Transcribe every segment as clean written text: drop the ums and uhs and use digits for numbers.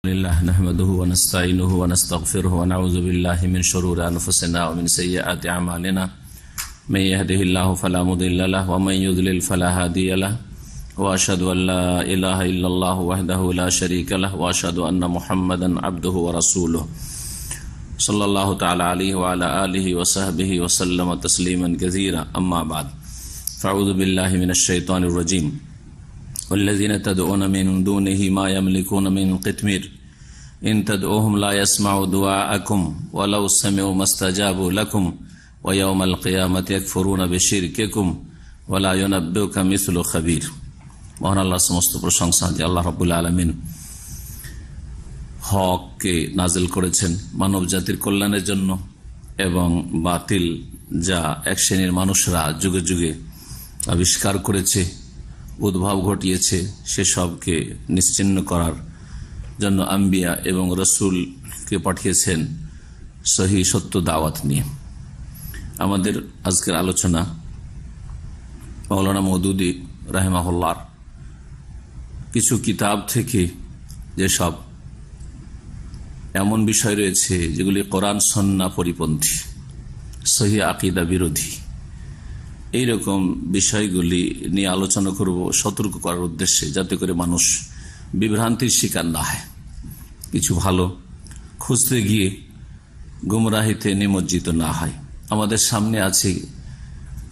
لله نحمده ونستعينه ونستغفره ونعوذ بالله من شرور أنفسنا ومن سيئات أعمالنا من يهده الله فلا مضل له ومن يضلل فلا هادي له وأشهد أن لا إله إلا الله وحده لا شريك له وأشهد أن محمدا عبده ورسوله صلى الله تعالى عليه وعلى آله وصحبه وسلم تسليما كثيرا أما بعد فأعوذ بالله من الشيطان الرجيم والذين تدعون من دونه ما يملكون من قطمير إن تدعوهم لا يسمعوا دعاءكم ولو سمعوا ما استجابوا لكم ويوم القيامة يكفرون بشرككم ولا ينبئك مثل خبير। মহান আল্লাহ সমস্ত প্রশংসা যে আল্লাহ রাব্বুল আলামিন হককে নাজিল করেছেন মানব জাতির কল্যাণের জন্য এবং বাতিল যা এক শ্রেণীর মানুষরা যুগে যুগে আবিষ্কার করেছে, উদ্ভাব ঘটিয়েছে, সেসবকে নিশ্চিহ্ন করার জন্য আম্বিয়া এবং রসুলকে পাঠিয়েছেন সহি সত্য দাওয়াত নিয়ে। আমাদের আজকের আলোচনা মাওলানা মওদুদী রাহিমাহুল্লাহর কিছু কিতাব থেকে যেসব এমন বিষয় রয়েছে যেগুলি কোরআন সুন্নাহ পরিপন্থী, সহি আকীদা বিরোধী, এইরকম বিষয়গুলি নিয়ে আলোচনা করব সতর্ক করার উদ্দেশ্যে, যাতে করে মানুষ বিভ্রান্তির শিকার না হয়, কিছু ভালো খুঁজতে গিয়ে গুমরাহিতে নিমজ্জিত না হয়। আমাদের সামনে আছে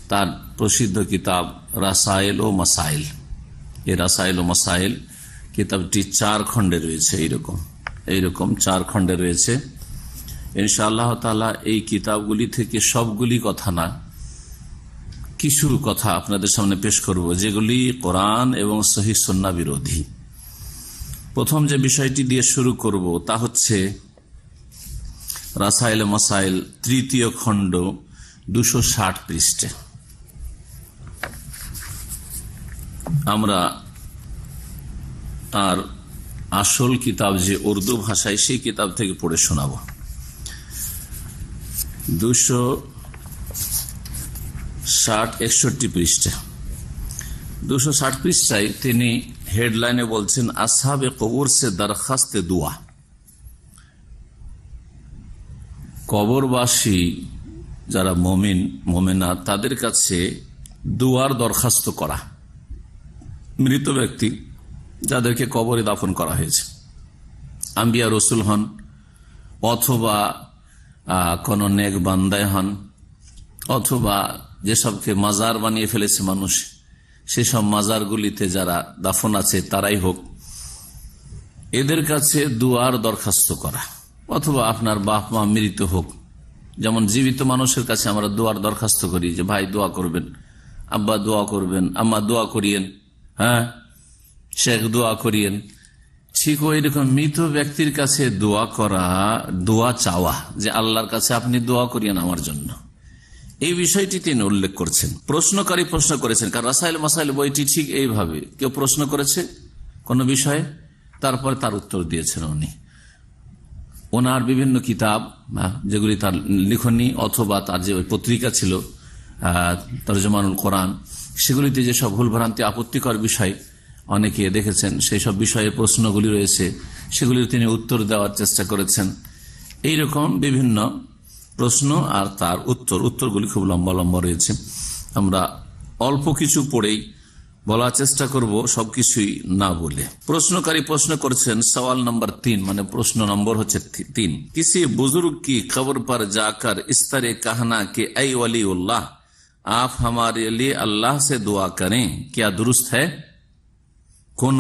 তার প্রসিদ্ধ কিতাব রাসায়েল ও মাসাইল। এই রাসায়েল ও মাসাইল কিতাবটি 4 খণ্ডে রয়েছে, এইরকম 4 খণ্ডে রয়েছে। ইনশাআল্লাহ তাআলা এই কিতাবগুলি থেকে সবগুলি কথা না, কিছু কথা আপনাদের সামনে পেশ করব যেগুলি কোরআন এবং সহিহ সুন্নাহ বিরোধী। প্রথম যে বিষয়টি দিয়ে শুরু করব তা হচ্ছে রাসায়েল ও মাসাইল 3য় খণ্ড 260 পৃষ্ঠা। আমরা আর আসল কিতাব যে উর্দু ভাষায়, সেই কিতাব থেকে পড়ে শোনাব। 260-61 পৃষ্ঠা। 260 পৃষ্ঠায় তিনি হেডলাইনে বলছেন আসহাবে কবর সে দরখাস্তে দুয়া। কবরবাসী যারা মুমিন মুমিনা তাদের কাছে দুয়ার দরখাস্ত করা। মৃত ব্যক্তি যাদেরকে কবরে দাফন করা হয়েছে, আম্বিয়া রসুল হন অথবা কোন নেক বান্দায় হন, অথবা যেসবকে মাজার বানিয়ে ফেলেছে মানুষ, সেসব মাজারগুলিতে যারা দাফন আছে তারাই হোক, এদের কাছে দুয়ার দরখাস্ত করা। অথবা আপনার বাপ মা মৃত হোক, যেমন জীবিত মানুষের কাছে আমরা দুয়ার দরখাস্ত করি যে ভাই দোয়া করবেন, আব্বা দোয়া করবেন, আম্মা দোয়া করিয়েন, হ্যাঁ শেখ দোয়া করিয়েন। ঠিক ওই রকম মৃত ব্যক্তির কাছে দোয়া করা, দোয়া চাওয়া যে আল্লাহর কাছে আপনি দোয়া করিয়েন আমার জন্য, এই বিষয়টি তিনি উল্লেখ করছেন। প্রশ্নকারী প্রশ্ন করেছেন, কারণ রাসায়েল মাসাইল বইটি ঠিক এইভাবে কেউ প্রশ্ন করেছে কোন বিষয়ে, তারপরে তার উত্তর দিয়েছেন উনি। ওনার বিভিন্ন কিতাব যেগুলি তার লিখনী অথবা তার যে ওই পত্রিকা ছিল তরজমানুল কোরআন, সেগুলিতে যেসব ভুলভ্রান্তি আপত্তিকর বিষয় অনেকে দেখেছেন, সেই সব বিষয়ে প্রশ্নগুলি রয়েছে, সেগুলির তিনি উত্তর দেওয়ার চেষ্টা করেছেন। এইরকম বিভিন্ন প্রশ্ন আর তার উত্তরগুলি খুব লম্বা লম্বা রয়েছে। আমরা অল্প কিছু পড়েই বলার চেষ্টা করব, সবকিছুই না বলে। প্রশ্নকারী প্রশ্ন করেছেন সওয়াল নম্বর 3, মানে প্রশ্ন নম্বর হচ্ছে 3। কিসি বুজুর্গ কি কবর पर जाकर इस तरह कहना कि ऐ वलीउल्लाह आप हमारे लिए अल्लाह से दुआ करें, क्या दुरुस्त है? কোন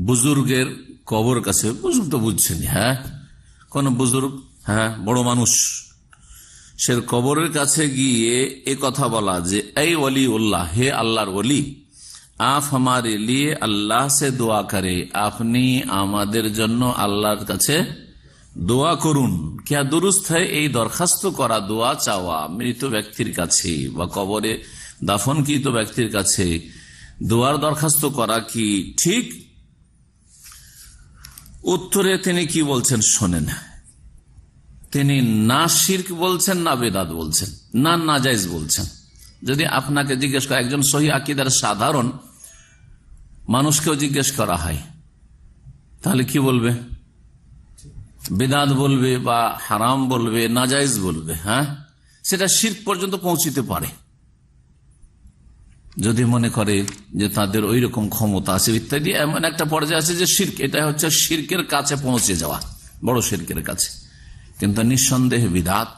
বুজুর্গের কবর কাছে, বুজুর্গ তো বুঝছেন, হ্যাঁ কোন বুজুর্গ, হ্যাঁ বড় মানুষ, সে কবরের কাছে গিয়ে এ কথা বলা যে এই ওয়ালিউল্লাহ, হে আল্লাহর ওলি, আপ হামারে লিয়ে আল্লাহ সে দোয়া করে, আপনি আমাদের জন্য আল্লাহর কাছে দোয়া করুন। क्या दुरुस्त है? এই দরখাস্ত করা, দোয়া চাওয়া মৃত ব্যক্তির কাছে বা কবরে দাফনকৃত ব্যক্তির কাছে দোয়ার দরখাস্ত করা কি ঠিক? উত্তরে তিনি কি বলছেন শোনেন। তিনি না শিরক বলছেন, না বেদাত বলছেন, না নাজায়েজ বলছেন। যদি আপনাকে জিজ্ঞেস করা, একজন সহি আকীদার সাধারণ মানুষকেও জিজ্ঞেস করা হয়, তাহলে কি বলবে? বিদআত বলবে বা হারাম বলবে, নাজায়েজ বলবে। হ্যাঁ, সেটা শিরক পর্যন্ত পৌঁছিতে পারে যদি মনে করে যে তাদের ওই রকম ক্ষমতা আছে ইত্যাদি। এমন একটা পর্যায়ে আছে যে শিরক, এটা হচ্ছে শিরকের কাছে পৌঁছে যাওয়া, বড় শিরকের কাছে। কিন্তু নিঃসন্দেহে বিদআত,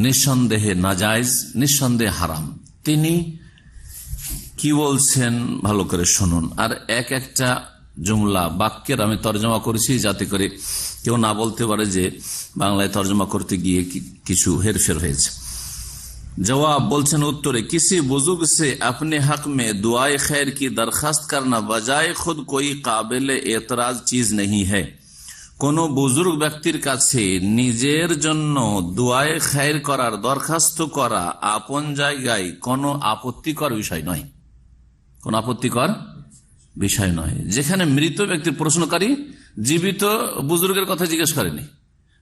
নিঃসন্দেহে নাজায়েজ, নিঃসন্দেহে হারাম। তিনি কি বলছেন ভালো করে শুনুন। আর এক একটা জুমলা বাক্যের আমি তর্জমা করেছি যাতে করে কেউ না বলতে পারে যে বাংলায় তর্জমা করতে গিয়ে কিছু হেরফের হয়েছে। जवाब बोलছেন उत्तरे किसी बुजुर्ग से अपने हक में दुआए खैर की दरखास्त करना बजाय खुद कोई काबिल एतराज चीज नहीं है। কোনো বুজুর্গ ব্যক্তির কাছে নিজের জন্য দুআয়ে খায়ের করার দরখাস্ত করা আপন জায়গায় কোনো আপত্তিকর বিষয় নয়, কোন আপত্তিকর বিষয় নয়। যেখানে মৃত ব্যক্তির প্রশ্নকারী জীবিত বুজুর্গের কথা জিজ্ঞেস করেনি,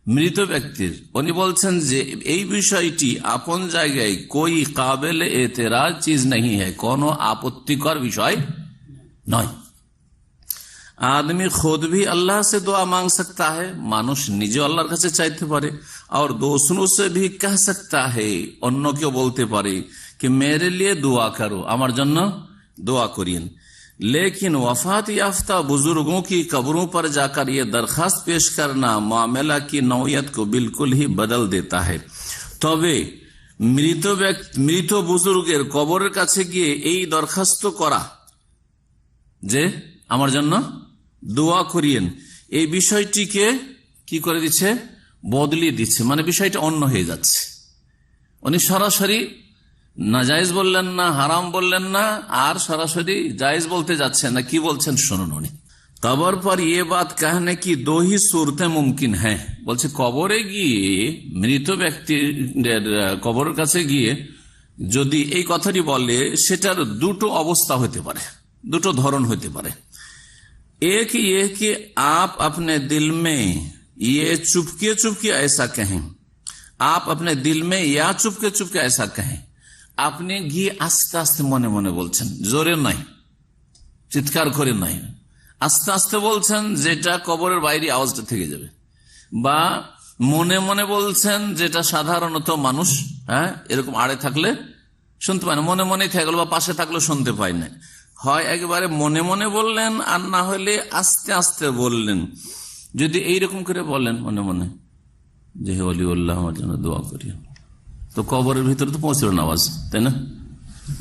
মৃত ব্যক্তির, উনি বলছেন যে এই বিষয়টি আপন জায়গায় কোই কাবেল এতেরাজ চিজ नहीं है, কোনো আপত্তিকর বিষয় নয়। आदमी खुद भी अल्लाह से दुआ मांग सकता है, মানুষ নিজে আল্লাহর কাছে চাইতে পারে। और दूसरों से भी कह सकता है, অন্যকেও বলতে পারে कि मेरे लिए दुआ करो, আমার জন্য দোয়া করিয়েন। लेकिन वफात याफ्ता बुजुर्गों की कब्रों पर जाकर ये दरखास्त पेश करना मामला की नौयत को बिल्कुल ही बदल देता है। তবে মৃত বুজুর্গের কবরের কাছে গিয়ে এই দরখাস্ত করা যে আমার জন্য দোয়া করিয়েন, এই বিষয়টিকে কি করে দিচ্ছে, বদলিয়ে দিচ্ছে। মানে বিষয়টা অন্য হয়ে যাচ্ছে। উনি সরাসরি নাজায়েজ বললেন না, হারাম বললেন না, আর সরাসরি জায়েজ বলতে যাচ্ছেন না। কি বলছেন শুনুন। উনি কবর পর ये बात कहने की दो ही सूरतें मुमकिन है, বলছে কবরে গিয়ে, মৃত ব্যক্তির কবরের কাছে গিয়ে যদি এই কথাটি বলে সেটার দুটো অবস্থা হতে পারে, দুটো ধরন হতে পারে। एक ये कि आप अपने दिल में ये चुपके चुपके ऐसा कहें, आप अपने दिल में या चुपके चुपके ऐसा कहें, আপনি গিয়ে আস্তে আস্তে মনে মনে বলছেন, জোরে নাই, চিৎকার করে নাই, আস্তে আস্তে বলছেন যেটা কবরের বাইরে আওয়াজটা থেকে যাবে, বা মনে মনে বলছেন যেটা সাধারণত মানুষ এরকম আড়ে থাকলে শুনতে পায় না, মনে মনে থেকে গেল, বা পাশে থাকলে শুনতে পায় না। হয় একেবারে মনে মনে বললেন, আর না হলে আস্তে আস্তে বললেন। যদি এইরকম করে বলেন মনে মনে যে হে ওলিউল্লাহ আমার জন্য দোয়া করি, তো কবরের ভিতরে তো পৌঁছল না আওয়াজ, তাই না?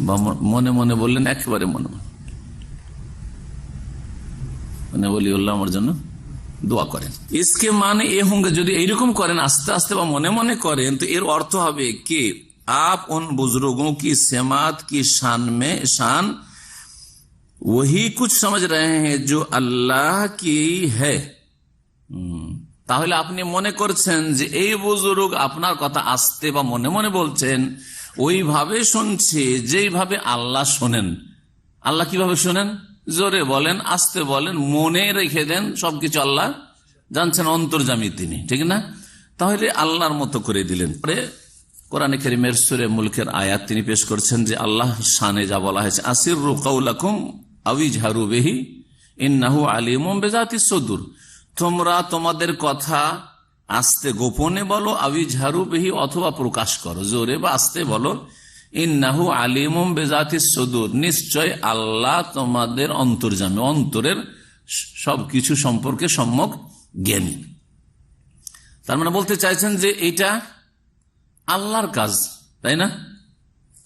বা মনে মনে বললেন একেবারে মনে মনে ওলিউল্লাহ আমার জন্য দোয়া করেন। इसके माने ये होंगे, যদি এইরকম করেন আস্তে আস্তে বা মনে মনে করেন, তো এর অর্থ হবে কি आप उन बुजुर्गों की समात की शान में शान वही कुछ समझ रहे हैं जो अल्लाह की है। তাহলে আপনি মনে করছেন যে এই বুজুর্গ আপনার কথা আস্তে বা মনে মনে বলছেন, ওইভাবে শুনছে যেইভাবে আল্লাহ শোনেন। আল্লাহ কিভাবে শোনেন? জোরে বলেন, আস্তে বলেন, মনে রেখে দেন, সবকিছু আল্লাহ জানছেন, অন্তর্যামী তিনি, ঠিক না? তাহলে আল্লাহর মতো করে দিলেন। কোরআনে কারীমের সূরা মুলকের আয়াত তিনি পেশ করছেন যে আল্লাহ শানে যা বলা হয়েছে, আসিররু কাওলাকুম আও ইজহারু বিহি ইন্নাহু আলিমুম বিযাতিস সুদূর, তোমরা তোমাদের কথা আস্তে গোপনে বলো, আও ইজহারু বিহি অথবা প্রকাশ করো, জোরে বা আস্তে বলো, ইন্নাহু আলিমুম বিযাতিস সুদূর, নিশ্চয় আল্লাহ তোমাদের অন্তর্যামী, অন্তরের সবকিছু সম্পর্কে সম্যক জ্ঞানী। তার মানে বলতে চাইছেন যে এটা আল্লাহর কাজ, তাই না?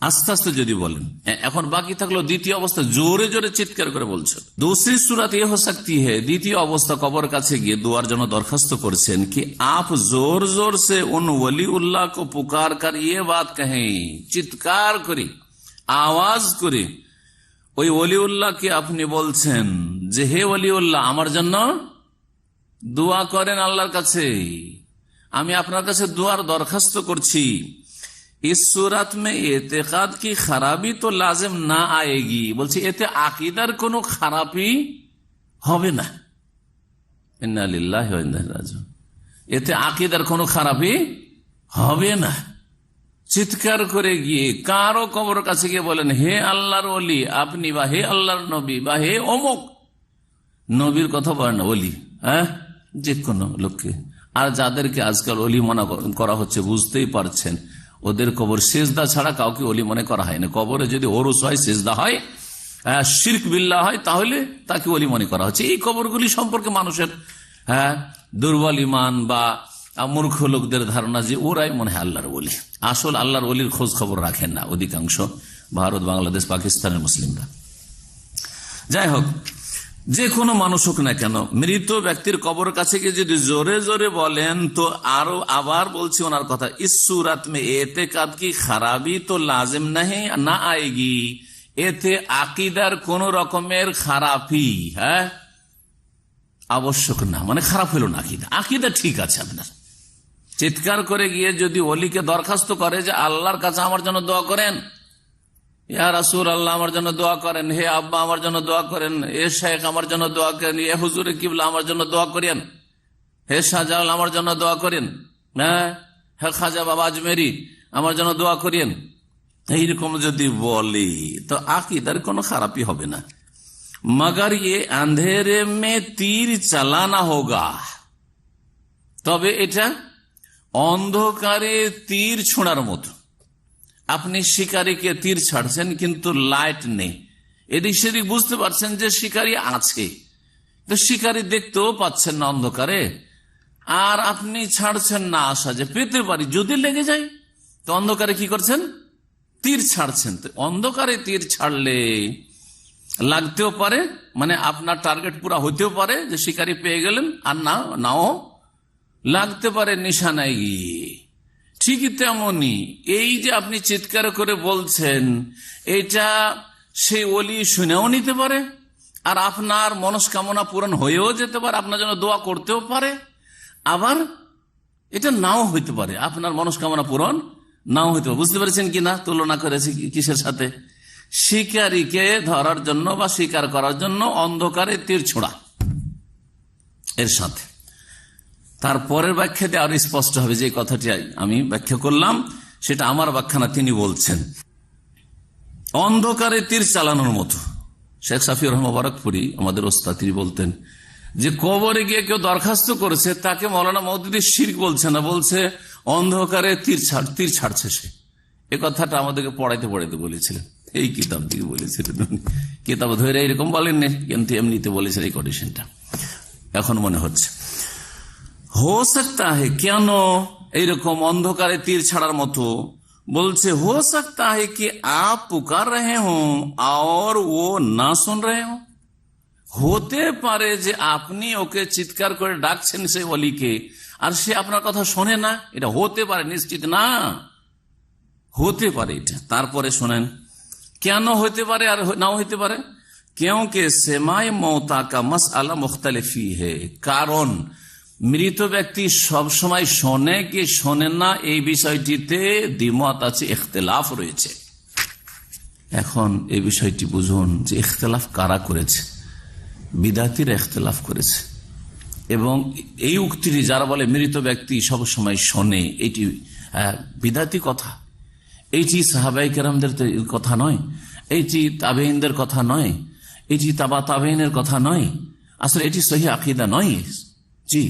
আস্তে আস্তে যদি বলেন। এখন বাকি থাকলো দ্বিতীয় অবস্থা, জোরে জোরে চিৎকার করে বলছে। दूसरी सूरत ये हो सकती है, দ্বিতীয় অবস্থা কবর কাছে গিয়ে দোয়ার জন্য দরখাস্ত করছেন कि आप जोर जोर से उन वली उल्लाह को पुकार कर ये बात कहें, চিৎকার করে আওয়াজ করে ওই ওলি উল্লাহকে আপনি বলছেন যে হে ওলি উল্লাহ আমার জন্য দোয়া করেন আল্লাহর কাছে, আমি আপনার কাছে দোয়ার দরখাস্ত করছি। इस सूरत में एतेकाद की खराबी तो लाजिम ना आएगी, বলছি এতে আকীদার কোনো খারাপি হবে না। ইন্না লিল্লাহি ওয়া ইন্না ইলাইহি রাজিউন, এতে আকীদার কোনো খারাপি হবে না। চিৎকার করে গিয়ে কারো কবরের কাছে গিয়ে বলেন হে আল্লাহর ওলি আপনি, বা হে আল্লাহর নবী, বা হে অমুক, নবীর কথা বলে না অলি, হ্যাঁ, যে কোনো লোককে। আর যাদেরকে আজকাল অলি মনে করা হচ্ছে, বুঝতেই পারছেন, ওদের কবর সেজদা ছাড়া কাউকে অলি মনে করা হয় না। কবরে যদি ওরস হয়, সেজদা হয়, শিরক বিল্লাহ হয়, তাহলে তাকে অলি মনে করা হচ্ছে। এই কবরগুলি সম্পর্কে মানুষের দুর্বল ইমান বা মূর্খ লোকদের ধারণা যে ওরাই মনে হয় আল্লাহর ওলি। আসল আল্লাহর ওলির খোঁজ খবর রাখেন না অধিকাংশ ভারত, বাংলাদেশ, পাকিস্তানের মুসলিমরা। যাই হোক, যে কোনো মানুষ হোক না কেন, মৃত ব্যক্তির কবর কাছে গিয়ে যদি জোরে জোরে বলেন, তো আরো আবার বলছি ওনার কথা, ইস সুরাত মে এতেকাদ কি খারাপি তো লাজিম নাহি না আয়েগি, এতে আকিদার কোন রকমের খারাপি আবশ্যক না, মানে খারাপ হলো না, আকিদা ঠিক আছে। আপনার চিৎকার করে গিয়ে যদি ওলিকে দরখাস্ত করে যে আল্লাহর কাছে আমার জন্য দোয়া করেন, ইয়া রাসূল আল্লাহ আমার জন্য দোয়া করেন, হে আব্বা আমার জন্য দোয়া করেন, এ শেখ আমার জন্য দোয়া করেন, এ হুজুরে কিবলা আমার জন্য দোয়া করেন, হে শাহজালাল আমার জন্য দোয়া করেন, হে খাজা বাবা আজমেরি আমার জন্য দোয়া করেন, এইরকম যদি বলে তো আকিদার কোনো খারাপই হবে না। মগর ये अंधेरे में तीर চালানা হোগা, তবে এটা অন্ধকারে তীর ছোঁড়ার মতো। আপনি শিকারীকে তীর ছাড়ছেন কিন্তু লাইট নেই, এদিক সেদিক বুঝতে পারছেন যে শিকারী আছে, তো শিকারী দেখতেও পাচ্ছেন না অন্ধকারে, আর আপনি ছাড়ছেন না আশা যে পেতে পারি যদি লেগে যায়, তো অন্ধকারে কি করছেন, তীর ছাড়ছেন। তো অন্ধকারে তীর ছাড়লে লাগতেও পারে, মানে আপনার টার্গেট পুরা হইতেও পারে যে শিকারী পেয়ে গেলেন, আর নাও লাগতে পারে নিশানায় গিয়ে। ঠিকই তেমনি এই যে আপনি চিৎকার করে বলছেন, এটা সেই ওলি শুনেও নিতে পারে, আর আপনার মনস্কামনা পূরণ হয়েও যেতে পারে, আপনার জন্য দোয়া করতেও পারে, আবার এটা নাও হইতে পারে, আপনার মনস্কামনা পূরণ নাও হইতে পারে। বুঝতে পেরেছেন কিনা তুলনা করেছি কিসের সাথে? শিকারীকে ধরার জন্য বা শিকার করার জন্য অন্ধকারে তীর ছোড়া এর সাথে। তারপরের ব্যাখ্যাতে আরো স্পষ্ট হবে, যে কথাটি আমি ব্যাখ্যা করলাম সেটা আমার ব্যাখ্যা না, তিনি বলছেন অন্ধকারে তীর চালানোর মতো। শেখ সাফিউর রহমান মুবারকপুরী আমাদের ওস্তাদ, তিনি বলতেন যে কবরে গিয়ে কেউ দরখাস্ত করেছে, তাকে মৌলানা মওদুদী শিরক বলছে না, বলছে অন্ধকারে তীর ছাড়ছে সে। এ কথাটা আমাদেরকে পড়াইতে বলেছিলেন, এই কিতাব দিকে বলেছিলেন, কিতাব ধরে এরকম বলেননি, কিন্তু এমনিতে বলেছেন এই কন্ডিশনটা। এখন মনে হচ্ছে হো সকতা হে, কেন এইরকম অন্ধকারে তীর ছাড়ার মতো বলছে, হো সকতা হে কি আপ পুকার রহে হো আর ও না শুন রহে হো, হতে পারে যে আপনি ওকে চিৎকার করে ডাকছেন সেই ওলিকে, আর সে আপনার কথা শোনে না। এটা হতে পারে, নিশ্চিত না, হতে পারে এটা। তারপরে শোনেন কেন হতে পারে আর নাও হতে পারে, क्योंकि सेमाए मौता का मसला मुख्तलिफी है, কারণ মৃত ব্যক্তি সব সময় শোনে কি শোনে না এই বিষয়টিতে দ্বিমত আছে, ইখতিলাফ রয়েছে। এখন এই বিষয়টি বুঝুন যে ইখতিলাফ কারা করেছে, বিদাতিরা ইখতিলাফ করেছে। এবং এই উক্তিটি যারা বলে মৃত ব্যক্তি সব সময় শোনে, এটি বিদাতি কথা, এইটি সাহাবাই কেরামদের কথা নয়, এইটি তাবেঈনদের কথা নয়, এটি তাবা তাবেঈনের কথা নয়, আসলে এটি সহি আকীদা নয়। জি,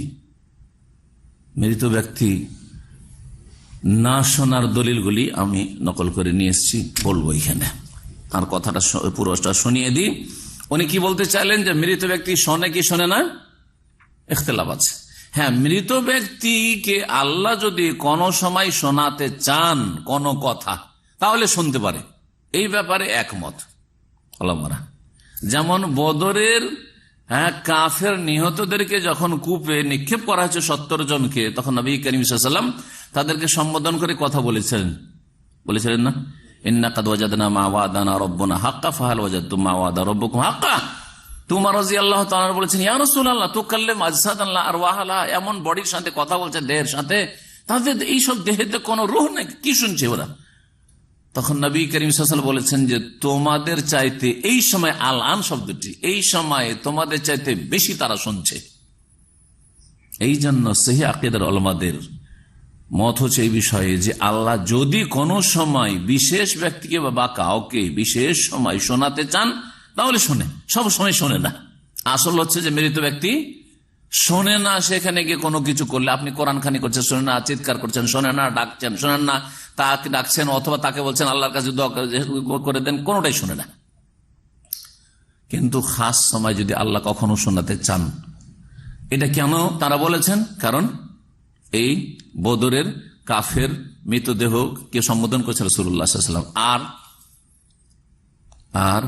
মৃত ব্যক্তি না শোনার দলিলগুলি আমি নকল করে নিয়ে এসেছি, বলবো এখানে। আর কথাটা পুরোটা শুনিয়ে দিই। উনি কি বলতে চাইলেন যে মৃত ব্যক্তি শোনে কি শোনে না, ইখতিলাফ আছে। হ্যাঁ, মৃত ব্যক্তিকে আল্লাহ যদি কোনো সময় শোনাতে চান কোনো কথা, তাহলে শুনতে পারে, এই ব্যাপারে একমত ওলামারা। যেমন বদরের কাফের নিহতদেরকে যখন কূপে নিক্ষেপ করা হয়েছে 70 জনকে, তখন নবী করিম সাল্লাল্লাহু আলাইহি ওয়াসাল্লাম তাদেরকে সম্বোধন করে কথা বলেছিলেন না, ইন্না কাদ ওয়াজাদনা মা ওয়াদানা রাব্বুনা হাক্কা ফাহাল ওয়াজাদতুম মা ওয়াদা রাব্বুকুম হাক্কা। তোমার রাদিয়াল্লাহু তাআলা বলেছেন, ইয়া রাসূলুল্লাহ তুকাল্লিম আজসাদান লা আরওয়াহা, এমন বডির সাথে কথা বলছে, দেহের সাথে, তাদের এইসব দেহেতে কোনো রূহ নেই, কি শুনছে ওরা? তখন নবী করিম সাল্লাল্লাহু আলাইহি ওয়াসাল্লাম বলেছেন যে তোমাদের চাইতে এই সময়, আল-আন শব্দটি, এই সময় তোমাদের চাইতে বেশি তারা শুনছে। এই জন্য সহিহ আকীদার উলামাদের মত হচ্ছে এই বিষয়ে যে আল্লাহ যদি কোনো সময় বিশেষ ব্যক্তিকে বা কাউকে বিশেষ সময় শোনাতে চান তাহলে শোনে, সব সময় শোনে না। আসল হচ্ছে যে মৃত ব্যক্তি শোনে না, সেখানে গিয়ে কোনো কিছু করলে, আপনি কোরআন খানি করছেন শোনে না, চিৎকার করছেন শোনে না, ডাকছেন শোনেন না, তাকে ডাকছেন অথবা তাকে বলছেন আল্লাহর কাছে দোয়া করে দেন, কোনোটাই শোনে না। কিন্তু খাস সময় যদি আল্লাহ কখনো শোনাতে চান, এটা কেন তারা বলেছেন? কারণ এই বদরের কাফের মৃতদেহকে সম্বোধন করছে রাসূলুল্লাহ সাল্লাল্লাহু আলাইহি ওয়াসাল্লাম। আর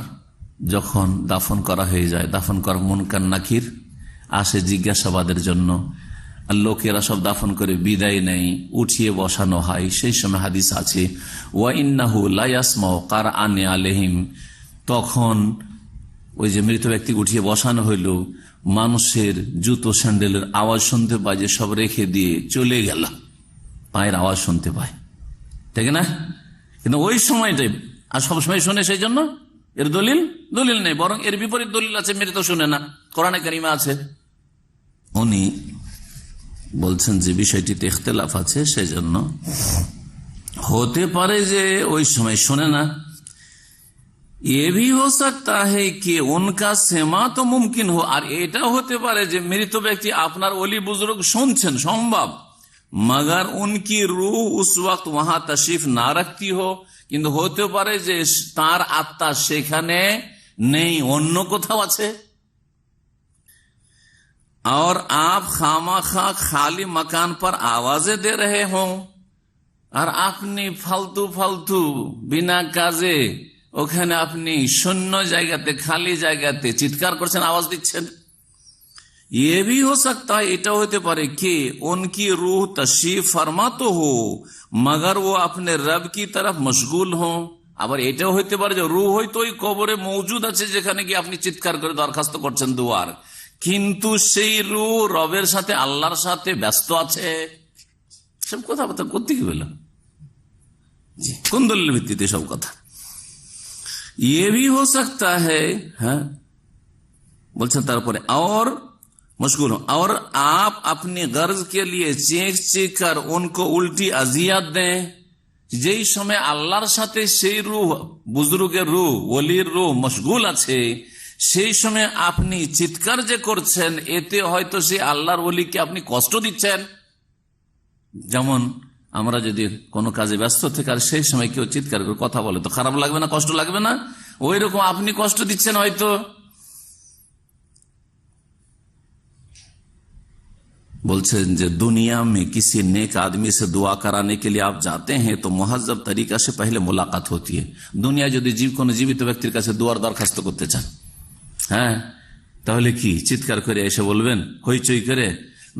যখন দাফন করা হয়ে যায়, দাফন করা মুনকার নাকির আসে জিজ্ঞাসাবাদের জন্য, লোকেরা সব দাফন করে বিদায় নেই, উঠিয়ে বসানো হয়। সেই সময় হাদিস আছে ওয়া ইন্নাহু লা ইয়াসমাউ কারআনি আলাইহিম, তখন ওই যে মৃত ব্যক্তি উঠিয়ে বসানো হইল, মানুষের জুতো স্যান্ডেলের আওয়াজ শুনতে পায়, যে সব রেখে দিয়ে চলে গেল, পায়ের আওয়াজ শুনতে পায়, ঠিক না? কিন্তু ওই সময়টাই আর সবসময় শুনে, সেই জন্য এর দলিল নেই, বরং এর বিপরীত দলিল আছে, মৃত শুনে না, কোরআনে কারিমে আছে। উনি বলছেন যে বিষয়টিতে ইখতিলাফ আছে, সেই জন্য হতে পারে যে ওই সময় শোনে না। ये भी हो सकता है कि उनका सेमा तो मुमकिन हो, আর এটাও হতে পারে যে মৃত ব্যক্তি আপনার ওলি বুজুর্গ শুনছেন, সম্ভব, मगर उनकी रूह उस वक्त वहां तशरीफ ना रखती हो, কিন্তু হতে পারে যে তার আত্মা সেখানে নেই, অন্য কোথাও আছে। और आप खामाखा खाली मकान पर आवाजें दे रहे हो, আর আপনি ফালতু ফালতু বিনা কাজে ওখানে আপনি শূন্য জায়গাতে, খালি জায়গাতে চিৎকার করছেন, আওয়াজ দিচ্ছেন। ये भी हो सकता है, এটাও হতে পারে कि उनकी रूह तशरीफ फरमा तो हो मगर वो अपने रब की तरफ मशगूल हो। আবার এটাও হতে পারে যে রূহ হয়তো ওই কবরে মওজুদ আছে, যেখানে গিয়ে আপনি চিৎকার করে দরখাস্ত করছেন দুয়ার, কিন্তু সেই রূহ রবের সাথে, আল্লাহর সাথে ব্যস্ত আছে। সব কথাবার্তা করতে কি বললাম, কোন দলিলের ভিত্তিতে সব কথা? ये भी हो सकता है, हाँ बोलছেন তারপরে और मुश्किल हो, और आप अपनी गर्ज के लिए चीख चीख कर उनको उल्टी अजियत दें। যেই সময় আল্লাহর সাথে সেই রূহ, বুজুর্গের রূহ, ওলির রূহ মশগুল আছে, সেই সময় আপনি চিৎকার যে করছেন, এতে হয়তো সেই আল্লাহর ওলিকে আপনি কষ্ট দিচ্ছেন। যেমন আমরা যদি কোনো কাজে ব্যস্ত থেকে আর সেই সময় কেউ চিৎকার করে কথা বলে, তো খারাপ লাগবে না, কষ্ট লাগবে না? ওই রকম আপনি কষ্ট দিচ্ছেন হয়তো। बोलছেন যে दुनिया में किसी नेक आदमी से दुआ कराने के लिए आप जाते हैं तो मुहज्जब तरीका से पहले मुलाकात होती है। দুনিয়া যদি কোনো জীবিত ব্যক্তির কাছে দোয়ার দরখাস্ত করতে চান, হ্যাঁ, তাহলে কি চিৎকার করে এসে বলবেন, হইচই করে?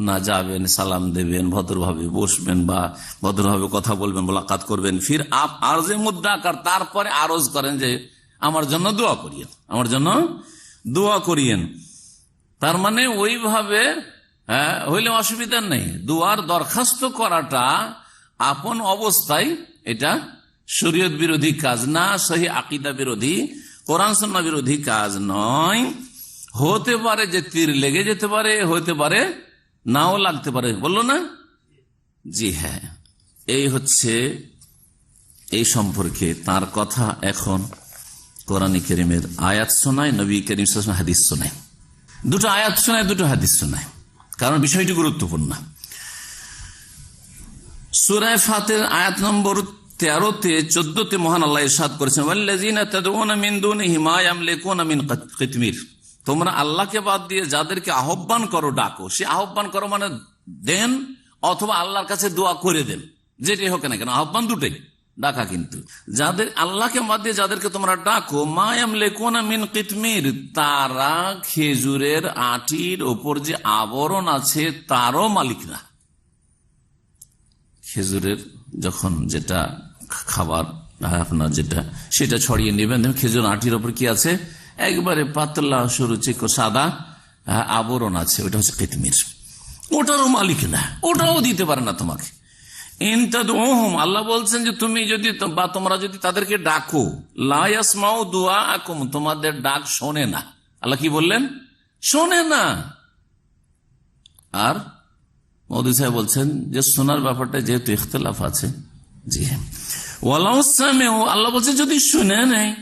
না, যাবেন, সালাম দেবেন, ভদ্রভাবে বসবেন বা ভদ্রভাবে কথা বলবেন, মোলাকাত করবেন। ফির আপ আরজে মুদ্রা কর, তারপরে আরজ করেন যে আমার জন্য দোয়া করিয়েন, আমার জন্য দোয়া করিয়েন। তার মানে ওইভাবে হইলে অসুবিধা নেই। দোয়ার দরখাস্ত করাটা আপন অবস্থায় এটা শরীয়ত বিরোধী কাজ না, সহি আকীদা বিরোধী, কোরআন সুন্নাহ বিরোধী কাজ নয়। হতে পারে যে তীর লেগে যেতে পারে, হতে পারে নাও লাগতে পারে, বললো না? জি হ্যাঁ, এই হচ্ছে এই সম্পর্কে তার কথা। এখন কোরআন কারীমের আয়াত শোনায়, নবী করিম সাল্লাল্লাহু আলাইহি ওয়াসাল্লাম হাদিস শোনায়। দুটো আয়াত শোনায়, দুটো হাদিস শোনায়, কারণ বিষয়টি গুরুত্বপূর্ণ। সূরা ফাতির আয়াত নম্বর 13-14 মহান আল্লাহ ইরশাদ করেছেন, ওয়াল্লাযিনা তাদউনা মিন দুনিহি মা ইয়ামলিকুনা মিন কিতমির, তোমরা আল্লাহকে বাদ দিয়ে যাদেরকে আহ্বান করো, ডাকো, সে আহ্বান করো মানে দেন অথবা আল্লাহর কাছে দোয়া করে দেন, যেটাই হোক না কেন, আহ্বান দুটোই, ডাকা। কিন্তু যাদের আল্লাহকে বাদ দিয়ে যাদেরকে তোমরা ডাকো, মা ইয়ামলিকুনা মিন কিতমির, তারা খেজুরের আটির ওপর যে আবরণ আছে তারও মালিক না। খেজুরের যখন যেটা খাবার আপনার যেটা, সেটা ছড়িয়ে নেবেন, খেজুর আটির ওপর কি আছে, একবারে পাতলা সরু চিকো সাদা আবরণ আছে, ওটা হচ্ছে কিতমির। ওটারও মালিক না, ওটাও দিতে পারে না তোমাকে। আল্লাহ বলছেন যে তুমি যদি বা তোমরা যদি তাদেরকে ডাকো, লা ইয়াসমাউ দুআআকুম, তোমাদের ডাক শোনে না। আল্লাহ কি বললেন? শোনে না। আর মওদুদী সাহেব বলছেন যে শোনার ব্যাপারটা যেহেতু ইখতিলাফ আছে, জি হ্যাঁ, ওয়ালাউ সামিউ, আল্লাহ বলছেন যদি শুনে নেয়,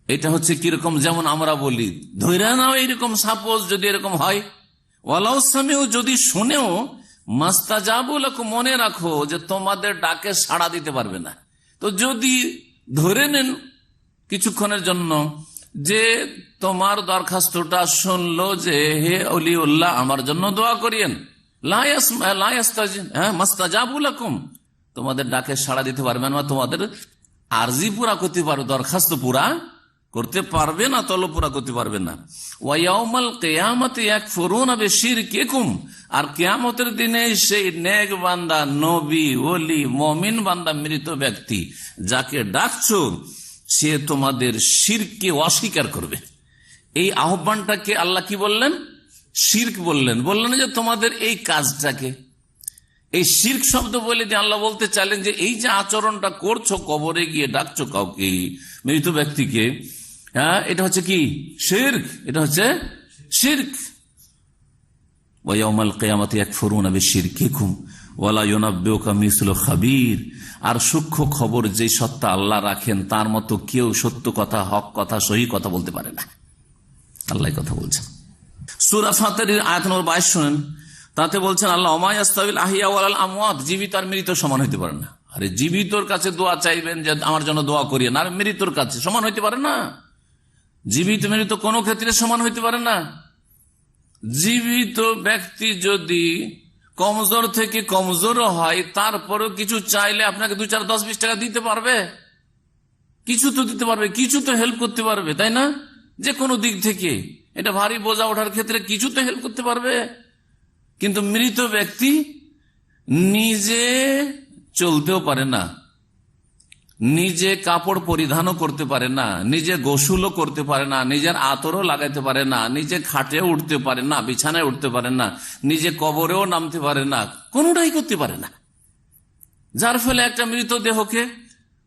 এটা হচ্ছে কিরকম, যেমন আমরা বলি ধৈর্য নাও, এইরকম সাপোজ যদি এরকম হয়, ওয়ালাউ সামিউ, যদি শুনেও, মাস্তাজাবু লাকুম, মনে রাখো যে তোমাদের ডাকে সাড়া দিতে পারবে না। তো যদি ধরে নেন কিছুক্ষণের জন্য যে তোমার দরখাস্তটা শুনলো যে হে অলিউল্লাহ আমার জন্য দোয়া করিয়েন, মাস্তাজাবু লাকুম, তোমাদের ডাকে সাড়া দিতে পারবে না, তোমাদের আরজি পুরা করতে পারবে, দরখাস্ত পুরা করতে পারবে না, তলব পুরা করতে পারবে না। ওয়ায়াউমাল কিয়ামতি ইয়াকফুরুনা বিশিরকিকুম, আর কিয়ামতের দিনে সেই নেক বান্দা, নবী, ওলি, মুমিন বান্দা, মৃত ব্যক্তি যাকে ডাকছো, সে তোমাদের শিরকে অস্বীকার করবে। এই আহ্বানটাকে আল্লাহ কি বললেন? শিরক বললেন। বললেন যে তোমাদের এই কাজটাকে, এই শিরক শব্দ বলে দিয়ে আল্লাহ বলতে চাইলেন যে এই যে আচরণটা করছো, কবরে গিয়ে ডাকছো কাউকে, মৃত ব্যক্তিকে, হ্যাঁ, এটা হচ্ছে কি? শিরক। এটা হচ্ছে শিরক। ওয়ায়াউমাল কিয়ামতি ইয়াকফুরুনা বিশিরকিকুম ওয়ালা ইউনাব্বিউকা মিসলু খাবীর, আর সূক্ষ্ম খবর যে সত্তা আল্লাহ রাখেন তার মতো কেউ সত্য কথা, হক কথা, সহি কথা বলতে পারে না। আল্লাহ কথা বলছেন সূরা ফাতির আয়াত নম্বর 22 শুনেন। তাতে বলছেন আল্লাহ, ওমা ইয়াস্তাবিল আহিয়া ওয়াল আমওয়াত, জীবিত আর মৃত সমান হইতে পারে না। আরে জীবিতর কাছে দোয়া চাইবেন যে আমার জন্য দোয়া করিয়েন, আর মৃতর কাছে সমান হইতে পারে না। জীবিত মৃত কোনো ক্ষেত্রে সমান হইতে পারে না। জীবিত ব্যক্তি যদি কমজোর থেকে কমজোর হয়, তারপরেও কিছু চাইলে আপনাকে 2, 4, 10, 20 টাকা দিতে পারবে, কিছু তো দিতে পারবে, কিছু তো হেল্প করতে পারবে, তাই না? যে কোনো দিক থেকে এটা ভারী বোঝা ওঠার ক্ষেত্রে কিছু তো হেল্প করতে পারবে। কিন্তু মৃত ব্যক্তি নিজে চলতেও পারে না, নিজে কাপড় পরিধানও করতে পারে না, নিজে গোসলও করতে পারে না, নিজের আতরও লাগাইতে পারে না, নিজে খাটে উঠতে পারে না, বিছানায় উঠতে পারে না, নিজে কবরেও নামতে পারে না, কোনোটাই করতে পারে না। যার ফলে একটা মৃতদেহকে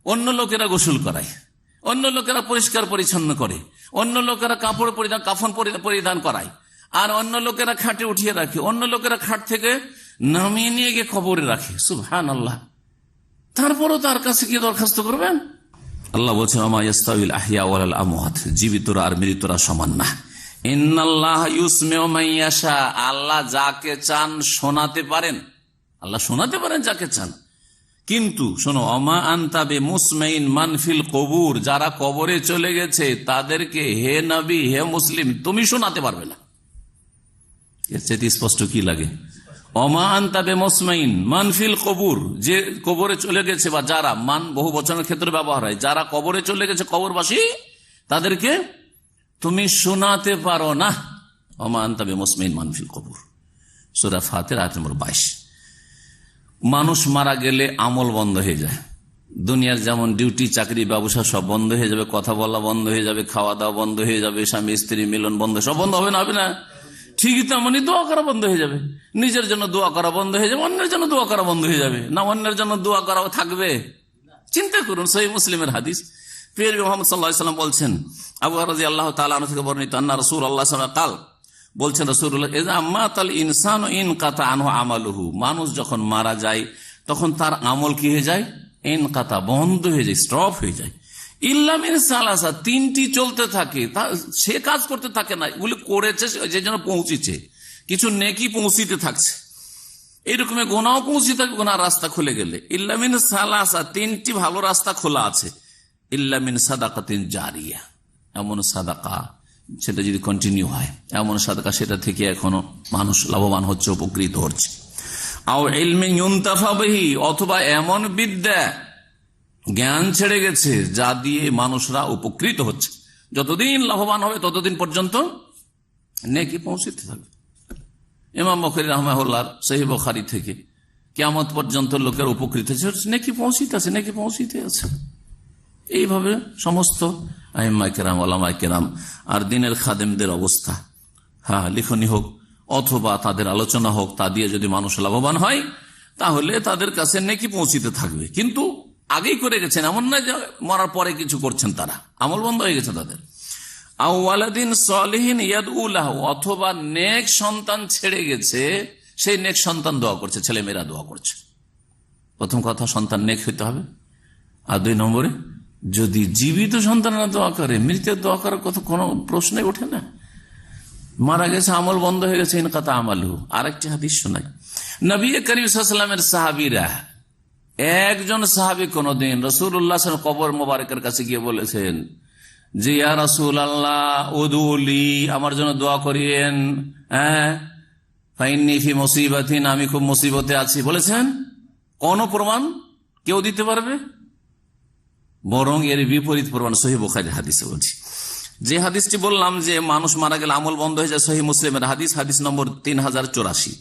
অন্য লোকেরা গোসল করায়, অন্য লোকেরা পরিষ্কার পরিচ্ছন্ন করে, অন্য লোকেরা কাপড় পরিধান, কাফন পরিধান করায়, আর অন্য লোকেরা খাটে উঠিয়ে রাখে, অন্য লোকেরা খাট থেকে নামিয়ে নিয়ে গিয়ে কবরে রাখে। সুবহানাল্লাহ। তারপরও তার কাছে কি দরখাস্ত করবেন? আল্লাহ বলছেন ওমা ইয়াস্তাবিল আহিয়া ওয়াল আমওয়াত, জীবিতরা আর মৃতরা সমান না। ইন্নাল্লাহ ইউসমিউ মান ইয়াশা, আল্লাহ যাকে চান শোনাতে পারেন, আল্লাহ শোনাতে পারেন যাকে চান। কিন্তু শোনো, ওমা আনতা বিমুসমাইন মান ফিল কুবুর, যারা কবরে চলে গেছে তাদেরকে হে নবী, হে মুসলিম, তুমি শোনাতে পারবে না। এর চেয়ে স্পষ্ট কি লাগে? ওমা আনতা বিমুসমাইন মান ফিল কুবুর, যে কবরে চলে গেছে, বা যারা, মান বহু বচনের ক্ষেত্রে ব্যবহার হয়, যারা কবরে চলে গেছে, কবরবাসী, তাদেরকে তুমি শোনাতে পারো না। ওমা আনতা বিমুসমাইন মান ফিল কুবুর, সূরা ফাতির আয়াত নম্বর 22। মানুষ মারা গেলে আমল বন্ধ হয়ে যায়। দুনিয়ার যেমন ডিউটি, চাকরি, ব্যবসা সব বন্ধ হয়ে যাবে, কথা বলা বন্ধ হয়ে যাবে, খাওয়া দাওয়া বন্ধ হয়ে যাবে, স্বামী স্ত্রী মিলন বন্ধ, সব বন্ধ হবে না? হবে না? ঠিকই তেমনি দোয়া করা বন্ধ হয়ে যাবে। নিজের জন্য দোয়া করা বন্ধ হয়ে যাবে, অন্যের জন্য দোয়া করা বন্ধ হয়ে যাবে। না অন্যের জন্য দোয়া করা থাকবে? চিন্তা করুন, সহিহ মুসলিমের হাদিস, প্রিয় নবী মুহাম্মদ সাল্লাল্লাহু আলাইহি ওয়াসাল্লাম বলছেন, আবু হুরায়রা রাদিয়াল্লাহু তাআলা আনহু থেকে বর্ণিত, আন্না রাসূলুল্লাহ সাল্লাল্লাহু আলাইহি ওয়াসাল্লাম বলছেন, রাসূলুল্লাহ ইযা মাতাল ইনসানু ইনকাতা আনহু আমালুহু, মানুষ যখন মারা যায় তখন তার আমল কি হয়ে যায়? ইনকাতা, বন্ধ হয়ে যায়, স্টপ হয়ে যায়। ইল্লা মিন সালাসা, 3টি চলতে থাকে, সে কাজ করতে থাকে না, এগুলি করেছে যে জন্য পৌঁছেছে, কিছু নেকি পৌঁছিতে থাকছে, এইরকম গোনাও পৌঁছে থাকবে, গোনার রাস্তা খুলে গেলে। ইল্লা মিন সালাসা, 3টি ভালো রাস্তা খোলা আছে। ইল্লা মিন সাদাকাতিন জারিয়া, এমন সাদাকা, সেটা যদি কন্টিনিউ হয়, এমন সাদাকা সেটা থেকে এখনো মানুষ লাভবান হচ্ছে, উপকৃত হচ্ছে। আও ইলমিন ইউনতাফা বিহি, অথবা এমন বিদ্যা, জ্ঞান ছেড়ে গেছে যা দিয়ে মানুষরা উপকৃত হচ্ছে। যতদিন লাভবান হবে ততদিন পর্যন্ত নেকি পৌঁছতে থাকবে। ইমাম বুখারী রাহমাহুল্লাহর সহিহ বুখারী থেকে কিয়ামত পর্যন্ত লোকের উপকৃত হচ্ছে, নেকি পৌঁছিতে আছে, নেকি পৌঁছিতে আছে। এইভাবে সমস্ত আইম্মায়ে কেরাম, ওলামায়ে কেরাম আর দিনের খাদেমদের অবস্থা, হ্যাঁ, লিখনি হোক অথবা তাদের আলোচনা হোক, তা দিয়ে যদি মানুষ লাভবান হয় তাহলে তাদের কাছে নেকি পৌঁছিতে থাকবে। কিন্তু আগেই করে গেছেন, এমন না যে মরার পরে কিছু করছেন, তারা আমল বন্ধ হয়ে গেছে তাদের। আও ওয়ালাদিন সালিহিন ইয়াদউ লাহু, অথবা নেক সন্তান ছেড়ে গেছে, সেই নেক সন্তান দোয়া করছে, ছেলেমেয়েরা দোয়া করছে। প্রথম কথা, সন্তান নেক হইতে হবে, আর 2 নম্বরে যদি জীবিত সন্তানরা দোয়া করে, মৃতের দোয়া করার কথা কোনো প্রশ্নই ওঠে না। মারা গেছে, আমল বন্ধ হয়ে গেছে, ইনকাতা আমালহু। আরেকটি হাদিস শোনাই, নবী করিম সাল্লাল্লাহু আলাইহি ওয়াসাল্লামের সাহাবীরা, একজন সাহাবী কোনদিন রাসূলুল্লাহ সাল্লাল্লাহু আলাইহি ওয়াসাল্লাম কবর মোবারকের কাছে গিয়ে বলেছেন যে ইয়া রাসূলুল্লাহ উদুলি, আমার জন্য দোয়া করিয়েন, ফাইন্নী ফি মুসিবাতিন, আমি খুব মুসিবতে আছি। বলেছেন, কোন প্রমাণ কেউ দিতে পারবে? বরং এর বিপরীত প্রমাণ সহিহ বুখারীর হাদিসে বলছি। যে হাদিসটি বললাম যে মানুষ মারা গেলে আমল বন্ধ হয়ে যায়, সহিহ মুসলিমের হাদিস, হাদিস নম্বর 3084।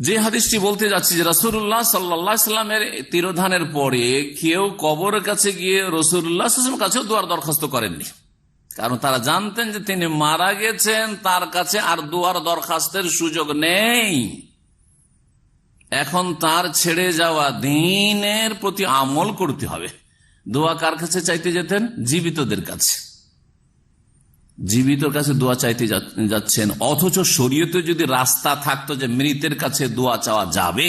যে হাদিসটি বলতে যাচ্ছি যে রাসূলুল্লাহ সাল্লাল্লাহু আলাইহি ওয়াসাল্লামের তিরোধানের পরে কেউ কবরের কাছে গিয়ে রাসূলুল্লাহ সাল্লাল্লাহু আলাইহি ওয়াসাল্লামের কাছেও দোয়ার দরখাস্ত করেননি, কারণ তারা জানতেন যে তিনি মারা গেছেন, তার কাছে আর দোয়ার দরখাস্তের সুযোগ নেই। এখন তার ছেড়ে যাওয়া দ্বীনের প্রতি আমল করতে হবে। দোয়া কার কাছে চাইতে যেতেন? জীবিতদের কাছে। জীবিতর কাছে দোয়া চাইতে যাচ্ছেন, অথচ শরীয়তে যদি রাস্তা থাকতো যে মৃতের কাছে দোয়া চাওয়া যাবে,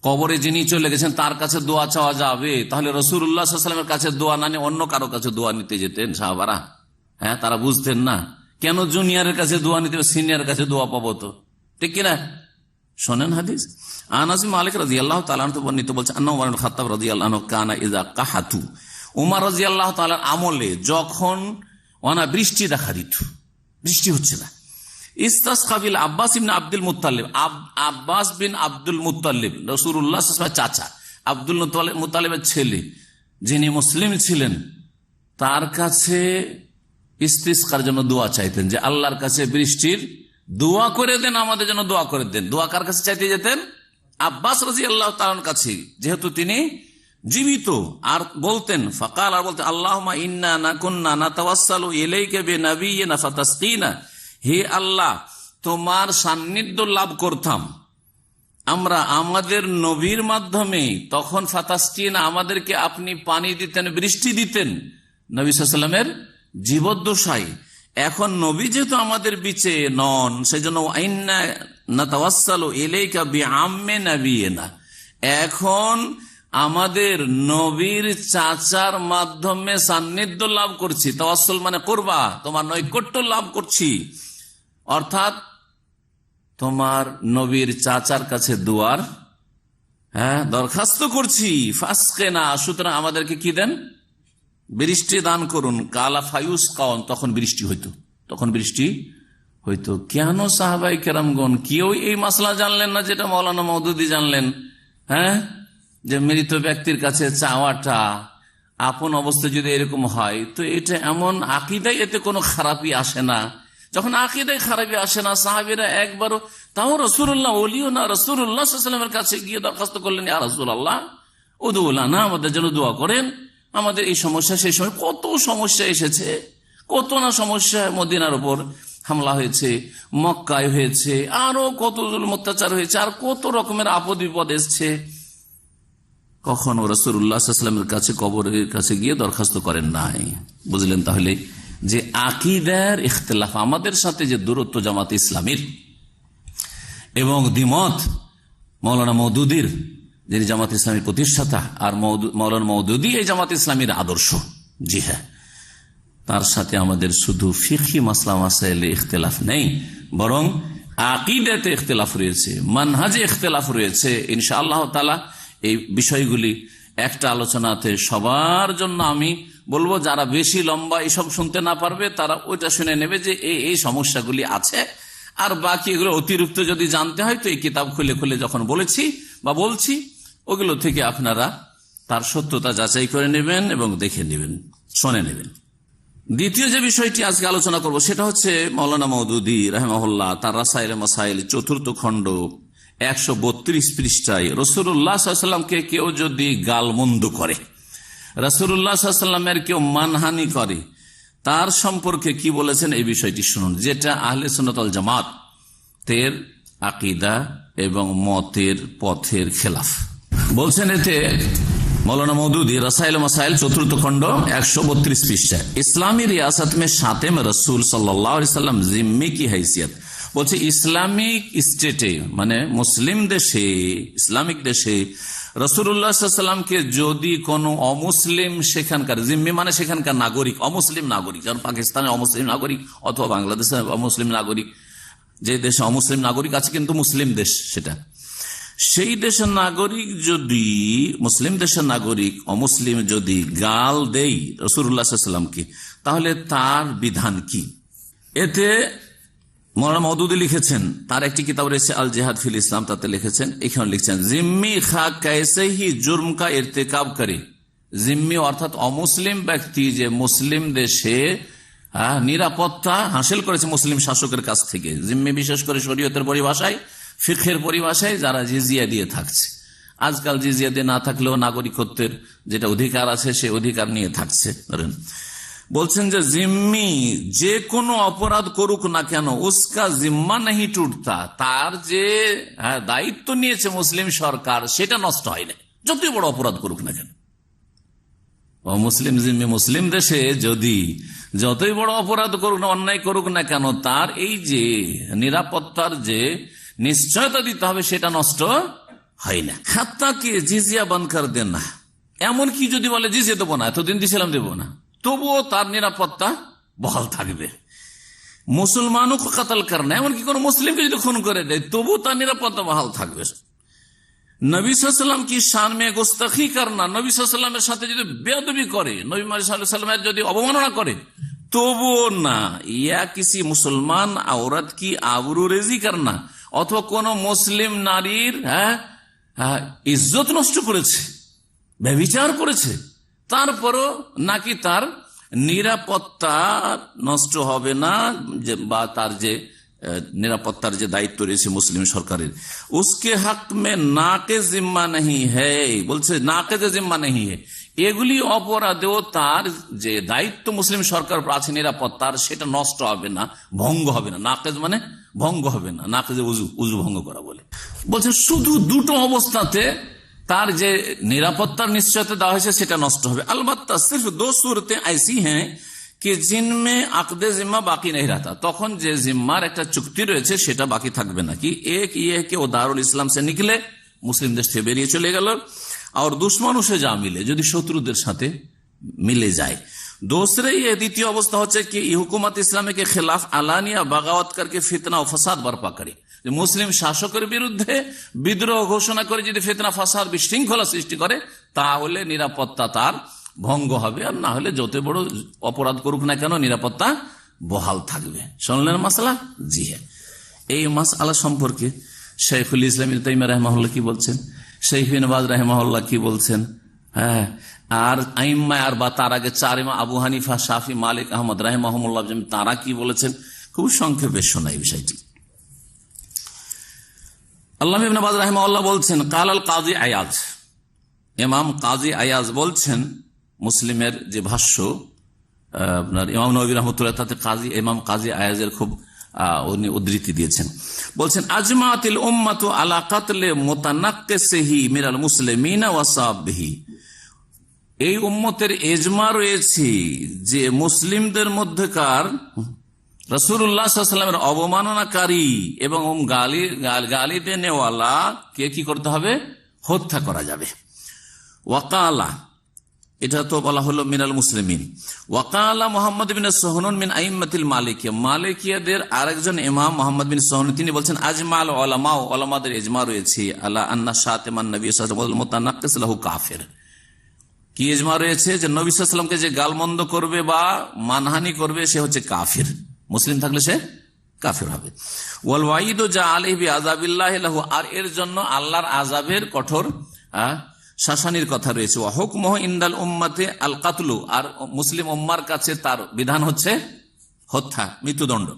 কবরে যিনি চলে গেছেন তার কাছে দোয়া চাওয়া যাবে, তাহলে রাসূলুল্লাহ সাল্লাল্লাহু আলাইহি ওয়াসাল্লামের কাছে দোয়া না নিয়ে অন্য কারো কাছে দোয়া নিতে যেতেন সাহাবারা? তারা বুঝতেন না কেন জুনিয়রের কাছে দোয়া নিতে, সিনিয়রের কাছে দোয়া পাবো তো, ঠিক কিনা? শোনেন হাদিস, আনাস বিন মালিক রাদিয়াল্লাহু তাআলা আনহু বর্ণিত, বলছেন আন্না ওমর ইবনে খাত্তাব রাদিয়াল্লাহু আনহু কানা ইযা কাহাতু, ওমর রাদিয়াল্লাহু তাআলা আমলে যখন বৃষ্টি দেখা দিত, বৃষ্টি হচ্ছে না, ইস্তাসকা বিল আব্বাস ইবনে আব্দুল মুত্তালিব, আব্বাস বিন আব্দুল মুত্তালিব রাসূলুল্লাহ সাল্লাল্লাহু আলাইহি ওয়াসাল্লামের চাচা, আব্দুল মুত্তালিবের ছেলে, যিনি মুসলিম ছিলেন, তার কাছে ইস্তিসকার জন্য দোয়া চাইতেন যে আল্লাহর কাছে বৃষ্টির দোয়া করে দেন, আমাদের জন্য দোয়া করে দেন। দোয়া কার কাছে চাইতে যেতেন? আব্বাস রাদিয়াল্লাহু তাআলার কাছে, যেহেতু তিনি জীবিত। আর বলতেন ফাকাল, আর বলতেন আল্লাহুম্মা ইন্না নাকুন্না নাতাওয়াসসালু ইলাইকা বিনাবিয়িনা ফাতাসকিনা, হে আল্লাহ, তোমার সান্নিধ্য লাভ করতাম আমরা আমাদের নবীর মাধ্যমে, তখন ফাতাসকিনা, আমাদেরকে আপনি পানি দিতেন, বৃষ্টি দিতেন নবী সাল্লাল্লাহু আলাইহি ওয়াসাল্লামের জীবদ্দশায়। এখন নবী যেহেতু আমাদের বিচে নন, সেই জন্য ইন্না নাতাওয়াসসালু ইলাইকা বিআম্মি নাবিয়িনা, এখন আমাদের নবীর চাচার মাধ্যমে সান্নিধ্য লাভ করছি। তাওয়াসসুল মানে কুরবা, তোমার নৈকট্য লাভ করছি, অর্থাৎ তোমার নবীর চাচার কাছে দুয়ার দরখাস্ত করছি। ফাসকিনা, সুতরাং আমাদেরকে কি দেন? বৃষ্টি দান করুন। কালা ফায়ুস কাউন, তখন বৃষ্টি হইতো, তখন বৃষ্টি হইতো। কেন সাহাবাই কেরামগণ কেউ এই মাসলা জানলেন না যেটা মৌলানা মওদুদী জানলেন? যে মৃত ব্যক্তির কাছে চাওয়াটা আপন অবস্থা যদি এরকম হয়, তো এটা এমন আকীদায়, এতে কোনো খারাপই আসে না। যখন আকীদায় খারাপই আসে না, সাহাবীরা একবারও, তাও রাসূলুল্লাহ ওলিও না, রাসূলুল্লাহ সাল্লাল্লাহু আলাইহি ওয়াসাল্লামের কাছে গিয়ে দরখাস্ত করলেন, ইয়া রাসূলুল্লাহ উদু লানা, আমাদের জন্য দোয়া করেন, আমাদের এই সমস্যা। সেই সময় কত সমস্যা এসেছে, কত না সমস্যা, মদিনার উপর হামলা হয়েছে, মক্কায় হয়েছে, আরো কত জুলুম অত্যাচার হয়েছে, আর কত রকমের আপদ বিপদ এসছে। কখনো রাসূলুল্লাহ সাল্লাল্লাহু আলাইহি ওয়াসাল্লামের কাছে কবরের কাছে গিয়ে দরখাস্ত করেন নাই। বুঝলেন তাহলে যে আকীদার ইখতিলাফ, আমাদের সাথে যে দূরত্ব জামাত ইসলামীর এবং দ্বিমত মৌলানা মওদুদীর, যিনি জামাত ইসলামীর প্রতিষ্ঠাতা, আর মৌলানা মওদুদী এই জামাত ইসলামীর আদর্শ, জি হ্যাঁ, তার সাথে আমাদের শুধু ফিকহি মাসলা মাসাইলে ইখতিলাফ নেই, বরং আকীদাতে ইখতিলাফ রয়েছে, মানহাজে ইখতিলাফ রয়েছে। ইনশাআল্লাহ তাআলা এই বিষয়গুলি একটা আলোচনাতে সবার জন্য আমি বলবো, যারা বেশি লম্বা এসব শুনতে না পারবে তারা ওইটা শুনে নেবে যে এই সমস্যাগুলি আছে, আর বাকি এগুলো অতিরিক্ত যদি জানতে হয় তো এই কিতাব খুলে খুলে যখন বলেছি বা বলছি, ওগুলো থেকে আপনারা তার সত্যতা যাচাই করে নেবেন এবং দেখে নেবেন, শুনে নেবেন। দ্বিতীয় যে বিষয়টি আজকে আলোচনা করব সেটা হচ্ছে মৌলানা মওদুদী রাহিমাহুল্লাহ তার রাসাইল মাসাইল 4th খণ্ড 132 পৃষ্ঠায় রাসূলুল্লাহ সাল্লাল্লাহু আলাইহি ওয়াসাল্লামকে কেউ যদি গালমন্দ করে, রাসূলুল্লাহ সাল্লাল্লাহু আলাইহি ওয়াসাল্লামের কেউ মানহানি করে, তার সম্পর্কে কি বলেছেন এই বিষয়টি শুনুন, যেটা আহলে সুন্নাত ওয়াল জামাতের আকীদা এবং মতের পথের খেলাফ। বলছেন এতে मौलाना मौदूदी रसाइल मसाइल 4th खंड 132 पृष्ठा, इस्लामी रियासत में शातिम रसूल सल्लल्लाहु अलैहि वसल्लम जिम्मी की हैसियत, বলছে ইসলামিক স্টেটে মানে মুসলিম দেশে, ইসলামিক দেশে রাসূলুল্লাহ সাল্লাল্লাহু আলাইহি ওয়াসাল্লামকে যদি কোনো অমুসলিম সেখানকার জিম্মি মানে সেখানকার নাগরিক, অমুসলিম নাগরিক, যেমন পাকিস্তানের অমুসলিম নাগরিক অথবা বাংলাদেশের অমুসলিম নাগরিক, যে দেশে অমুসলিম নাগরিক আছে কিন্তু মুসলিম দেশ সেটা, সেই দেশের নাগরিক যদি, মুসলিম দেশের নাগরিক অমুসলিম যদি গাল দেই রাসূলুল্লাহ সাল্লাল্লাহু আলাইহি ওয়াসাল্লামকে, তাহলে তার বিধান কি? এতে মওলানা মওদুদী লিখেছেন, তার একটি কিতাব রয়েছে আল জিহাদ ফিল ইসলাম, তাতে লিখেছেন, এখানে লিখছেন জিম্মি খা कैसे ही जुर्म का इर्तिकाब करे, জিম্মি অর্থাৎ অমুসলিম ব্যক্তি যে মুসলিম দেশে নিরাপত্তা হাসিল করেছে মুসলিম শাসকের কাছ থেকে, জিম্মি বিশেষ করে শরীয়তের পরিভাষায়, ফিকহের পরিভাষায় যারা জিজিয়া দিয়ে থাকছে, আজকাল জিজিয়া দিয়ে না থাকলেও নাগরিকত্বের যেটা অধিকার আছে সে অধিকার নিয়ে থাকছে, ধরেন বলছেন যে জিম্মি যে কোনো অপরাধ করুক না কেন উসকা জিম্মা নেই টুটতা, তার যে দায়িত্ব নিয়েছে মুসলিম সরকার সেটা নষ্ট হয় না, যতই বড় অপরাধ করুক না কেন। মুসলিম জিম্মি মুসলিম দেশে যদি যতই বড় অপরাধ করুক না, অন্যায় করুক না কেন, তার এই যে নিরাপত্তার যে নিশ্চয়তা দিতে হবে সেটা নষ্ট হয় না। খাত্তাকে জিজিয়া বান কর দেন না, এমন কি যদি বলে জিজিয়া দেবো না, এতদিন দিয়েছিলাম দেবো না, তবুও তার নিরাপত্তা বহাল থাকবে। মুসলমানও কাতাল করনা, এমনকি কোন মুসলিমকে যদি খুন করে দেয় তবুও তার নিরাপত্তা বহাল থাকবে। নবী সাল্লাল্লাহু আলাইহি ওয়াসাল্লাম কি শান মে গুস্তাখি করনা, নবী সাল্লাল্লাহু আলাইহি ওয়াসাল্লামের সাথে যদি বেয়াদবি করে, নবী সাল্লাল্লাহু আলাইহি ওয়াসাল্লামের যদি অবমাননা করে তবুও না, ইয়া কিসি মুসলমান औरत की आबरूरेजी करना, অথবা কোন মুসলিম নারীর ইজ্জত নষ্ট করেছে, ব্যভিচার করেছে, তারপরও নাকি তার নিরাপত্তা নষ্ট হবে না, বা তার যে নিরাপত্তার যে দায়িত্ব রয়েছে মুসলিম সরকারের, উসকে হক মে নাকে জিম্মা নেই হ্যায়, বলছে নাকে যে জিম্মা নেই হ্যায়, এগুলি অপরাধেও তার যে দায়িত্ব মুসলিম সরকার আছে নিরাপত্তার সেটা নষ্ট হবে না, ভঙ্গ হবে না। নাকেজ মানে ভঙ্গ হবে না, নাকেজে উজু ভঙ্গ করা বলে। বলছে শুধু দুটো অবস্থাতে তার যে নিরাপত্তার নিশ্চয়তা দেওয়া হয়েছে সেটা নষ্ট হবে। अलबत्ता सिर्फ दो सूरतें ऐसी हैं कि जिनमें अक़दे जिम्मा बाकी नहीं रहता, তখন যে জিম্মার একটা চুক্তি রয়েছে সেটা বাকি থাকবে না। কি एक ये कि वो दारुल इस्लाम से निकले, মুসলিম দেশ থেকে বেরিয়ে চলে গেল, और दुश्मनों से जा मिले, যদি শত্রুদের সাথে মিলে যায়। दूसरे ये দ্বিতীয় অবস্থা হচ্ছে कि हुकूमत इस्लामी के खिलाफ आलानिया बगावत करके फितना और फसाद बर्पा करे, মুসলিম শাসকের বিরুদ্ধে বিদ্রোহ ঘোষণা করে যদি ফিতনা ফাসাদ বিশৃঙ্খলা সৃষ্টি করে তাহলে নিরাপত্তা তার ভঙ্গ হবে, আর না হলে যত বড় অপরাধ করুক না কেন নিরাপত্তা বহাল থাকবে। শুনলেন মাসলা? জি হ্যাঁ। এই মাসআলা সম্পর্কে শাইখুল ইসলাম ইবনে তাইমিয়া রাহিমাহুল্লাহ কি বলছেন, শাইখ ইবনে বাজ রাহিমাহুল্লাহ কি বলছেন, হ্যাঁ, আর আইম্মা আর বা তার আগে চার ইমাম আবু হানিফা, শাফি, মালিক, আহমদ রাহিমাহুল্লাহ তারা কি বলেছেন, খুব সংক্ষেপে শোনা এই বিষয়টি। আল্লামা ইবনে বাজ রাহিমাহুল্লাহ বলছেন কালাল কাজী আয়াজ, ইমাম কাজী আয়াজ বলছেন, মুসলিমের যে ভাষ্য আপনার ইমাম নববী রাহমাতুল্লাহ তাতে কাজী ইমাম কাজী আয়াজের খুব উনি উদ্ধৃতি দিয়েছেন। বলছেন আজমাতিল উম্মাতু আলা কাতলে মুতানাক্কিসিহি মিনাল মুসলিমিনা ওয়া সাববিহি, এই উম্মতের ইজমা রয়েছে যে মুসলিমদের মধ্যকার রাসূলুল্লাহ সাল্লাল্লাহু আলাইহি ওয়াসাল্লামের অবমাননাকারী এবং গালি দেনেওয়ালা কে কি করতে হবে, হত্যা করা যাবে। ওয়াকালা, এটা তো বলা হলো মিনাল মুসলিমিন। ওয়াকালা মুহাম্মদ বিন সুহনুন মিন আইম্মাতিল মালিকিয়া, মালিকিয়াদের আরেকজন ইমাম মুহাম্মদ বিন সুহনুন তিনি বলছেন আজমাল উলামা, উলামাদের ইজমা রয়েছে আলা আন্না শাতিমান নবী সাল্লাল্লাহু আলাইহি ওয়াসাল্লাম মুতানাক্কিস লাহু কাফির, কি ইজমা রয়েছে যে নবী সাল্লাল্লাহু আলাইহি ওয়াসাল্লামকে যে গালমন্দ করবে বা মানহানি করবে সে হচ্ছে কাফির, মুসলিম থাকলে সে কাফির হবে। ওয়াল ওয়াইদু জা আলাইহি বিআযাবিল্লাহি লাহু, আর এর জন্য আল্লাহর আযাবের কঠোর শাসানির কথা রয়েছে। ওয়া হুকমুহু ইনদাল উম্মাতি আল কাতলু, আর মুসলিম উম্মার কাছে তার বিধান হচ্ছে হত্যা, মৃত্যুদণ্ড।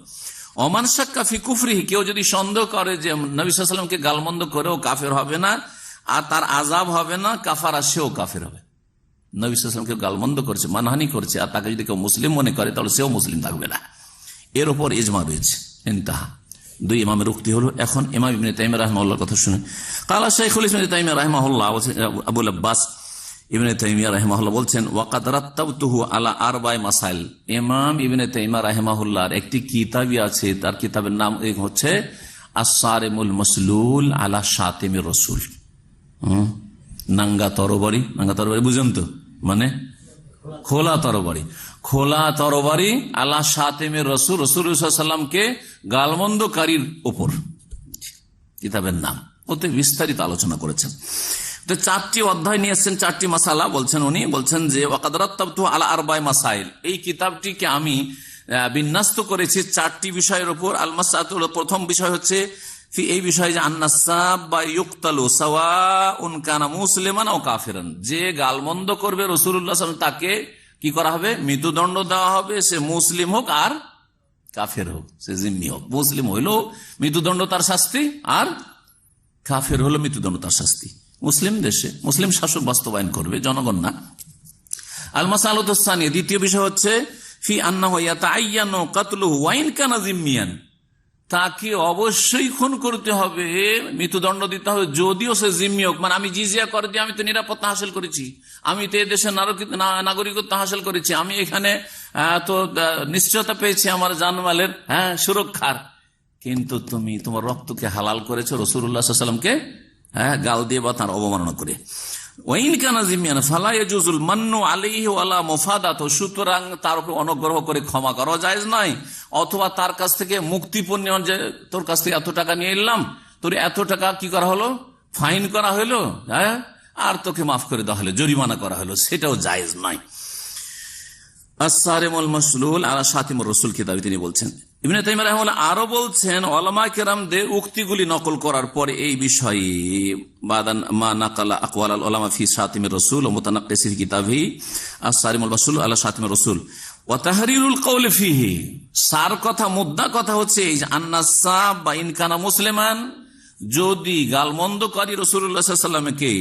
ওমান শাক্কা ফি কুফরিহি, কেউ যদি সন্দেহ করে যে নবী সাল্লাল্লাহু আলাইহি ওয়াসাল্লামকে গালমন্দ করেও কাফির হবে না আর তার আযাব হবে না, কাফারা, সেও কাফির হবে। নবী সাল্লাল্লাহু আলাইহি ওয়াসাল্লামকে গালমন্দ করছে, মানহানি করছে, আর তাকে যদি কেউ মুসলিম মনে করে তাহলে সেও মুসলিম থাকবে না, এর উপর ইজমা রয়েছে। ইনতাহা। দুই ইমামের উক্তি হলো। এখন ইমাম ইবনে তাইমিয়া রাহিমাহুল্লাহর কথা শুনে, কালা শাইখুল ইসলাম ইবনে তাইমিয়া রাহিমাহুল্লাহ আবুল আব্বাস ইবনে তাইমিয়া রাহিমাহুল্লাহ বলছেন, ওয়াকাদ রাত্তাবতুহু আলা আরবা'i মাসাইল। ইমাম ইবনে তাইমিয়া রাহিমাহুল্লাহর একটি কিতাবই আছে, তার কিতাবের নাম হচ্ছে আস-সারিমুল মাসলুল আলা শাতিমির রাসূল। নাঙ্গা তরবারি, নাঙ্গা তরবারি বুঝেন তো, মানে খোলা তরবারি, খোলা তরবারি আলা শাতিমির রাসূল, রাসূলুল্লাহ সাল্লাল্লাহু আলাইহি ওয়াসাল্লামকে গালমন্দকারীর উপর কিতাবের নাম। ওতে বিস্তারিত আলোচনা করেছেন। তো 4টি অধ্যায় নিয়ে এসেছেন, 4টি মাসালা বলছেন উনি। বলছেন যে ওয়াকাদ রাত্তাবতু আলা আরবা'i মাসাইল, এই কিতাবটিকে আমি বিন্যস্ত করেছি 4টি বিষয়ের উপর। আল মাসআলাতুল, প্রথম বিষয় হচ্ছে এই বিষয় যে আন্নাসাবা ইউকতালু সাওয়াউন কানা মুসলিমান আও কাফিরান, যে গালমন্দ করবে রাসূলুল্লাহ সাল্লাল্লাহু আলাইহি ওয়াসাল্লাম তাকে কি করা হবে, মৃত্যুদণ্ড দেওয়া হবে, সে মুসলিম হোক আর কাফের হোক, সে জিম্মি হোক। মুসলিম হইলেও মৃত্যুদণ্ড তার শাস্তি, আর কাফের হলো মৃত্যুদণ্ড তার শাস্তি। মুসলিম দেশে মুসলিম শাসক বাস্তবায়ন করবে, জনগণ না। আল মাসআলাতুস সানিয়া, দ্বিতীয় বিষয় হচ্ছে ফি আন্নাহু ইয়াতাআয়্যানু কাতলুহু ওয়া ইন কানা জিম্মিয়ান, তাকে অবশ্যই খুন করতে হবে, মৃত্যুদণ্ড দিতে হবে, যদিও সে জিম্মি হোক। মানে আমি জিজিয়া করে দিয়ে আমি তো নিরাপত্তা হাসিল করেছি, আমি তো এদেশের নাগরিকত্ব হাসিল করেছি, আমি এখানে তো নিশ্চয়তা পেয়েছি আমার জানমালের সুরক্ষার, কিন্তু তুমি তোমার রক্তকে হালাল করেছো রাসূলুল্লাহ সাল্লাল্লাহু আলাইহি ওয়াসাল্লামকে গাল দিয়ে বা তার অবমাননা করে। ওয়াইন কানা জিমিয়ান ফালা ইয়াজুজুল মান্নু আলাইহি ওয়ালা মুফাদাতু, সুতরাং তার উপর অনুগ্রহ করে ক্ষমা করা জায়েজ নয়, অথবা তার কাছ থেকে মুক্তিপণ, যে তোর কাছ থেকে এত টাকা নিয়ে এলাম, তোর এত টাকা কি করা হলো, ফাইন করা হলো, আর তোকে মাফ করে দেওয়া হলো, জরিমানা করা হলো, সেটাও জায়েজ নয়। আস-সারিমুল মাসলুল আলা শাতিমির রাসূল কিতাবে তিনি বলছেন। ইবনে তাইমিয়া রাহিমাহুল্লাহ আরো বলছেন, উলামা কেরামদের উক্তিগুলি নকল করার পরে এই বিষয়ে বাদান মা নাকালা আকওয়াল আল উলামা ফি শাতিমির রাসূল ওয়া মুতানাক্কিসি ফি কিতাবিহি আস-সারিমুল মাসলুল আলা শাতিমির রাসূল ওয়া তাহরিরুল কওল ফিহি, সার কথা, মুদ্দা কথা হচ্ছে এই যে আন্নাসাব বা ইন কানা মুসলিমান, যদি গালমন্দকারী রাসূলুল্লাহ সাল্লাল্লাহু আলাইহি ওয়াসাল্লামকে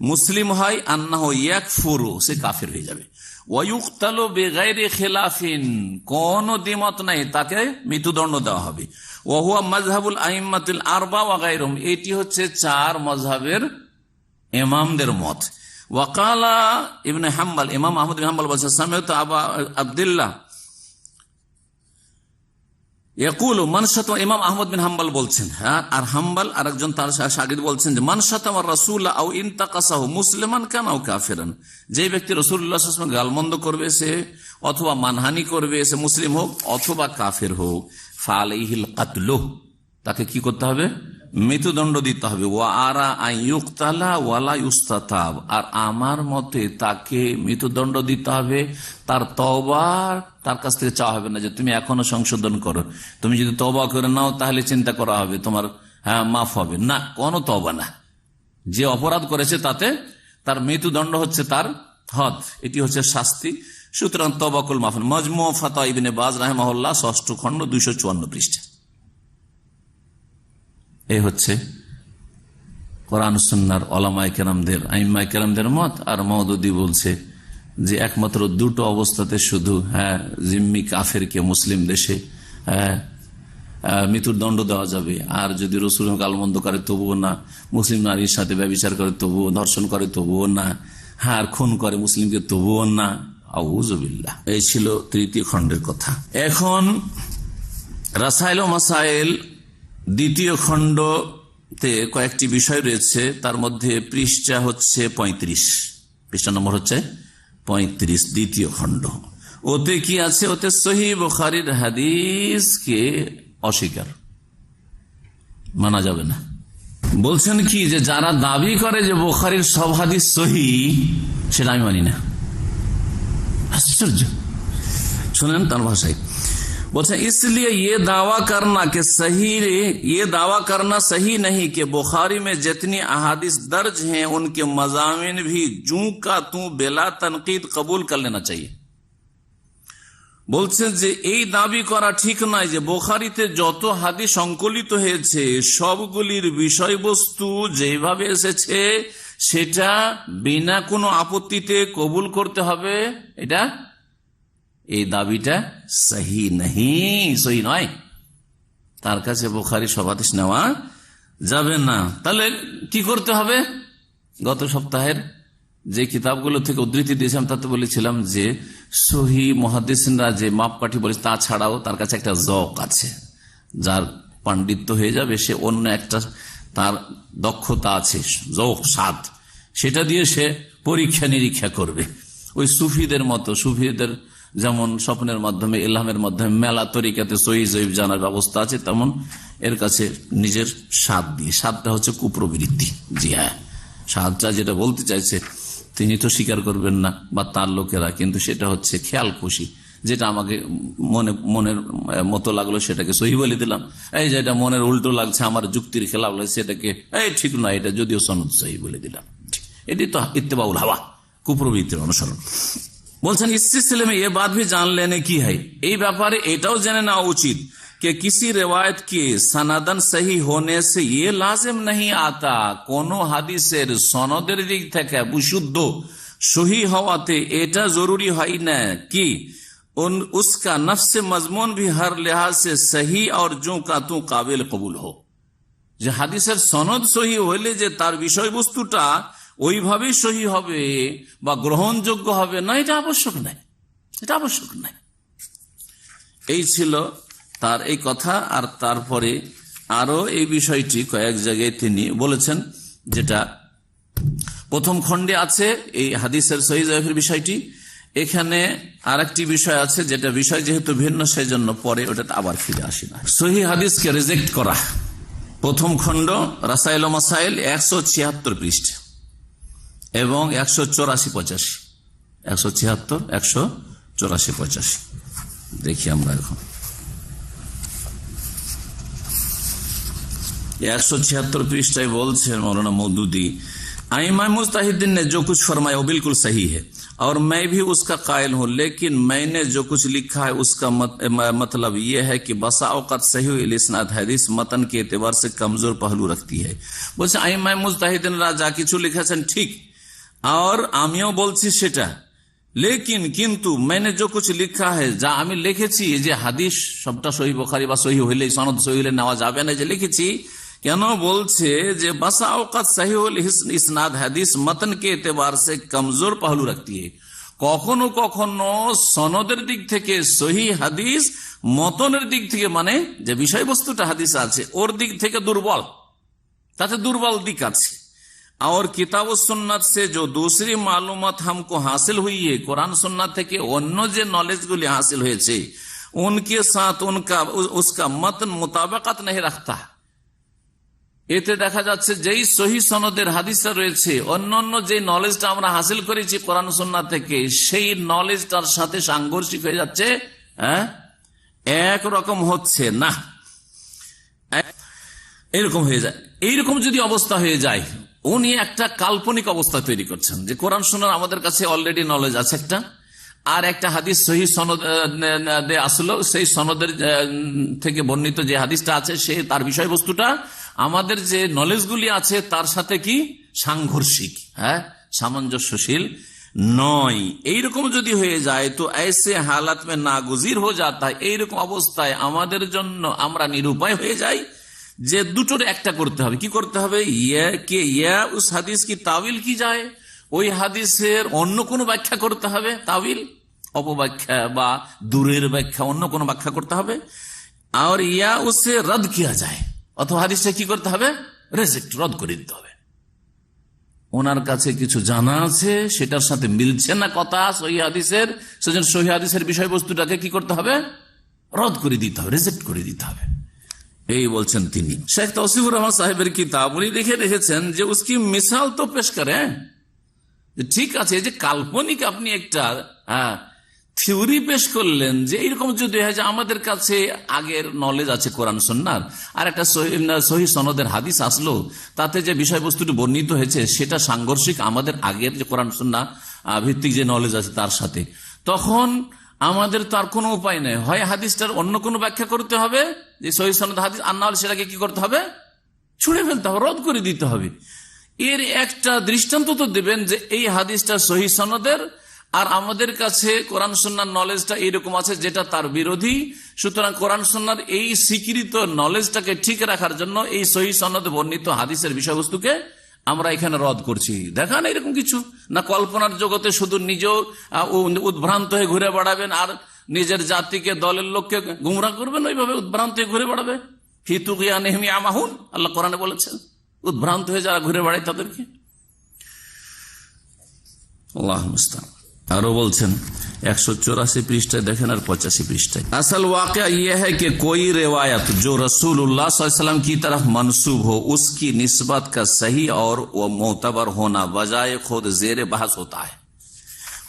মুসলিম হয়, আন্নাহু ইয়াকফুরু, সে কাফের হয়ে যাবে, ওয়ায়ুকতালু বিগাইরি খিলাফিন, কোন দ্বিমত নাই, তাকে মৃত্যুদণ্ড দেওয়া হবে। ওয়া হুয়া মাযহাবুল আইম্মাতুল আরবা ওয়া গায়রুহুম, এটি হচ্ছে 4 মাযহাবের ইমামদের মত। ওয়া ক্বালা ইবনে হাম্বল, ইমাম আহমদ বিন হাম্বল বলেছেন, সামি'তু আবা আব্দুল্লাহ ইয়াকুলু মান শাতামা, ইমাম আহমদ বিন হাম্বল বলছেন, আর হাম্বল আরেকজন তার শাগির্দ বলছেন যে মান শাতামা রাসূল আও ইনতাকাসাহু মুসলিমান কানা আও কাফিরান, যে ব্যক্তি রাসূলুল্লাহ সাল্লাল্লাহু আলাইহি ওয়াসাল্লাম গালমন্দ করবে, সে অথবা মানহানি করবে, সে মুসলিম হোক অথবা কাফের হোক, ফালাইহিল কাতলু, তাকে কি করতে হবে, মৃত্যুদণ্ড দিতে হবে। ওয়া আরা আন ইউকতালা ওয়ালা ইউস্তাতাব, আর আমার মতে তাকে মৃত্যুদণ্ড দিতে হবে, তার তওবা তার কাছ থেকে চাওয়া হবে না যে তুমি এখনো সংশোধন করো, তুমি যদি তওবা করে নাও তাহলে চিন্তা করা হবে তোমার মাফ হবে না, কোনো তওবা না, যে অপরাধ করেছে তাতে তার মৃত্যুদণ্ড হচ্ছে তার হদ, এটি হচ্ছে শাস্তি। সুতরাং তওবাকুল মাফ। মাজমু ফাতাওয়া ইবনে বাজ রাহিমাহুল্লাহ 6ষ্ঠ খণ্ড 254 পৃষ্ঠা। এই হচ্ছে কোরআন সুন্নাহর উলামায়ে কেরামদের, আইম্মায়ে কেরামদের মত। আর মওদুদি বলছে যে একমাত্র 2টো অবস্থাতে শুধু জিম্মি কাফেরকে মুসলিম দেশে মৃত্যুর দণ্ড দেওয়া যাবে, আর যদি রাসূল গালমন্দ করে তবুও না, মুসলিম নারীর সাথে ব্যভিচার করে তবুও, ধর্ষণ করে তবুও না, আর খুন করে মুসলিমকে তবুও না। আউযুবিল্লাহ। এই ছিল 3য় খণ্ডের কথা। এখন রাসাইল ও মাসাইল 2য় খণ্ডতে কয়েকটি বিষয় রয়েছে, তার মধ্যে পৃষ্ঠা হচ্ছে 35, পৃষ্ঠা নম্বর হচ্ছে 35, 2য় খণ্ড। ওতে কি আছে, ওতে সহিহ বুখারীর হাদিসকে অস্বীকার, মানা যাবে না। বলছেন কি যে যারা দাবি করে যে বুখারীর সব হাদিস সহিহ, সেটা আমি মানি না। আশ্চর্য, শুনেন তার ভাষায় बोलते इसलिए ये दावा करना सही नहीं कि बुखारी में जितनी अहादीस दर्ज हैं उनके मज़ामिन भी जूं का तू बेला तनकीद कबूल कर लेना चाहिए। বলছেন যে এই দাবি করা ঠিক নয় যে বুখারীতে যত হাদিস সংকলিত হয়েছে সবগুলির বিষয়বস্তু যেভাবে এসেছে সেটা বিনা কোনো আপত্তিতে কবুল করতে হবে, এটা এই দাবিটা সহি নহি, সহি নয়। তার কাছে বুখারী সব হাদিস নেওয়া যাবে না। তাহলে কি করতে হবে? গত সপ্তাহের যে কিতাবগুলো থেকে উদ্ধৃতি দিয়েছিলাম তাতে বলেছিলাম যে সহি মুহাদ্দিসরা যে মাপকাঠি বলে তাছাড়াও তার কাছে একটা জক আছে, যার পাণ্ডিত্য হয়ে যাবে সে অন্য একটা তার দক্ষতা আছে, জক স্বাদ, সেটা দিয়ে সে পরীক্ষা নিরীক্ষা করবে। ওই সুফিদের মতো, সুফিদের যেমন স্বপ্নের মাধ্যমে ইলহামের মাধ্যমে মেলা তরিকাতে সহি জয়ীফ জানার ব্যবস্থা আছে, তেমন এর কাছে নিজের স্বাদ দিয়ে, স্বাদটা হচ্ছে কুপ্রবৃত্তি। জি হ্যাঁ, স্বাদটা যেটা বলতে চাইছে তিনি তো স্বীকার করবেন না বা তার লোকেরা, কিন্তু সেটা হচ্ছে খেয়াল খুশি, যেটা আমাকে মনের মতো লাগলো সেটাকে সহি বলে দিলাম, এই যেটা মনের উল্টো লাগছে আমার যুক্তির খেলাফ লাগছে সেটাকে এই ঠিক নয়, এটা যদিও সনদ সহি বলে দিলাম। এটি তো ইত্তেবাউল হাওয়া, কুপ্রবৃত্তির অনুসরণ। বলছেন ইস সিলসিলে में ये बात भी जान लेने की है, এই ব্যাপারে এটাও জেনে নেওয়া উচিত कि किसी रिवायत के सनदन सही होने से ये लाजिम नहीं आता, কোনো হাদিসের সনদের দিক থেকে বিশুদ্ধ সহি হওয়াতে এটা জরুরি হয় না कि उसका नफ्स मजमून भी हर लिहाज से सही और जो का तू काबिल कबूल हो। যে হাদিসের সনদ সহি হইলে যে তার বিষয়বস্তুটা ওইভাবেই সহি হবে বা গ্রহণযোগ্য হবে না, এটা আবশ্যক নাই, এটা আবশ্যক নাই। এই ছিল তার এই কথা। আর তারপরে আরো এই বিষয়টি কয়েক জায়গায় তিনি বলেছেন, যেটা প্রথম খণ্ডে আছে এই হাদিসের সহি জয়ীফের বিষয়টি। এখানে আরেকটি বিষয় আছে, যেটা বিষয় যেহেতু ভিন্ন সেই জন্য পরে ওটাতে আবার ফিরে আসি না। সহি হাদিসকে রিজেক্ট করা, প্রথম খণ্ড রাসাইল ও মাসাইল 176 পৃষ্ঠা এবং 184-85, 176, 184-85 দেখি আমরা এখন। 176 पृष्ठाय बोलते मौलाना मौदूदी, आइमा मुस्ताहिदीन ने जो कुछ फरमाया वो बिल्कुल सही है और मैं भी उसका कायल हूँ, लेकिन मैंने जो कुछ लिखा है उसका मतलब ये है कि बसा औक़ात सही इस्नाद हदीस मतन के एतबार से कमजोर पहलू रखती है। बोलছে आइमा मुस्ताहिदीनরা যা কিছু লিখেছেন ঠিক, और আমিও বলছি সেটা, लेकिन किंतु मैंने जो कुछ लिखा है, যা আমি লিখেছি যে হাদিস সবটা সহিহ বুখারী বা সহিহ হইলে সনদ সহিহ হইলে নেওয়া যাবে না, যে লিখেছি কেন বলছে যে বাসা औक़ात সহিহুল ইসনাদ হাদিস মতন কে এতবার সে কমজোর পহলু রাখতি है, কখনো কখনো সনদের দিক থেকে সহি হাদিস মতনের দিক থেকে, মানে যে বিষয়বস্তুটা হাদিস আছে ওর দিক থেকে দুর্বল, তাতে দুর্বল দিক আছে। और किताब सुन्नत से जो दूसरी मालूमात हमको हासिल हुई है, कुरान सुन्नत থেকে অন্য যে নলেজগুলি হাসিল হয়েছে उनके साथ उनका उसका मतन मुताबिकत नहीं रखता। এতে দেখা যাচ্ছে যেই সহি সনদের হাদিসটা রয়েছে অন্যান্য যে নলেজটা আমরা হাসিল করেছি কোরআন সুন্নাহ থেকে, সেই নলেজটার সাথে সাংঘর্ষিক হয়ে যাচ্ছে, একরকম হচ্ছে না, এরকম হয়ে যায়। এইরকম যদি অবস্থা হয়ে যায়, উনি একটা কাল্পনিক অবস্থা তৈরি করছেন যে কোরআন সুন্নাহর আমাদের কাছে অলরেডি নলেজ আছে একটা, আর একটা হাদিস সহি সনদ আসলো, সেই সনদের থেকে বর্ণিত যে হাদিসটা আছে সে তার বিষয়বস্তুটা আমাদের যে নলেজগুলি আছে তার সাথে কি সাংঘর্ষিক, সামঞ্জস্যশীল নয়। এইরকম যদি হয়ে যায় তো ऐसे हालत में नागुजीर हो जाता है, এইরকম অবস্থায় আমাদের জন্য আমরা নিরুপায় হয়ে যাই যে দুটোর একটা করতে হবে। কি করতে হবে? ইয়া উস হাদিস কি তাবিল কি যায়, ওই হাদিসের অন্য কোনো ব্যাখ্যা করতে হবে, তাবিল অপব্যাখ্যা বা দূরের ব্যাখ্যা, অন্য কোনো ব্যাখ্যা করতে হবে। আর ইয়া উসে রদ কিয়া যায়, অথবা হাদিসটা কি করতে হবে? রিজেক্ট, রদ করে দিতে হবে। ওনার কাছে কিছু জানা আছে, সেটার সাথে মিলছে না কথা সহি হাদিসের, সেজন্য সহি হাদিসের বিষয়বস্তুটাকে কি করতে হবে? রদ করে দিতে হবে, রিজেক্ট করে দিতে হবে। এই বলছেন তিনি। শেখ তৌসিফুর রহমান সাহেবের কিতাব উনি লিখে রেখেছেন যে উসকি মিসাল তো পেশ করে, ঠিক আছে, যে কাল্পনিক আপনি একটা থিওরি পেশ করলেন যে এইরকম যদি হয় যে আমাদের কাছে আগের নলেজ আছে কোরআন সুন্নাহর, আর একটা সহি সনদের হাদিস আসলো, তাতে যে বিষয়বস্তুটি বর্ণিত হয়েছে সেটা সাংঘর্ষিক আমাদের আগের যে কোরআন সুন্নাহ ভিত্তিক যে নলেজ আছে তার সাথে, তখন আমাদের তো আর কোনো উপায় নেই, হয় হাদিসটার অন্য কোনো ব্যাখ্যা করতে হবে যে সহি সনদ হাদিস, আর না হলে সেটাকে কি করতে হবে? ছুঁড়ে ফেলতে হবে, রদ করে দিতে হবে। এর একটা দৃষ্টান্ত তো দেবেন যে এই হাদিসটা সহি সনদের, আর আমাদের কাছে কোরআন সুন্নাহর নলেজটা এইরকম আছে যেটা তার বিরোধী। সুতরাং কোরআন সুন্নাহর এই স্বীকৃত নলেজটাকে ঠিক রাখার জন্য এই সহি সনদে বর্ণিত হাদিসের বিষয়বস্তুকে আমরা এখানে রদ করছি, দেখান এরকম কিছু না। কল্পনার জগতে শুধু নিজেও উদ্ভ্রান্ত হয়ে ঘুরে বেড়াবেন আর নিজের জাতিকে, দলের লোককে গুমরাহ করবেন, ওইভাবে উদ্ভ্রান্ত হয়ে ঘুরে বেড়াবে। ফি তুগয়ানিহিম ইয়ামাহুন, আল্লাহ কোরআনে বলেছেন, উদ্ভ্রান্ত হয়ে যারা ঘুরে বেড়ায় তাদেরকে। আল্লাহ মুস্তাআন। আরো বলছেন 184 পৃষ্ঠায় দেখেন আর 85 পৃষ্ঠায়, असल वाक़या यह है कि कोई रिवायत जो रसूलुल्लाह सल्लल्लाहु अलैहि वसल्लम की तरफ मंसूब हो उसकी निस्बत का सही और वो मोतबर होना बजाय खुद जेर बहस होता है।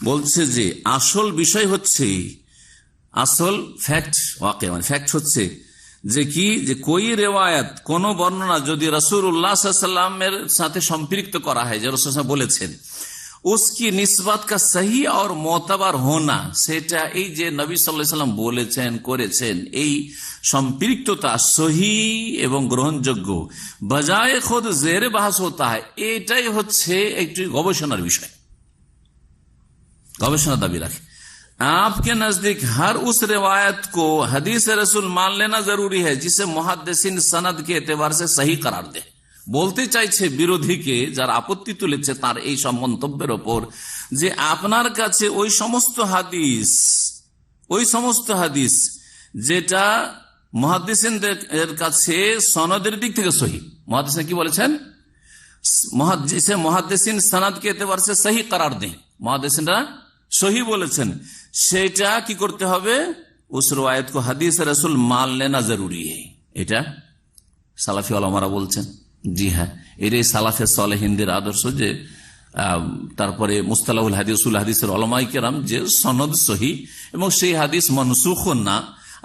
বলছে যে আসল বিষয় হচ্ছে, আসল ফ্যাক্ট, ওয়াকিয়া মানে ফ্যাক্ট হচ্ছে যে কি, যে কোই রেওয়ায়াত, কোন বর্ণনা যদি রাসূলুল্লাহ সাল্লাল্লাহু আলাইহি ওয়াসাল্লামের সাথে সম্পৃক্ত করা হয়, যে রাসূল সাল্লাল্লাহু আলাইহি ওয়াসাল্লাম বলেছেন, उसकी निस्बत का सही और मोतबर होना, সেটা এই যে নবী সাল্লাল্লাহু আলাইহি ওয়াসাল্লাম বলেছেন, করেছেন, এই সম্পৃক্ততা সহি এবং গ্রহণযোগ্য, বজায় খুদ জেরে বাহাস হতা হয়, এটাই হচ্ছে একটি গবেষণার বিষয়, गवेषणा दावी रखे। आपके नजदीक हर उस रिवायत को हदीस रसूल मान लेना जरूरी है जिसे मुहद्दिसिन सनद के एतबार से सही करार दे। বলতে চাইছে বিরোধীকে, যার আপত্তি তুলেছে তার এই সব মন্তব্যের ওপর, যে আপনার কাছে ওই সমস্ত হাদিস যেটা মুহাদ্দিসিনদের কাছে সনদের দিক থেকে সহি, মুহাদ্দিসিন কি বলেছেন, মুহাদ্দিসিন সনদ के एतबार से सही करार दें, মুহাদ্দিসিনরা সহি বলেছেন, সেটা কি করতে হবে, उस रिवायत को हदीस रसूल मान लेना जरूरी है। এটা সালাফি উলামারা বলছেন। জি হ্যাঁ, এর এই সালাফে সালেহিনদের আদর্শ, যে তারপরে মুস্তালাহুল হাদিস, উসুল হাদিসের উলামায়ে কেরাম, যে সনদ সহি এবং সেই হাদিস মনসুখ না,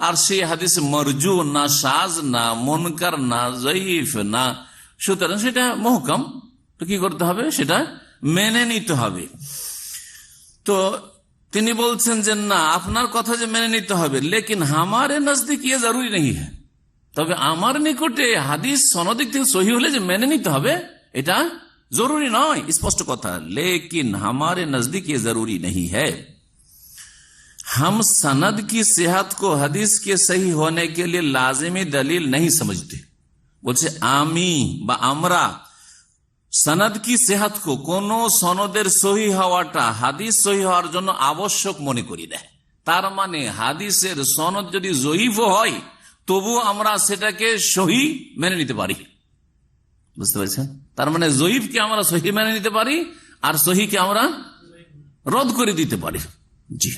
আর সেই হাদিস মারজু না, শাজ না, মুনকার না, যঈফ না, সুতরাং সেটা মুহকাম, তো কি করতে হবে, সেটা মেনে নিতে হবে। তো তিনি বলছেন যে না, আপনার কথা যে মেনে নিতে হবে, লেকিন হামারে নজদিক ইয়ে জরুরি নেই হ্যাঁ, তবে আমার নিকটে হাদিস সনদিক থেকে সহি হলে যে মেনে নিতে হবে এটা জরুরি নয়, স্পষ্ট কথা। লেকিন हमारे नजदीक ये जरूरी नहीं है, हम सनद की सेहत को हदीस के सही होने के लिए लाजिमी दलील नहीं समझते। বলছে আমি বা আমরা সনদ কি সেহাত কো, কোন সনদের সহি হওয়াটা হাদিস সহি হওয়ার জন্য আবশ্যক মনে করি না। তার মানে হাদিসের সনদ যদি জয়ীফ হয় তবু আমরা সেটাকে সহি মেনে নিতে পারি, বুঝতে পারছেন? তার মানে জয়ীফকে আমরা সহি মেনে নিতে পারি আর সহিকে আমরা রদ করে দিতে পারি। জি,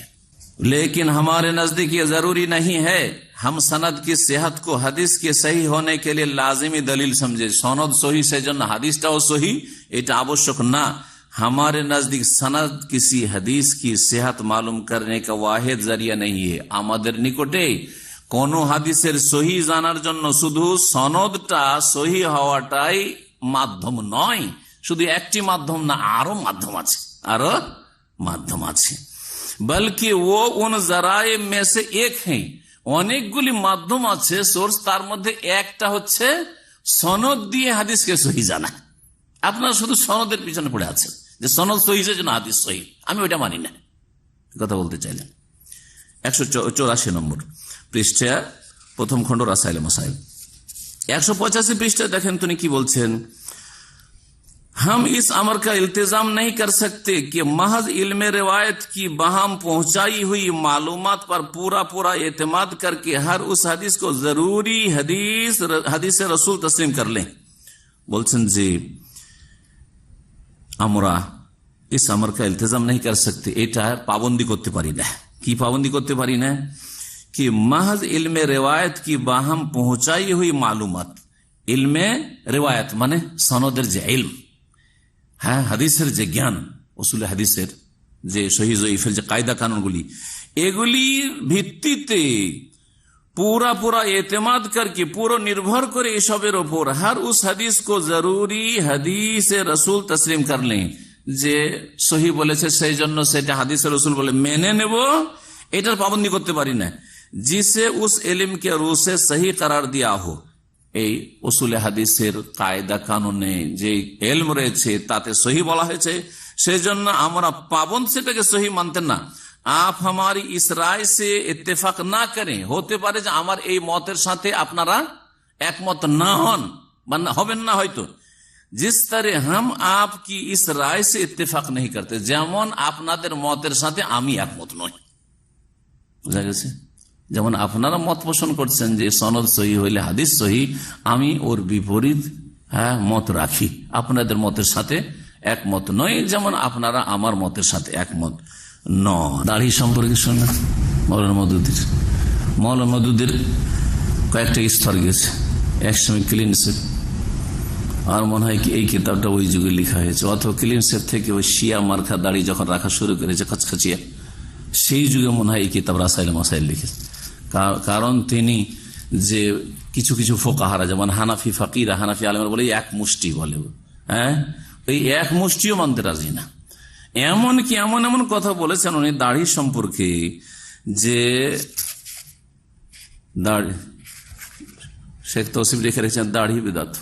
लेकिन हमारे नजदीक ये जरूरी नहीं है, हम सनद की सेहत को हदीस के सही होने के लिए लाजिमी दलील समझे। सनद सही से जन हदीसटाও सही, এটা আবশ্যক না। हमारे नजदीक सनद किसी हदीस की सेहत मालूम करने का वाहिद जरिया नहीं है। আমাদের নিকটে কোন হাদিসের সহি জানার জন্য শুধু সনদটা সহি হওয়াটাই মাধ্যম নয়, শুধু একটি মাধ্যম না, আরো মাধ্যম আছে, বলকি ও উন জরায়ে মে সে এক হ্যাঁ, অনেকগুলি মাধ্যম আছে, সোর্স, তার মধ্যে একটা হচ্ছে সনদ দিয়ে হাদিসকে সহি জানা। আপনারা শুধু সনদের পিছনে পড়ে আছেন যে সনদ সহি যেন হাদিস সহি, আমি ওইটা মানি না, কথা বলতে চাইলেন। 184 নম্বর পৃষ্ঠা, প্রথম খণ্ড রাসাইল মাসাইল। 185 পৃষ্ঠায় দেখেন তিনি কি বলছেন, हम इस अमर का इल्तिजाम नहीं कर सकते कि महज इल्म रिवायत की बहम पहुंचाई हुई मालूमात पर पूरा एतमाद करके हर उस हदीस को जरूरी हदीस रसूल तस्लीम कर लें। बोलছেন যে আমরা इस अमर का इल्तिजाम नहीं कर सकते, এটা পাবন্দি করতে পারি না। কি পাবন্দি করতে পারি না? कि महज इल्म रिवायत की बहम पहुंचाई हुई मालूमात, इल्मे रिवायत माने सनদের যে ইলম, হ্যাঁ, হাদিসের যে জ্ঞান, উসুলে হাদিসের যে সহি জয়ীফের যে কায়দা কানুনগুলি, এগুলির ভিত্তিতে पूरा एतमाद करके, पूरा निर्भर करे এসবের ওপর, हर उस हदीस को जरूरी हदीस रसूल तस्लीम कर लें, যে সহি বলেছে সেই জন্য সেটা হাদিস রসুল বলে মেনে নেব, এটার পাবন্দি করতে পারি না। जिसे उस इल्म के रूह से सही करार दिया हो, এই উসুলে হাদিসের কায়দা কানুনে যে ইলম রয়েছে তাতে সহি বলা হয়েছে, সেই জন্য আমরা পাবন্দ সেটাকে সহি মানতেন না। आप हमारी इस राय से इत्तेफाक ना करें, হতে পারে যে আমার এই মতের সাথে আপনারা একমত না হন বা হবেন না হয়তো, जिस तरह हम आपकी इस राय से इत्तेफाक नहीं करते, যেমন আপনাদের মতের সাথে আমি একমত নই। বুঝা গেছে? যেমন আপনারা মত পোষণ করছেন যে সনদ সহি হইলে হাদিস সহি, আমি ওর বিপরীত মত রাখি, আপনাদের মতের সাথে একমত নয়, যেমন আপনারা আমার মতের সাথে একমত নয়। দাড়ি সম্পর্কে শোনেন মৌলানা মওদুদের কয়েকটা স্তর গেছে। একসময় ক্লিন শেভ, আর মনে হয় কি এই কিতাবটা ওই যুগে লেখা হয়েছে, অথবা ক্লিন শেভ থেকে ওই শিয়া মার্কা দাড়ি যখন রাখা শুরু করেছে খচখচিয়া, সেই যুগে মনে হয় এই কিতাব রাসাইল মাসাইল লিখেছে। কারণ তিনি যে কিছু কিছু ফোকাহারা, যেমন হানাফি ফাকিরা, হানাফি আলেমরা বলে এক মুষ্টি বলে, ওই এক মুষ্টিও মানতে রাজি না। এমনকি এমন এমন কথা বলেছেন উনি দাড়ি সম্পর্কে, যে দাড়ি শেখ তৌসিফ লিখে রেখেছেন দাড়ি বিদাত,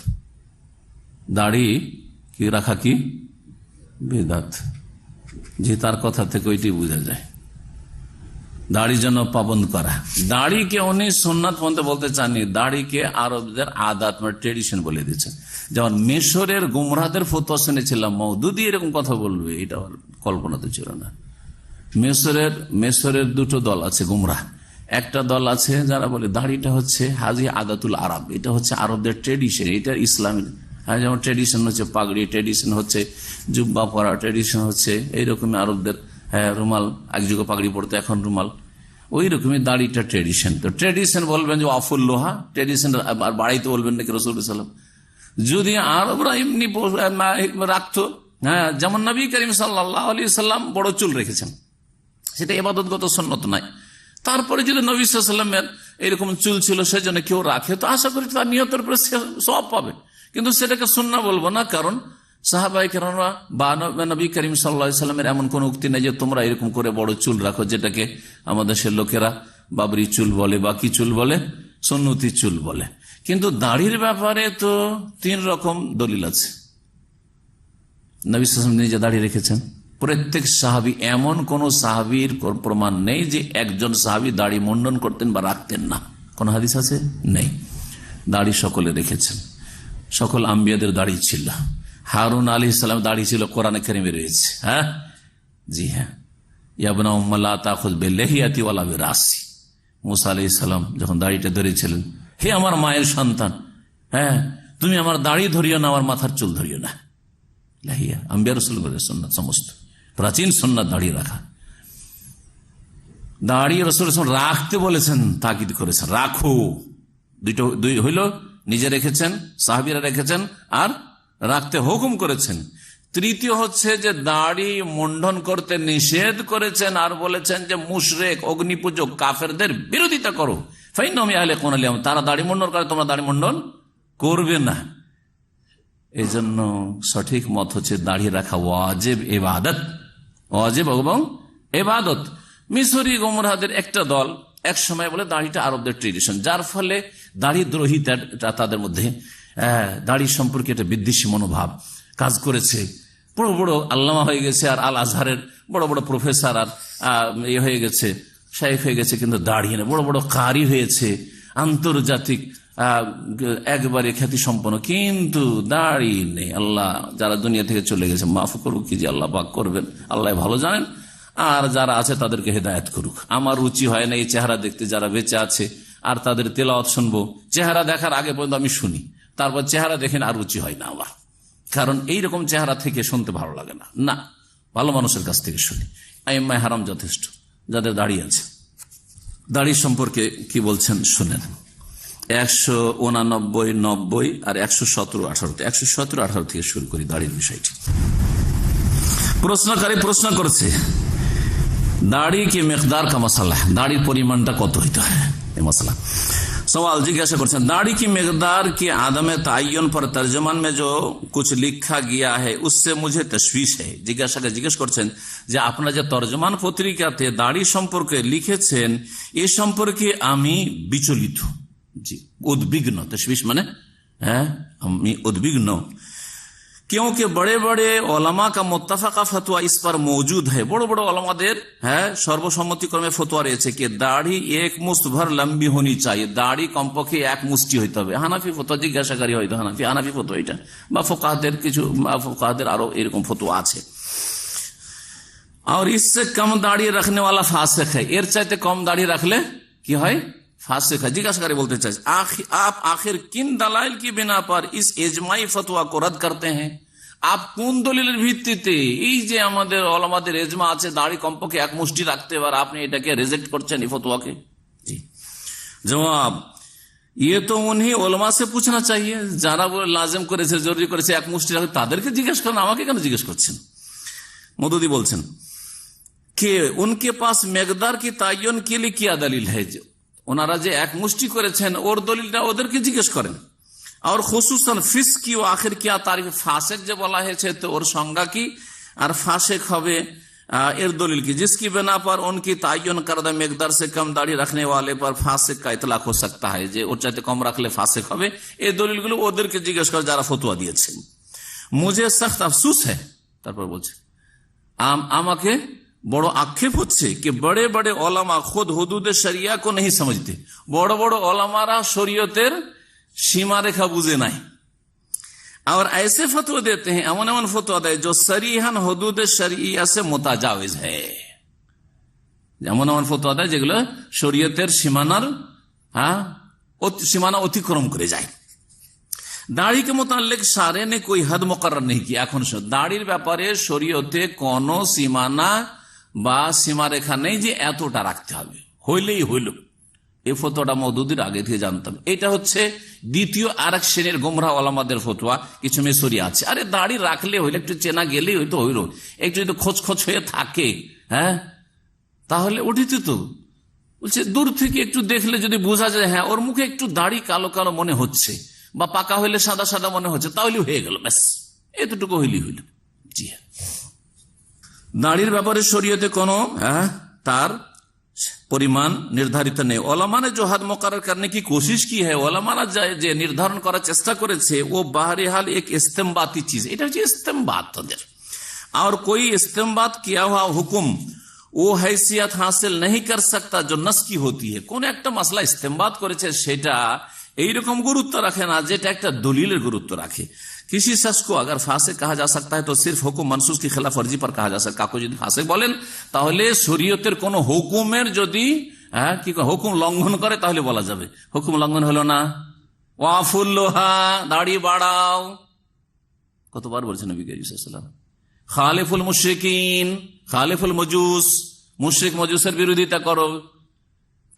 দাড়ি কি রাখা কি বিদাত। যে তার কথা থেকে ওইটি বোঝা যায় দাড়ি যেন পাবন্দ করা। দাড়িকে উনি সুন্নাত পন্থা বলতে চাননি, দাড়িকে আরবদের আদাত মানে ট্রেডিশন বলে দিচ্ছেন। যেমন মিশরের গুমরাহদের ফতোয়া শুনেছিলাম, মওদুদি এরকম কথা বলবে, এটা কল্পনা তো ছিল না। মিশরের দুটো দল আছে গুমরাহ। একটা দল আছে যারা বলে দাড়িটা হচ্ছে হাজি আদাতুল আরব, এটা হচ্ছে আরবদের ট্রেডিশন, এটা ইসলামের। যেমন ট্রেডিশন হচ্ছে পাগড়ি, ট্রেডিশন হচ্ছে জুব্বা পরা, ট্রেডিশন হচ্ছে এইরকমই আরবদের রুমাল, এক যুগে পাগড়ি পড়তে এখন রুমাল, ওই রকমই দাড়িটা ট্রেডিশন। তো ট্রেডিশন বলবেন যে আফুল লোহা ট্রেডিশন, আর বাড়াইতে বলবেন নাকি রাসূল সাল্লাল্লাহু আলাইহি ওয়াসাল্লাম। যদি আরবরা এমনি রাখতো, যেমন নবী করিম সাল্লাল্লাহু আলাইহি ওয়াসাল্লাম বড় চুল রেখেছেন, সেটা ইবাদতগত সুন্নত নাই। তারপরে যদি নবী সাল্লাল্লাহু আলাইহি ওয়াসাল্লামের এরকম চুল ছিল সেজন্য কেউ রাখে, তো আশা করি তার নিয়তের উপরে সওয়াব পাবে, কিন্তু সেটাকে সুন্নাহ বলবো না। কারণ সাহাবায়ে কেরামরা বা নবী করিম সাল্লাল্লাহু আলাইহি ওয়াসাল্লামের এমন কোন উক্তি নেই যে তোমরা এরকম করে বড় চুল রাখো, যেটাকে আমাদের সে লোকেরা বাবরি চুল বলে বা কি চুল বলে, সুন্নতি চুল বলে। কিন্তু দাড়ির ব্যাপারে তো 3 রকম দলিল আছে। নবী সাল্লাল্লাহু আলাইহি ওয়াসাল্লাম নিজে দাড়ি রেখেছেন, প্রত্যেক সাহাবী, এমন কোন সাহাবীর প্রমাণ নেই যে একজন সাহাবী দাড়ি মুন্ডন করতেন বা রাখতেন না, কোন হাদিস আছে? নেই। দাড়ি সকলে রেখেছেন, সকল আম্বিয়াদের দাড়ি ছিল। হারুন আলাইহিস সালাম দাড়ি ছিল, কোরআনে কারিমে রয়েছে। জি হ্যাঁ, ইয়াবনা উম্মা লা তাখুয বিলিহিয়াতি ওয়ালা বিরাসি। মুসা আলাইহিস সালাম যখন দাড়িটা ধরেছিলেন, হে আমার মায়ের সন্তান, তুমি আমার দাড়ি ধরিও না, আমার মাথার চুল ধরিও না। লাহিয়া আম্বিয়া রাসূলুল্লাহর সুন্নাত, সমস্ত প্রাচীন সুন্নাত দাড়ি রাখা। দাড়ি রাসূল রাখতে বলেছেন, তাকিদ করেছেন রাখো। দুই হইল, নিজে রেখেছেন, সাহাবীরা রেখেছেন, আর রাখতে হুকুম করেছেন। তৃতীয় হচ্ছে যে দাড়ি মুন্ডন করতে নিষেধ করেছেন, আর বলেছেন যে মুশরিক, অগ্নিপূজক, কাফেরদের বিরোধিতা করো। ফাইন্নাহুম ইয়াহলিকুনা লিয়াম, তারা দাড়ি মুন্ডন করে, তোমরা দাড়ি মুন্ডন করবে না। এই জন্য সঠিক মত হচ্ছে দাড়ি রাখা ওয়াজিব ইবাদত, ওয়াজিব এবং ইবাদত। মিশরি গোমরাহদের একটা দল এক সময় বলে দাড়িটা আরবদের ট্রেডিশন, যার ফলে দাড়ি দ্রোহিতা তাদের মধ্যে, দাড়ি সম্পর্কে একটা বিদ্বেষী মনোভাব কাজ করেছে। বড় বড় আল্লামা হয়ে গেছে, আর আল আজহারের বড় বড় প্রফেসর আর হয়ে গেছে, শাইখ হয়ে গেছে, কিন্তু দাড়ি নেই। বড় বড় কারি হয়েছে, আন্তর্জাতিক একবারে খ্যাতি সম্পন্ন, কিন্তু দাড়ি নেই। আল্লাহ যারা দুনিয়া থেকে চলে গেছে মাফ করুক, কি যে আল্লাহ পাক করবেন, আল্লাহ ভালো জানেন। আর যারা আছে তাদেরকে হেদায়েত করুক। আমার রুচি হয় না এই চেহারা দেখতে, যারা বেঁচে আছে আর তাদের তেলাওয়াত শুনবো, চেহারা দেখার আগে পর্যন্ত আমি শুনি, তারপর চেহারা দেখেন আর রুচি হয় না আমার। কারণ এইরকম চেহারা থেকে শুনতে ভালো লাগে না, ভালো মানুষের কাছ থেকে শুনি। আইম্মায়ে হারাম যথেষ্ট, যাদের দাড়ি আছে। দাড়ি সম্পর্কে কি বলছেন শুনেন। 189, 90 আর 117, 18। 117, 18 থেকে শুরু করি দাড়ির বিষয়টি। প্রশ্নকারী প্রশ্ন করেছে দাড়ি কি মিকদার কা মশলা, দাড়ির পরিমাণটা কত হইতে হয়, এই মশলা सवाल जिज्ञासा करছেন दाढ़ी की मिकदार की आदम तयन पर तर्जमान में जो कुछ लिखा गया है उससे मुझे तशवीश है। জিজ্ঞেস করছেন যে আপনারা যে তরজমান পত্রিকাতে দাড়ি সম্পর্কে লিখেছেন এ সম্পর্কে আমি বিচলিত, জি উদ্বিগ্ন। তশবিশ মানে আমি উদ্বিগ্ন। क्योंकि बड़े बड़े ओलमा का मुत्तफाका फतवा इस पर मौजूद है। बड़े बड़े ओलमाদের সর্বসম্মতিক্রমে ফতোয়া রয়েছে कि দাড়ি এক মুষ্ট ভর লম্বি होनी चाहिए, দাড়ি কমপক্ষে এক মুষ্টি হইতে হবে। হানাফি ফতোয়া জিজ্ঞাসাকারী হয়তো হানাফি ফতোয়া এটা, বা ফোকাহাদের কিছু ফোকাহাদের আরো এরকম ফতোয়া আছে। और इससे कम दाढ़ी रखने वाला फासिक है, এর চাইতে কম দাড়ি রাখলে কি হয়? फासिक है। जिज्ञासाकारी बोलते चाहिए आप आखिर किन दलाइल की बिना पर इस इजमाई फतवा को रद्द करते हैं? आप কোন দলিলের ভিত্তিতে এই যে আমাদের ওলামাদের ইজমা আছে দাড়ি কমপক্ষে এক মুষ্টি রাখতে পারে, আপনি এটাকে রিজেক্ট করছেন এই ফতোয়াকে? জি জবাব, ये तो उन्हीं ওলামা से पूछना चाहिए যারা লাজিম করেছে, জরুরি করেছে এক মুষ্টি রাখতে, তাদেরকে জিজ্ঞেস করেন, আমাকে কেন জিজ্ঞেস করছেন? মদুদি বলছেন कि उनके पास मिकदार की तायन के लिए क्या दलील है? ওনারা যে এক মুষ্টি করেছেন ওর দলিলটা ওদেরকে জিজ্ঞেস করেন। আর খুসুসান ফিসক কি ও আখির কিয়া তারিফ, ফাসেক যে বলা হয়েছে তো ওর সংজ্ঞা কি, আর ফাসেক হবে এর দলিল কি? जिसकी बिना पर उनकी तायन करदा मिकदार से कम दाढ़ी रखने वाले पर फासिक का इतलाक हो सकता है, যে ওর চাইতে কম রাখলে ফাসেক হবে। এই দলিলগুলো ওদেরকে জিজ্ঞেস করে যারা ফতোয়া দিয়েছেন। मुझे सख्त अफसोस है, তারপর বলছে আমাকে বড় আক্ষেপ হচ্ছে कि बड़े बड़े ओलमा खुद हुदूद शरिया को नहीं समझते, বড় বড় ওলামারা শরীয়তের সীমা রেখা বুঝে নাই। और ऐसे फतवा देते हैं, एमन एमन फतवा देय जो सरीहन हुदूद शरिया से मुताजाविज है, এমন এমন ফতোয়া দেয় যেগুলো শরীয়তের সীমানার সীমানা অতিক্রম করে যায়। দাড়ি के मुताल्लिक सारे ने कोई हद मुकर्रर नहीं किया। এখন দাড়ির ব্যাপারে শরীয়তে কোনো সীমানা বা সীমারেখা নেই যে এতটা রাখতে হবে, হইলেই হইল। এই ফতোয়াটা মওদুদির আগে থেকে জানতাম। এটা হচ্ছে দ্বিতীয় আরেক শ্রেণীর গোমরাহ ওলামাদের ফতোয়া। কিছু মিশরি আছে, আরে দাড়ি রাখলে হইলে, একটু চেনা গেলেই হইতো হইল, একটু যদি খোঁজ খোঁজ হয়ে থাকে তাহলে উঠিত তো। বলছে দূর থেকে একটু দেখলে যদি বোঝা যায় হ্যাঁ ওর মুখে একটু দাড়ি কালো কালো মনে হচ্ছে, বা পাকা হইলে সাদা সাদা মনে হচ্ছে, তাহলে হয়ে গেল, ব্যাস এতটুকু হইলেই হইল। জি হ্যাঁ, দাড়ির ব্যাপারে শরীয়তে কোনো তার পরিমাণ নির্ধারিত নেই। ওলামা ने जो हद मुकर्रर करने की कोशिश की है, ওলামারা যে নির্ধারণ করার চেষ্টা করেছে, ও बहरहाल एक इस्तेम्बाती चीज, এটা হচ্ছে ইস্তেমবাত তাদের। और कोई इस्तेम्बात किया हुआ हुक्म वो हैसियत हासिल नहीं कर सकता जो नस की होती है। কোন একটা মাসলা ইস্তেমবাত করেছে সেটা এইরকম গুরুত্ব রাখে না যেটা একটা দলিলের গুরুত্ব রাখে। किसी शख्स को अगर फासिक कहा जा सकता है तो सिर्फ हुकुम मनसूस की खिलाफ वर्जी पर कहा जा सकता। কাউকে যদি ফাসিক বলেন তাহলে শরীয়তের কোন হুকুমের যদি হুকুম লঙ্ঘন করে তাহলে বলা যাবে। হুকুম লঙ্ঘন হলো না, ওয়াফুল্লোহা দাড়ি বাড়াও, কতবার বলছেন নবী করিম সাল্লাল্লাহু আলাইহি ওয়াসাল্লাম। খালিফুল মুশরিকিন, খালিফুল মজুস, মুশরিক মজুসের বিরোধিতা করো,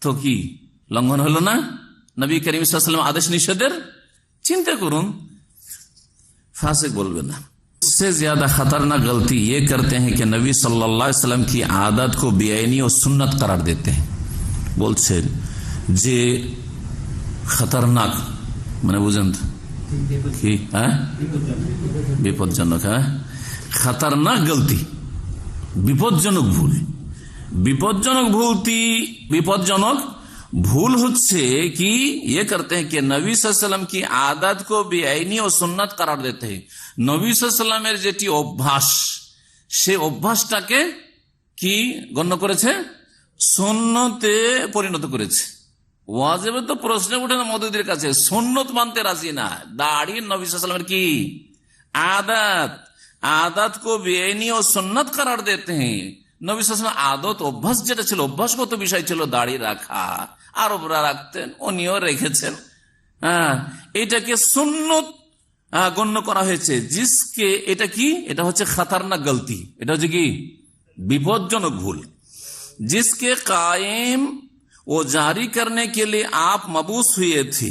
তো কি লঙ্ঘন হলো না নবী করিম সাল্লাল্লাহু আলাইহি ওয়াসাল্লাম আদেশ নিষেধের? চিন্তা করুন, फासिक बोलबे ना। उससे ज्यादा खतरनाक गलती ये करते हैं कि नबी सल्लल्लाहु अलैहि वसल्लम की आदत को बेआईनी और सुन्नत करार देते हैं। बोलছে যে खतरनाक মানে বুঝেন কি বিপজ্জনক, खतरनाक गलती, বিপজ্জনক ভুল। বিপজ্জনক भूल হচ্ছে कि ये करते हैं कि नबी सल्लल्लाहु अलैहि वसल्लम की आदत को बेआईनी और सुन्नत करार देते हैं। नबी सल्लल्लाहु अलैहि वसल्লামের যেটি অভ্যাস, সে অভ্যাসটাকে কি গণ্য করেছে? সুন্নতে পরিণত করেছে। ওয়াজিবে তো প্রশ্ন উঠে না মওদুদির কাছে, সুন্নত মানতে রাজি না। দাড়ি নবী সাল্লাল্লাহু আলাইহি वसल्लम की आदत को बेआईनी और सुन्नत करार देते हैं। নবী সাল্লাল্লাহু আলাইহি ওয়াসাল্লাম আদত অভ্যাস যেটা ছিল, অভ্যাসগত বিষয় ছিল দাড়ি রাখা, আরবরা রাখতেন, উনিও রেখেছেন, এটাকে সুন্নত গণ্য করা হয়েছে। জিসকে এটা কি, এটা হচ্ছে খতরনাক গলতি, এটা হচ্ছে কি বিপজ্জনক ভুল। जिसके कायम ও জারি करने के लिए आप मबूस हुए थे,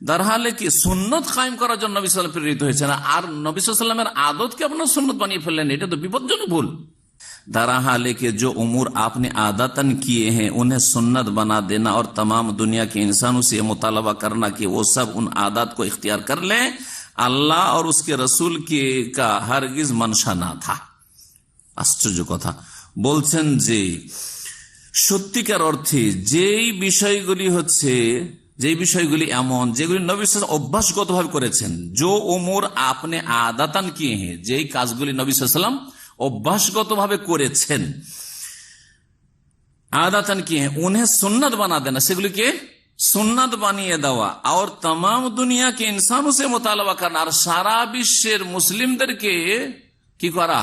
दरहाले की सुन्नत कायम করার জন্য নবী সাল্লাল্লাহু আলাইহি ওয়াসাল্লাম প্রেরিত হয়েছেন, আর নবী সাল্লাল্লাহু আলাইহি ওয়াসাল্লামের আদতকে আপনারা সুন্নত বানিয়ে ফেললেন, এটা তো বিপজ্জনক ভুল। दरहाले के जो उमूर आपने आदतन किए हैं उन्हें सुन्नत बना देना और तमाम दुनिया के इंसानों से मुतालबा करना कि वो सब उन आदत को इख्तियार कर लें, अल्लाह और उसके रसूल के का हरगिज मंशा ना था। आश्चर्य कथा বলছেন যে সত্যিকার অর্থে যেই বিষয়গুলি হচ্ছে যে বিষয়গুলি এমন যেগুলি নবী সাল্লাল্লাহু আলাইহি ওয়াসাল্লাম অভ্যাসগত ভাবে করেছেন, জো উমুর আপনি আদাতান কিয়ে হ্যাঁ, যেই কাজগুলি নবী সাল্লাল্লাহু আলাইহি ওয়াসাল্লাম অভ্যাসগত ভাবে করেছেন, आदतन की है उन्हें सुन्नत बना देना, সেগুলিকে সুন্নাত বানিয়ে দেওয়া, আর तमाम দুনিয়া के इंसानों से मुतालबा करना, আর সারা বিশ্বের মুসলিমদেরকে কি করা,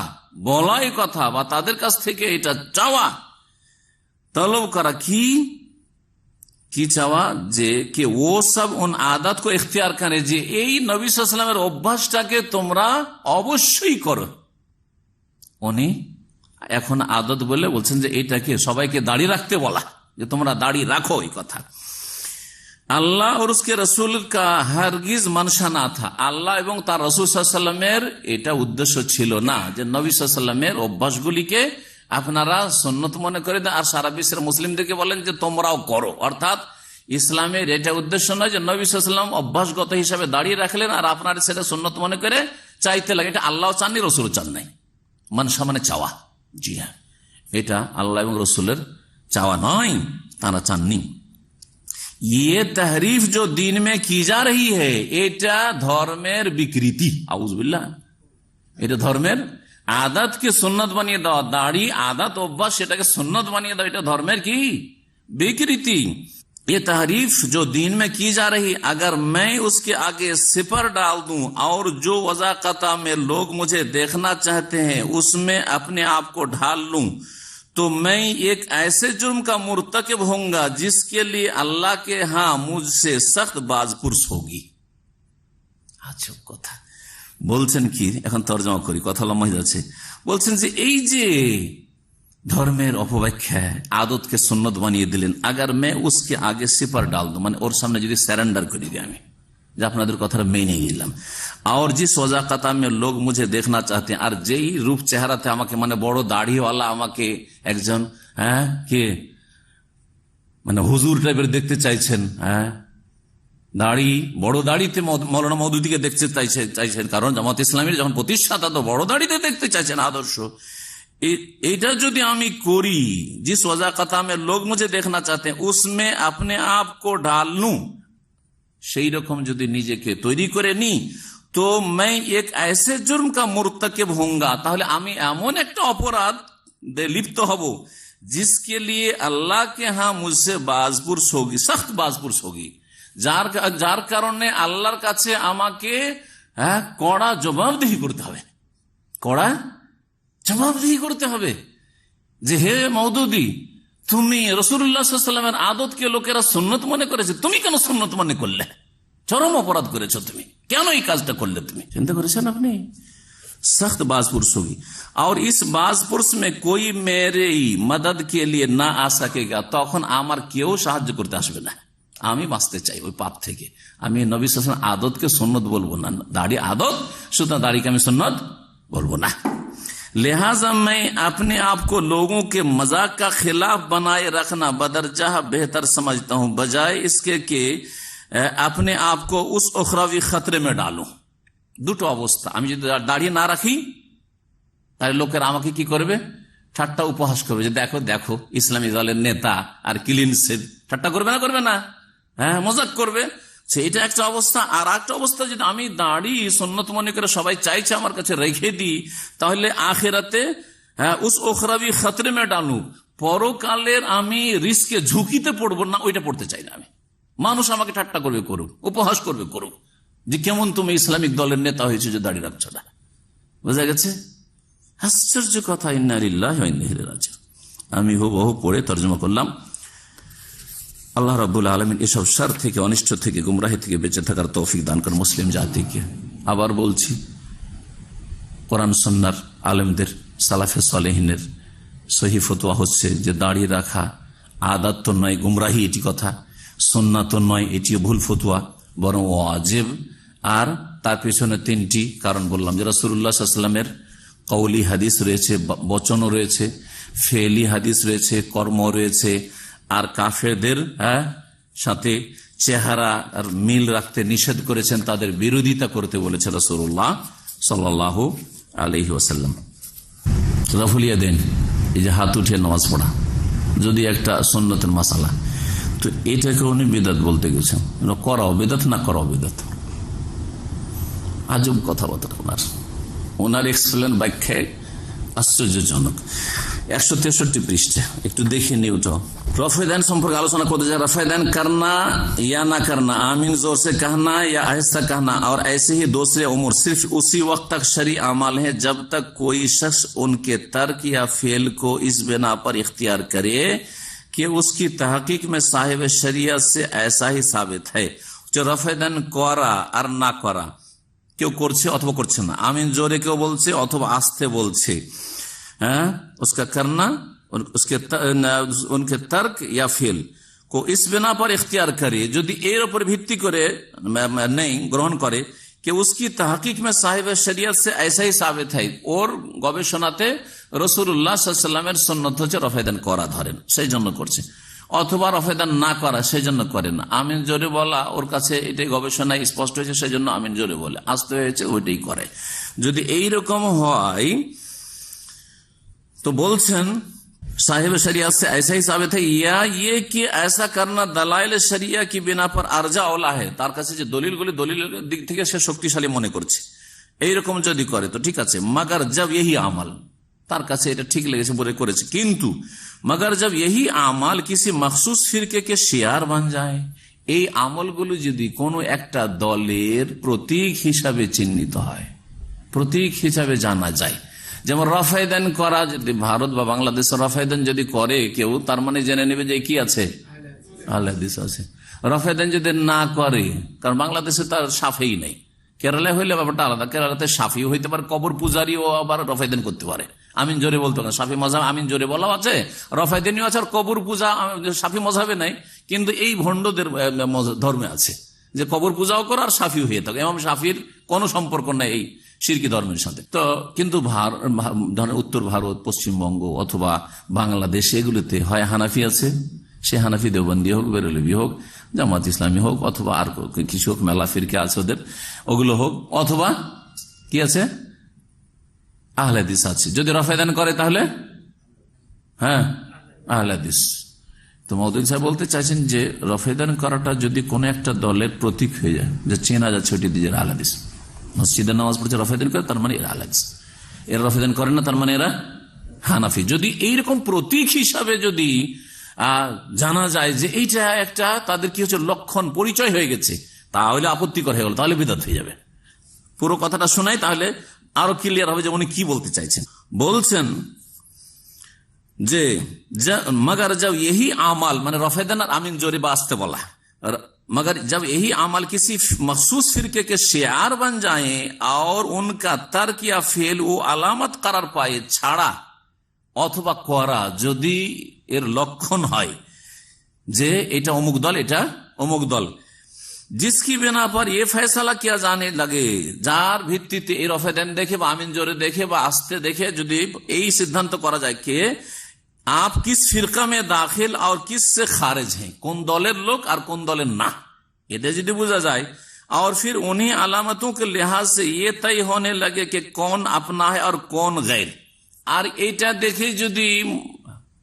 বলা এই কথা বা তাদের কাছ থেকে এটা চাওয়া, তলব করা, কি চাওয়া, যে कि वो सब उन आदत को इख्तियार करे, যে এই নবী সাল্লাল্লাহু আলাইহি ওয়াসাল্লামের অভ্যাসটাকে তোমরা অবশ্যই করো। উনি এখন আদত বলে বলছেন যে এটাকে সবাইকে দাড়ি রাখতে বলা, যে তোমরা দাড়ি রাখো, এই কথা। আল্লাহ और उसके रसूल का हरगिज मनशा ना था, আল্লাহ এবং তার রাসূল সাল্লাল্লাহু আলাইহি ওয়াসাল্লামের এটা উদ্দেশ্য ছিল না যে নবী সাল্লাল্লাহু আলাইহি ওয়াসাল্লামের অভ্যাসগুলিকে আপনারা সুন্নত মনে করে দেন আর সারা বিশ্বের মুসলিমদেরকে বলেন যে তোমরাও করো। অর্থাৎ ইসলামের এটা উদ্দেশ্য নয় যে নবী সাল্লাল্লাহু আলাইহি ওয়াসাল্লাম অভ্যাসগত হিসাবে দাড়ি রাখলেন আর আপনারা সেটা সুন্নত মনে করে চাইতে লাগে। এটা আল্লাহ চাননি, রসুল চান নাই। मनशा মানে চাওয়া, জি হ্যাঁ, এটা আল্লাহ এবং রসুলের চাওয়া নয়, তারা চাননি। ये तहरीफ जो दीन में की जा रही है, এটা ধর্মের বিকৃতি, আউযুবিল্লাহ, এটা ধর্মের আদতকে সুন্নত বানিয়ে দেওয়া, দাড়ি আদত অভ্যাস সেটাকে সুন্নত বানিয়ে দেওয়া, এটা ধর্মের কি বিকৃতি। ये तहरीफ जो दीन में की जा रही, अगर मैं उसके आगे सिपर डाल दूं और जो वज़ाक़ता में लोग मुझे देखना चाहते हैं उसमें अपने आप को ढाल लूं, तो मैं एक ऐसे जुर्म का मुर्तकिब होऊंगा जिसके लिए अल्लाह के यहाँ मुझसे सख्त बाजपुरस होगी। আচ্ছা কথা বলছেন কি, এখন তরজমা করি, কথা লম্বা হয়ে যাচ্ছে। বলছেন যে এই যে ধর্মের অপব্যাখ্যা, আদতকে সুন্নত বানিয়ে দিলেন, আগার मैं उसके आगे सिपर डाल दूं, মানে ওর সামনে যদি সারেন্ডার করে দিই আমি যে আপনাদের কথাটা মেনে নিলাম, और जिस वज़ाक़ता में लोग मुझे देखना चाहते हैं, আর যেই রূপ চেহারাতে আমাকে, মানে বড় দাড়িওয়ালা আমাকে একজন কে মানে হুজুর টাইপের দেখতে চাইছেন, দাড়ি বড় দাড়িতে মৌলানা মওদুদীকে দেখতে চাইছেন, কারণ জামাত ইসলামীর যখন প্রতিষ্ঠাতা তো বড় দাড়িতে দেখতে চাইছেন আদর্শ। এটা যদি আমি করি, जिस वज़ाक़ता में लोग मुझे देखना चाहते हैं उसमें अपने आप को डाल लूं, সেই রকম যদি নিজেকে তৈরি করে নি, তো मैं एक ऐसे जुर्म का मुर्तकिब होऊंगा, তাহলে আমি এমন একটা অপরাধ লিপ্ত হব जिसके लिए अल्लाह के यहाँ मुझसे बाजपुरस होगी, सख्त बाजपुरस होगी, যার কারণে আল্লাহর কাছে আমাকে কড়া জবাবদিহি করতে হবে, কড়া জবাবদিহি করতে হবে যে হে মওদুদী, তুমি রাসূলুল্লাহ সাল্লাল্লাহু আলাইহি ওয়াসাল্লামের আদতকে লোকেরা সুন্নত মনে করেছে, তুমি কেন সুন্নত মনে করলে? চরম অপরাধ করেছো তুমি, কেন এই কাজটা করলে? তুমি চিন্তা করেছেন আপনি? सख्त बाजपुरस होगी, और इस बाजपुरस में कोई मेरे मदद के लिए ना आ सकेगा, তখন আমার কেউ সাহায্য করতে আসবে না। আমি বাঁচতে চাই ওই পাপ থেকে, আমি নবী সাল্লাল্লাহু আলাইহি ওয়াসাল্লাম আদতকে সুন্নত বলবো না, দাড়ি আদত, সুতরাং দাড়িকে আমি সুন্নত বলবো না। लिहाजा मैं अपने आप को लोगों के मजाक का खिलाफ बनाए रखना बदरजा बेहतर समझता हूं, बजाय इसके कि अपने आप को उस उखरावी खतरे में डालूं। দুটো অবস্থা, আমি যদি দাড়ি না রাখি তাহলে লোকের আমাকে কি করবে, ঠাট্টা উপহাস করবে, যে দেখো দেখো ইসলামী দলের নেতা আর ক্লিন সেভ, ঠাট্টা করবে না, করবে না, মজাক করবে, সেইটা একটা অবস্থা। আর একটা অবস্থা, যদি আমি দাড়ি সুন্নত মনে করে সবাই চাইছে আমার কাছে রেখে দিই, তাহলে আখিরাতে উস ওখরাবি খতরে মে ডালু, পরকালের আমি রিস্কে ঝুঁকিতে পড়বো না, ওইটা পড়তে চাই না আমি। মানুষ আমাকে ঠাট্টা করবে, করুক, উপহাস করবে, করুক, যে কেমন তুমি ইসলামিক দলের নেতা হয়েছে যে দাড়ি রাখছো না। বোঝা গেছে? আশ্চর্য কথা। ইন্না লিল্লাহি ওয়া ইন্না ইলাইহি রাজিউন। আমি হুবহু পড়ে তরজমা করলাম। আল্লাহ রাব্বুল আলামিন এসব শার থেকে, অনিষ্ট থেকে, গুমরাহি থেকে বেঁচে থাকার তৌফিক দান করেন মুসলিম জাতিকে। আবার বলছি, কোরআন সুন্নাহর আলেমদের, সালাফে সালেহিনের সহি ফতোয়া হচ্ছে যে দাড়ি রাখা আদাত তো নয়, গুমরাহি এটি কথা, সুন্নাত তো নয়, এটিও ভুল ফতোয়া, বরং ওয়াজিব। আর তার পেছনে তিনটি কারণ বললাম, যে রাসূলুল্লাহ সাল্লাল্লাহু আলাইহি ওয়াসাল্লামের কওলি হাদিস রয়েছে, বচনও রয়েছে, ফেলি হাদিস রয়েছে, কর্ম রয়েছে, আর কাফেরদের সাথে চেহারা আর মিল রাখতে নিষেধ করেছেন, তাদের বিরোধিতা করতে বলেছে রাসূলুল্লাহ সাল্লাল্লাহু আলাইহি ওয়াসাল্লাম। রাফুল ইয়াদাইন, এই যে হাত উঠিয়ে নামাজ পড়া, যদি একটা সুন্নতের মাসালা, তো এটাকে উনি বিদাত বলতে গেছেন, করাও বিদাত না করাও বিদাত। আজব কথাবার্তা ওনার এক্সপ্লেন ব্যাখ্যায় আশ্চর্যজনক। 163 পৃষ্ঠা একটু দেখে নি ওটা। रफ़-ए-दैन সম্পর্কে আলোচনা করতে जाए। रफ़-ए-दैन करना या ना करना, आमीन जोर से कहना या आहिस्ता कहना और ऐसे ही दूसरे उमूर सिर्फ उसी वक्त तक शरई अमाल है जब तक कोई शख्स उनके तर्क या फेल को इस बिना पर इख्तियार करे कि उसकी तहकीक में साहिब शरीयत से ऐसा ही साबित है। जो रफ़-ए-दैन करा और ना करा, কেউ করছে অথবা করছে না, আমিন জোরে কেউ বলছে অথবা আস্তে বলছে, হ্যাঁ, उसका करना उनके तर्क या फेल को इस बिना पर इख्तियार करे, যদি এর উপর ভিত্তি করে নেই গ্রহণ করে कि उसकी तहकीक में साहिब शरीयत से ऐसा ही साबित है, ওর গবেষণাতে রাসূলুল্লাহ সাল্লাল্লাহু আলাইহি ওয়াসাল্লামের সুন্নাত হচ্ছে রফেদান করা ধরেন, সেই জন্য করছে, অথবা রফেদান না করা সেই জন্য করে না। আমিন জোরে বলা ওর কাছে এটাই গবেষণায় স্পষ্ট হয়েছে, সেই জন্য আমিন জোরে বলে, আসতে হয়েছে ওইটাই করে। যদি এইরকম হয় তো বলছেন साहिब शरियत से ऐसा ही साबित है या ये कि ऐसा करना दलाइल शरिया की बिना पर अर्जा ओला है, তার কাছে যে দলিলগুলি দলিলের দিক থেকে সে শক্তিশালী মনে করছে, এইরকম যদি করে তো ঠিক আছে। মগর जब यही আমল, তার কাছে এটা ঠিক লেগেছে বলে করেছে, কিন্তু मगर जब यही আমল किसी मखसूस फिरके के शियार बन जाए, এই আমলগুলো যদি কোনো একটা দলের প্রতীক হিসাবে চিহ্নিত হয়, প্রতীক হিসাবে জানা যায়, যেমন রফায়দান করা, যদি ভারত বা বাংলাদেশের রফায়দান যদি করে কেউ, তার মানে জেনে নেবে যে কি আছে, আহলে হাদিস আছে। রফায়দান যদি না করে, কারণ বাংলাদেশে তার সাফেই নেই, কেরালায় হইলে ব্যাপারটা আলাদা, কেরালাতে সাফি হইতে পারে, কবর পূজারিও আবার রফায়দান করতে পারে, আমিন জোরে বলতে পারে। সাফি মজাব আমিন জোরে বলাও আছে, রফায়দানিও আছে, আর কবর পূজা সাফি মজাবে নাই, কিন্তু এই ভণ্ডদের ধর্মে আছে যে কবর পূজাও করো আর সাফি হয়ে থাকে। ইমাম শাফির কোনো সম্পর্ক নেই এই শিরকি ধর্মের সাথে। তো কিন্তু উত্তর ভারত, পশ্চিমবঙ্গ অথবা বাংলাদেশ, এগুলোতে হয় হানাফি আছে, সে হানাফি দেওবন্দি হোক, বেরেলভি হোক, জামাত ইসলামী হোক, অথবা আর কিছু হোক, মেলা ফিরকে আছে ওদের, ওগুলো হোক, অথবা কি আছে আহলে হাদিস আছে। যদি রফায়দান করে তাহলে হ্যাঁ আহলে হাদিস। তো মওদুদী সাহেব বলতে চাইছেন যে রফায়দান করাটা যদি কোন একটা দলের প্রতীক হয়ে যায়, যে চেনা যাচ্ছে ওটি দিয়ে আহলে হাদিস, মসজিদে নামাজ পড়ছে রফায়দান করে, তার মানে এরা আহলে হাদিস, এরা রফায়দান করেন না, তার মানে এরা হানাফি। যদি এইরকম প্রতীক হিসাবে যদি জানা যায় যে এইটা একটা তাদের কি হচ্ছে লক্ষণ, পরিচয় হয়ে গেছে, তাহলে আপত্তিকর হয়ে গেল, তাহলে বিদআত হয়ে যাবে। পুরো কথাটা শোনাই, তাহলে আরো ক্লিয়ার হবে যে উনি কি বলতে চাইছেন। বলছেন যে मगर जब यही अमल, माने रफ़ेदान और आमीन जोरे बास्ते बोला, मगर जब यही अमल किसी मखसूस फिरके के शियार बन जाए और उनका तर्क या फेल वो अलामत करार पाए छाड़ा अथवा करा, যদি এর লক্ষণ হয় যে এটা অমুক দল, এটা অমুক দল, जिसकी बिना पर ये फैसला किया जाने लगे, যার ভিত্তিতে এই রফেদান দেখে বা আমিন জোরে দেখে বা আস্তে দেখে যদি এই সিদ্ধান্ত করা যায় কে आप किस फिरका में दाखिल और किस से खारिज हैं, কোন দলের লোক আর কোন দলের না, এটা যদি বোঝা যায়, और फिर उन्हीं अलामतों के लिहाज से ये तय होने लगे कि कौन अपना है और कौन गैर, আর এইটা দেখে যদি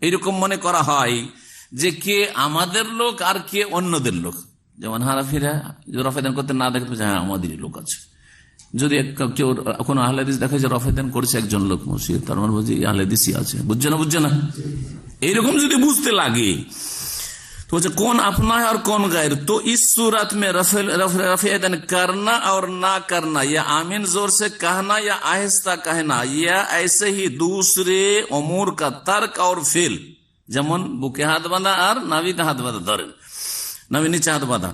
এরকম মনে করা হয় যে কে আমাদের লোক আর কে অন্যদের লোক, যেমন হানাফিরা রফেদান করতে না দেখে হ্যাঁ আমাদেরই লোক আছে, যদি কেউ কোন আহলে হাদিস দেখে যে রফেদান করেছে একজন লোক মসজিদ, তার মানে বুঝি আহলে হাদিসই আছে, বুঝছে না, এইরকম যদি বুঝতে লাগে তো বলছে কোন আপনা है और कौन गैर, तो इस सूरत में रफ़ेदान करना और ना करना या आमीन जोर से कहना या आहिस्ता कहना या ऐसे ही दूसरे उमूर का तर्क और फेल, যেমন বুকে হাত বাঁধা আর নাভিতে হাত বাঁধা, ধরেন নাভি নিচে হাত বাঁধা,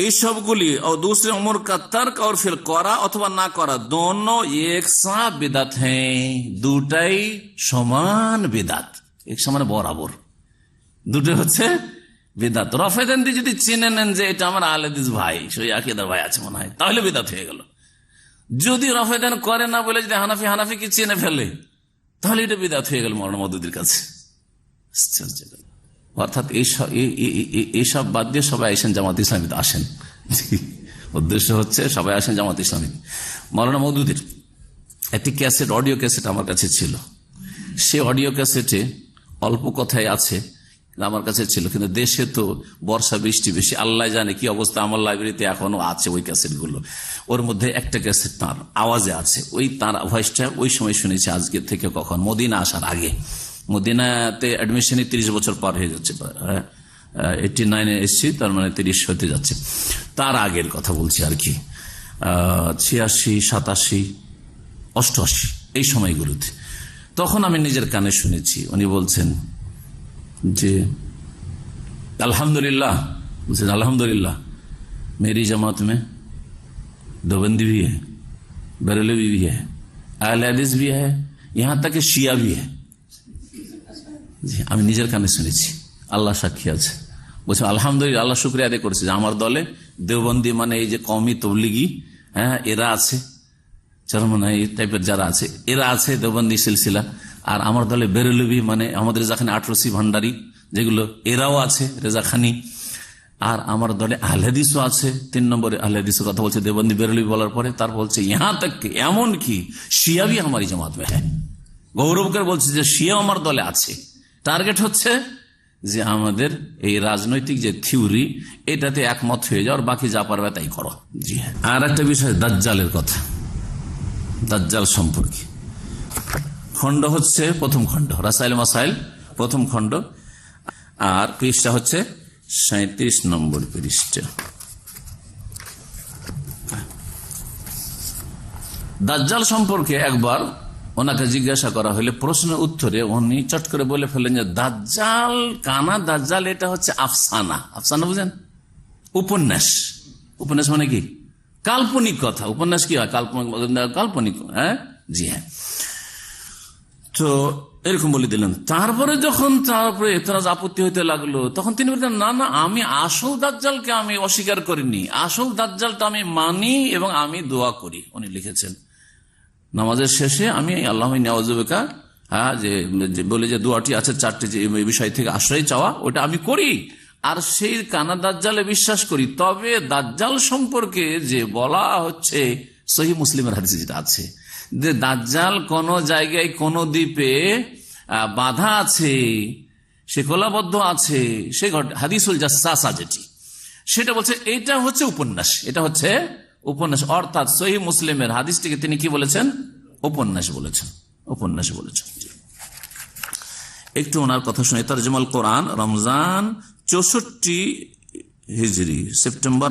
এই সবগুলি और दूसरे उमूर का तर्क और फेल করা অথবা না করা, दोनों एक साथ बिदअत हैं, দুটাই সমান বিদআত, এক সমান বরাবর, দুটো হচ্ছে বিদআত। রফেদান দিয়ে যদি চিনে নেন যে এটা আমার আহলে হাদিস ভাই, সেই আকীদার ভাই আছে মনে হয়, তাহলে বিদআত হয়ে গেল। যদি রফেদান করে না বলে যদি হানাফি কি চিনে ফেলে, তাহলে এটা বিদআত হয়ে গেল মওলানা মওদুদীর কাছে। অর্থাৎ এইসব বাদ দিয়ে সবাই আসেন জামাত ইসলামীতে আসেন, উদ্দেশ্য হচ্ছে সবাই আসেন জামাত ইসলামী। মওলানা মওদুদীর একটি ক্যাসেট, অডিও ক্যাসেট আমার কাছে ছিল, সে অডিও ক্যাসেটে অল্প কথায় আছে আমার কাছে ছিল, কিন্তু দেশে তো বর্ষা বৃষ্টি বেশি, আল্লাহ জানে কি অবস্থা। আমার লাইব্রেরিতে এখনো আছে ওই ক্যাসেটগুলো, ওর মধ্যে একটা ক্যাসেট তার আওয়াজে আছে, ওই তার ভয়েসটা ওই সময় শুনেছি, আজকে থেকে কখন মদিনা আসার আগে। মদিনাতে অ্যাডমিশনে 30 বছর পার হয়ে যাচ্ছে, 89-এ এসছি, তার মানে 30 হতে যাচ্ছে। তার আগের কথা বলছি আর কি, 86, 87, 88 এই সময়গুলোতে। তখন আমি নিজের কানে শুনেছি, উনি বলছেন যে अल्हम्दुलिल्लाह, अल्हम्दुलिल्लाह मेरी जमात में देवबंदी भी है, बरेलवी भी है, अहले हदीस भी है, यहाँ तक कि शिया भी है। আমি নিজের কানে শুনেছি, আল্লাহ সাক্ষী আছে। বলছে আলহামদুলিল্লাহ, আল্লাহ শুকরিয়া আদায় করেছে যে আমার দলে দেওবন্দি মানে এই যে কওমি তবলিগি, হ্যাঁ এরা আছে, চরমনা এই টাইপের যারা আছে এরা আছে দেওবন্দি সিলসিলা। আর আমার দলে বেরেলভি মানে আমাদের যেখানে 18 ভান্ডারি যেগুলো, এরাও আছে, রেজাখানি। আর আমার দলে আহলে হাদিসও আছে, 3 নম্বরে আহলে হাদিসের কথা বলছে দেওবন্দি বেরেলভি বলার পরে। তার বলছে ইহা তক এমন কি শিয়া भी हमारी जमात में है, গৌরব করে বলছে যে শিয়া আমার দলে আছে। টার্গেট হচ্ছে যে আমাদের এই রাজনৈতিক যে থিওরি এটাতে একমত হয়ে যাও, আর বাকি যা পারবে তাই করো। জি হ্যাঁ। আর একটা বিষয় দাজ্জালের কথা, দাজ্জাল সম্পর্কে খণ্ড হচ্ছে প্রথম খণ্ড, রাসাইল মাসাইল প্রথম খণ্ড, আর পৃষ্ঠা হচ্ছে 37 নম্বর পৃষ্ঠা। দাজ্জাল সম্পর্কে একবার ওনাকে জিজ্ঞাসা করা হলে প্রশ্নের উত্তরে উনি চট করে বলে ফেলেন যে দাজ্জাল, কানা দাজ্জাল এটা হচ্ছে আফসানা। আফসানা বুঝেন? উপন্যাস। উপন্যাস মানে কি? কাল্পনিক কথা। উপন্যাস কি হয়? কাল্পনিক। হ্যাঁ, জি হ্যাঁ। তো এরকম বলে দিলেন। তারপরে যখন এতরাজ আপত্তি হইতে লাগলো, তখন তিনি বললেন না না, আমি আসল দাজ্জালকে আমি অস্বীকার করিনি, আসল দাজ্জালটা আমি মানি এবং আমি দোয়া করি। উনি লিখেছেন নামাজের শেষে আমি আল্লাহ নেওয়াজুবেকা, হ্যাঁ, যে বলে যে দোয়াটি আছে 4টি, যে বিষয় থেকে আশ্রয় চাওয়া, ওটা আমি করি। আর সেই কানা দাজ্জালে বিশ্বাস করি। তবে দাজ্জাল সম্পর্কে যে বলা হচ্ছে সহিহ মুসলিমের হাদিসে যেটা আছে যে দাজ্জাল কোন জায়গায় কোন দ্বীপে বাধা আছে, সে কোলাবদ্ধ আছে, সে হাদিসুল জাসাসা যেটি, সেটা বলছে এটা হচ্ছে উপন্যাস, এটা হচ্ছে উপন্যাস। অর্থাৎ সহিহ মুসলিমের হাদিসটিকে তিনি কি বলেছেন? উপন্যাস বলেছেন, উপন্যাস বলেছেন। একটু ওনার কথা শুনে। তরজমাল কোরআন, রমজান 64 হিজরি, সেপ্টেম্বর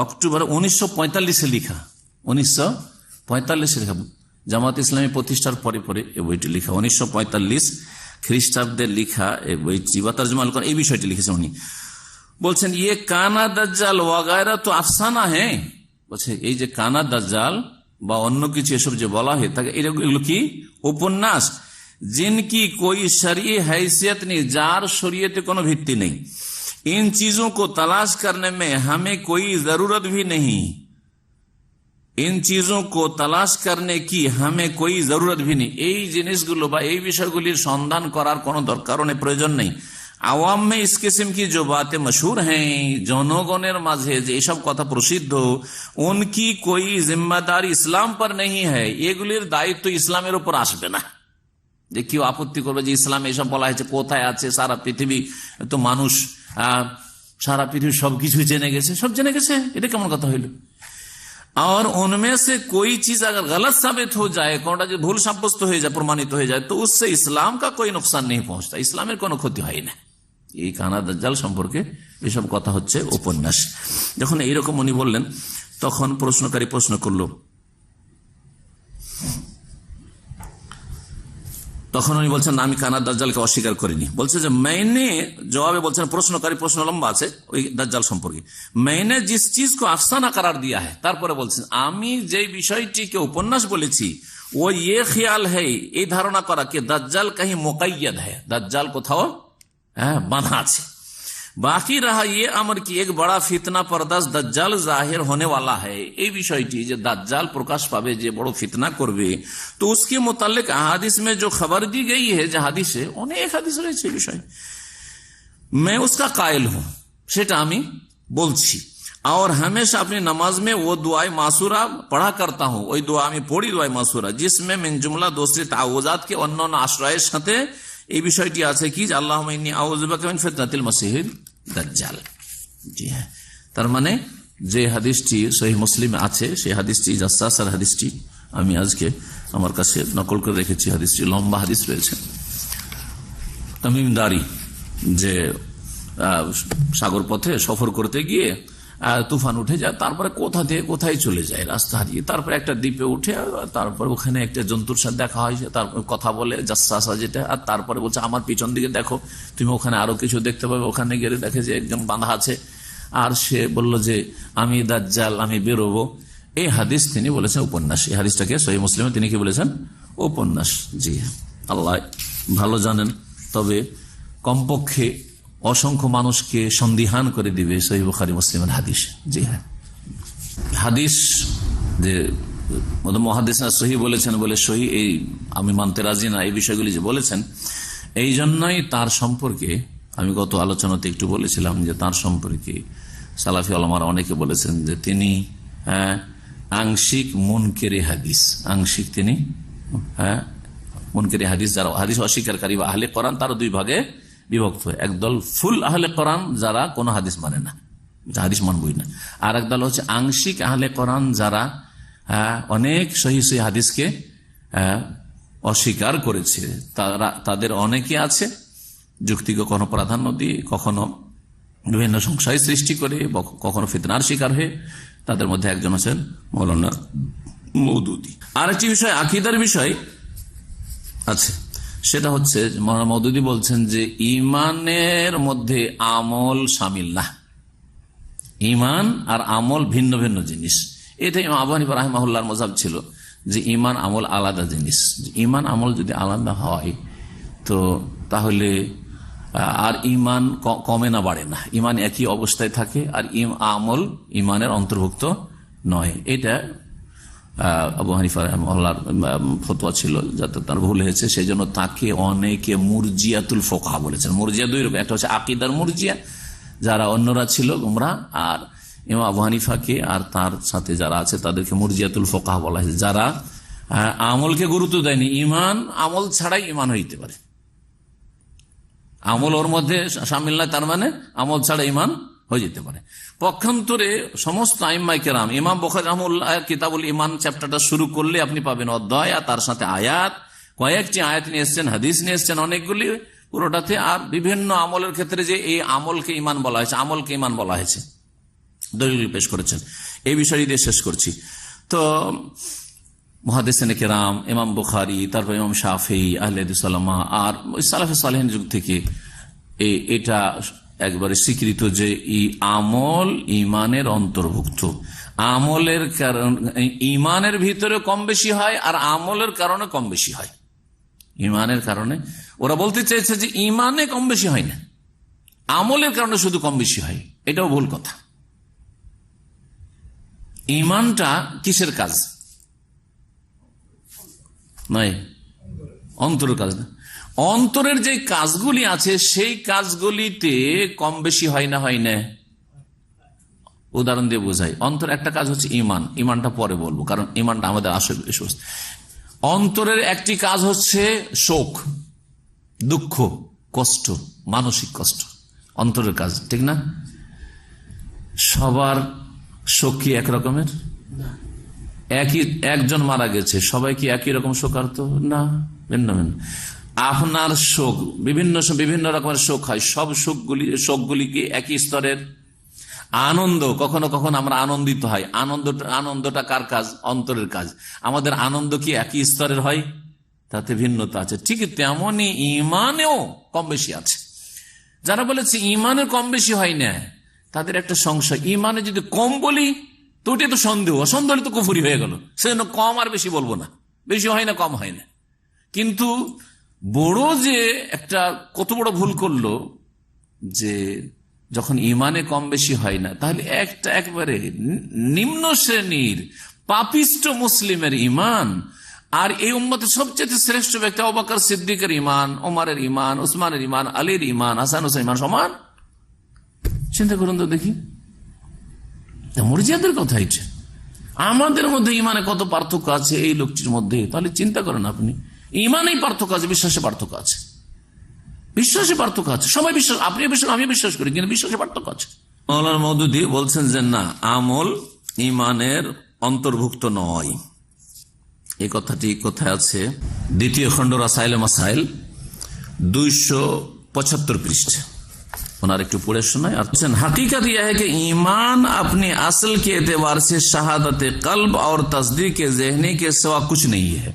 অক্টোবর 1945 লিখা, 1945 লেখা, জামাত ইসলামী প্রতিষ্ঠার পরে পরে এই বইটি লিখা, 1945 খ্রিস্টাব্দের লিখা এই বইটি বা তরজমাল কোরআন এই বিষয়টি লিখেছেন উনি। বলছেন ইয়ে কানা দাজ্জাল ওয়াগায়রা তো আফসানা হ্যাঁ, বলছে এই যে কানা দাজ্জাল বা অন্য কিছু এসব যে বলা হয় তাকে এগুলো কি উপন্যাস, जिनकी कोई शरई हैसियत नहीं, जार शरीयत কোনো ভিত্তি নেই। इन चीजों को तलाश करने में हमें कोई जरूरत भी नहीं, इन चीजों को तलाश करने की हमें कोई जरूरत भी नहीं। এই জিনিসগুলো বা এই বিষয়গুলির সন্ধান করার কোনো দরকার নেই, প্রয়োজন নেই। আওয়াম में इस किस्म की जो बातें मशहूर हैं, জনগণের মাঝে যে এইসব কথা প্রসিদ্ধ, उनकी कोई जिम्मेदारी इस्लाम पर नहीं है, এগুলির দায়িত্ব ইসলামের উপর আসবে না। যে কেউ আপত্তি করবে যে ইসলামে এসব বলা হয়েছে, কোথায় আছে? সারা পৃথিবী তো মানুষ, সারা পৃথিবী সবকিছু জেনে গেছে, সব জেনে গেছে, এটা কেমন কথা হইল? और उनमें से कोई चीज अगर गलत साबित हो जाए, कोनটা যে ভুল সাব্যস্ত হয়ে যায়, প্রমাণিত হয়ে যায়, तो उससे इस्लाम का कोई नुकसान नहीं पहुंचता, ইসলামের কোনো ক্ষতি হয় না। এই কানা দাজ্জাল সম্পর্কে এসব কথা হচ্ছে উপন্যাস। যখন এইরকম উনি বললেন, তখন প্রশ্নকারী প্রশ্ন করলো, তখন উনি বলছেন আমি কানা দাজ্জালকে অস্বীকার করিনি। বলছে যে मैंने, জবাবে বলছেন প্রশ্নকারী, প্রশ্ন লম্বা আছে ওই দাজ্জাল সম্পর্কে, मैंने जिस चीज को अफसाना करार दिया है, তারপরে বলছেন আমি যে বিষয়টিকে উপন্যাস বলেছি, ও ये ख्याल है, এই ধারণা করা কি দাজ্জাল कहीं मुक़य्यद है, দাজ্জাল কোথাও বাঁধা আছে। बाकी रहा ये अमर की एक बड़ा फितना परदास दज्जाल जाहिर होने वाला है, এই বিষয়টি যে দাজ্জাল প্রকাশ পাবে, যে বড় ফিতনা করবে, তো उसके मुताल्लिक हादिस में जो खबर दी गई है, যে হাদিসে অনেক হাদিস রয়েছে বিষয়, मैं उसका कायल हूं, সেটা আমি বলছি। और हमेशा अपनी नमाज में वो दुआए मासूरा पढ़ा करता हूं, ওই দোয়া আমি পড়ি, दुआए मासूरा, जिसमें मिन जुमला दूसरे तावुजात के অন্যান্য আশ্রয়ের সাথে এই বিষয়টি আছে কি, আল্লাহুম্মা ইন্নী আউযু বিকা মিন ফিতনাতিল মাসিহিদ দাজ্জাল। জি হ্যাঁ, তার মানে যে হাদিসটি সহিহ মুসলিমে আছে, সেই হাদিসটি জাসসাসার হাদিসটি আমি আজকে আমার কাছে নকল করে রেখেছি। হাদিসটি লম্বা হাদিস রয়েছে। তামিমদারি যে সাগর পথে সফর করতে গিয়ে তুফান উঠে যায়, তারপরে কোথা থেকে কোথায় চলে যায়, রাস্তা হারিয়ে, তারপরে একটা দ্বীপে উঠে, তারপরে ওখানে একটা জন্তুর সাথে দেখা হয়, তার কথা বলে জাসসাসা যেটা, আর তারপরে বলছে আমার পিছন দিকে দেখো, তুমি ওখানে আরো কিছু দেখতে পাবে। ওখানে গেলে দেখে যে একজন বাঁধা আছে, আর সে বলল যে আমি দাজ্জাল, আমি বেরোবো। এই হাদিস তিনি বলেছেন উপন্যাস। এই হাদিসটাকে সহিহ মুসলিমে তিনি কি বলেছেন? উপন্যাস। জি আল্লাহ ভালো জানেন, তবে কমপক্ষে অসংখ্য মানুষকে সন্দিহান করে দিবে সহিহ বুখারী মুসলিমের হাদিস। জি হ্যাঁ, হাদিস যে মুহাদ্দিসরা সহিহ বলেছেন বলে সহিহ এই আমি মানতে রাজি না, এই বিষয়গুলি যে বলেছেন, এই জন্যই তার সম্পর্কে আমি গত আলোচনাতে একটু বলেছিলাম যে তার সম্পর্কে সালাফি ওলামারা অনেকে বলেছেন যে তিনি আংশিক মুনকেরে হাদিস, আংশিক তিনি মুনকেরে হাদিস, যারা হাদিস অস্বীকারী বা আহলে কোরআন, তার দুই ভাগে বিভক্ত হয়। একদল ফুল আহলে কোরআন যারা কোনো হাদিস মানে না, হাদিস মানবই না, আর একদল হচ্ছে আংশিক আহলে কোরআন যারা অনেক সহিহ সহিহ হাদিসকে অস্বীকার করেছে। তাদের অনেকে আছে যুক্তিকে কখনো প্রাধান্য দিয়ে, কখনো বিভিন্ন সংশয় সৃষ্টি করে, কখনো ফিতনার শিকার হয়ে। তাদের মধ্যে একজন আছেন মৌলানা মওদুদী। আরেকটি বিষয় আকীদার বিষয় আছে, সেটা হচ্ছে মৌলানা মওদুদী বলছেন যে ইমানের মধ্যে আমল শামিল না, ইমান আর আমল ভিন্ন ভিন্ন জিনিস। এটা ইমাম আবু হানিফা রাহিমাহুল্লাহর মাযহাব ছিল যে ইমান আমল আলাদা জিনিস। ইমান আমল যদি আলাদা হয় তো তাহলে আর ইমান কমে না বাড়ে না, ইমান একই অবস্থায় থাকে, আর আমল ইমানের অন্তর্ভুক্ত নয়। এটা আবু হানিফা রাহিমাহুল্লাহর ফতোয়া ছিল, যাতে তার ভুল হয়েছে, সেই জন্য তাকে অনেকে মুরজিয়াতুল ফুকাহা বলেছেন। মুরজিয়া দুই রকম, একটা হচ্ছে আকীদার মুরজিয়া, যারা অন্যরা ছিল গুমরাহ, আর ইমাম আবু হানিফাকে আর তার সাথে যারা আছে তাদেরকে মুরজিয়াতুল ফুকাহা বলা হয়েছে, যারা আমলকে গুরুত্ব দেয়নি। ইমান আমল ছাড়াই ইমান হইতে পারে, আমল ওর মধ্যে শামিল নয়, তার মানে আমল ছাড়া ইমান হয়ে যেতে পারে। পক্ষান্তরে সমস্ত আইম্মায়ে কেরাম, ইমাম বুখারী রাহিমাহুল্লাহ কিতাবুল ইমান চ্যাপ্টারটা শুরু করলে আপনি পাবেন অধ্যায়, আর তার সাথে আয়াত, কয়েকটি আয়াত নিয়ে এসছেন, হাদিস নিয়ে এসছেন অনেকগুলি পুরোটাতে, আর বিভিন্ন আমলের ক্ষেত্রে যে এই আমলকে ইমান বলা হয়েছে, আমলকে ইমান বলা হয়েছে, দলিল পেশ করেছেন। এই বিষয়টি দিয়ে শেষ করছি। তো মুহাদ্দিসিনে কেরাম, ইমাম বুখারী, তারপর ইমাম শাফিঈ, আহলে হাদিস ওলামা, আর সালাফে সালেহিন যুগ থেকে এটা একবারে স্বীকৃত যে আমল ইমানের অন্তর্ভুক্ত। আমলের কারণে ইমানের ভিতরে কম বেশি হয়, আর আমলের কারণে কম বেশি হয়। ইমানের কারণে ওরা বলতে চাইছে যে ইমানে কম বেশি হয় না, আমলের কারণে শুধু কম বেশি হয়। এটাও ভুল কথা। ইমানটা কিসের কাজ নয়, অন্তরের কাজ না। অন্তরের যে কাজগুলি আছে সেই কাজগুলিতে কম বেশি হয় না, হয় না। উদাহরণ দিয়ে বোঝাই, অন্তর একটা কাজ হচ্ছে ইমান, ইমানটা পরে বলবো কারণ ইমানটা আমাদের আসল বিষয়। অন্তরের একটি কাজ হচ্ছে শোক, দুঃখ, কষ্ট, মানসিক কষ্ট, অন্তরের কাজ, ঠিক না? সবার শোক কি এক রকমের? একই, একজন মারা গেছে, সবাই কি একই রকম শোকার্ত না, ভিন্ন ভিন্ন। আপনার শোক বিভিন্ন রকমের শোক হয়, সব শোকগুলি কি একই স্তরের? আনন্দ, কখনো কখনো আমরা আনন্দিত হয়, আনন্দটা কার কাজ? অন্তরের কাজ। আমাদের আনন্দ কি একই স্তরের হয়? তাতে ভিন্নতা আছে। ঠিক তেমনি ইমানেও কম বেশি আছে। যারা বলেছে ইমানের কম বেশি হয় না, তাদের একটা সংশয়, ইমানে যদি কম বলি তো ওটা তো সন্দেহ, সন্দেহ হলে তো কুফরি হয়ে গেল, সেজন্য কম আর বেশি বলবো না, বেশি হয় না কম হয় না। কিন্তু বড় যে একটা কত বড় ভুল করলো যে যখন ইমানে কম বেশি হয় না, তাহলে একটা একবারে নিম্ন শ্রেণীর পাপিষ্ট মুসলিমের ইমান আর এই উম্মতের সবচেয়ে শ্রেষ্ঠ ব্যক্তি আবু বকর সিদ্দিকের ইমান, ওমরের ইমান, উসমানের ইমান, আলীর ইমান, হাসান হোসেন ইমান সমান। চিন্তা করুন তো দেখি, মুরজিয়াদের কথা এটা। আমাদের মধ্যে ইমানে কত পার্থক্য আছে এই লোকটির মধ্যে, তাহলে চিন্তা করেন আপনি, ইমানেই পার্থক্য আছে, বিশ্বাসে পার্থক্য আছে। বিশ্বাসে পার্থক্য আছে, সবাই বিশ্বাস, আপনি বিশ্বাস আমি বিশ্বাস করি, কিন্তু বিশ্বাসে পার্থক্য আছে। মওলানা মওদুদী বলছেন যে না, আমল ইমানের অন্তর্ভুক্ত নয়। এই কথাটি কোথায় আছে? দ্বিতীয় খণ্ড রাসাইলে মাসাইল 275 পৃষ্ঠা। ওনার একটু পড়ে শোনায়। हकीकत यह है कि ईमान अपने असल के एतबार से शहादत कल्ब और तस्दीक ज़हनी के सिवा कुछ नहीं है।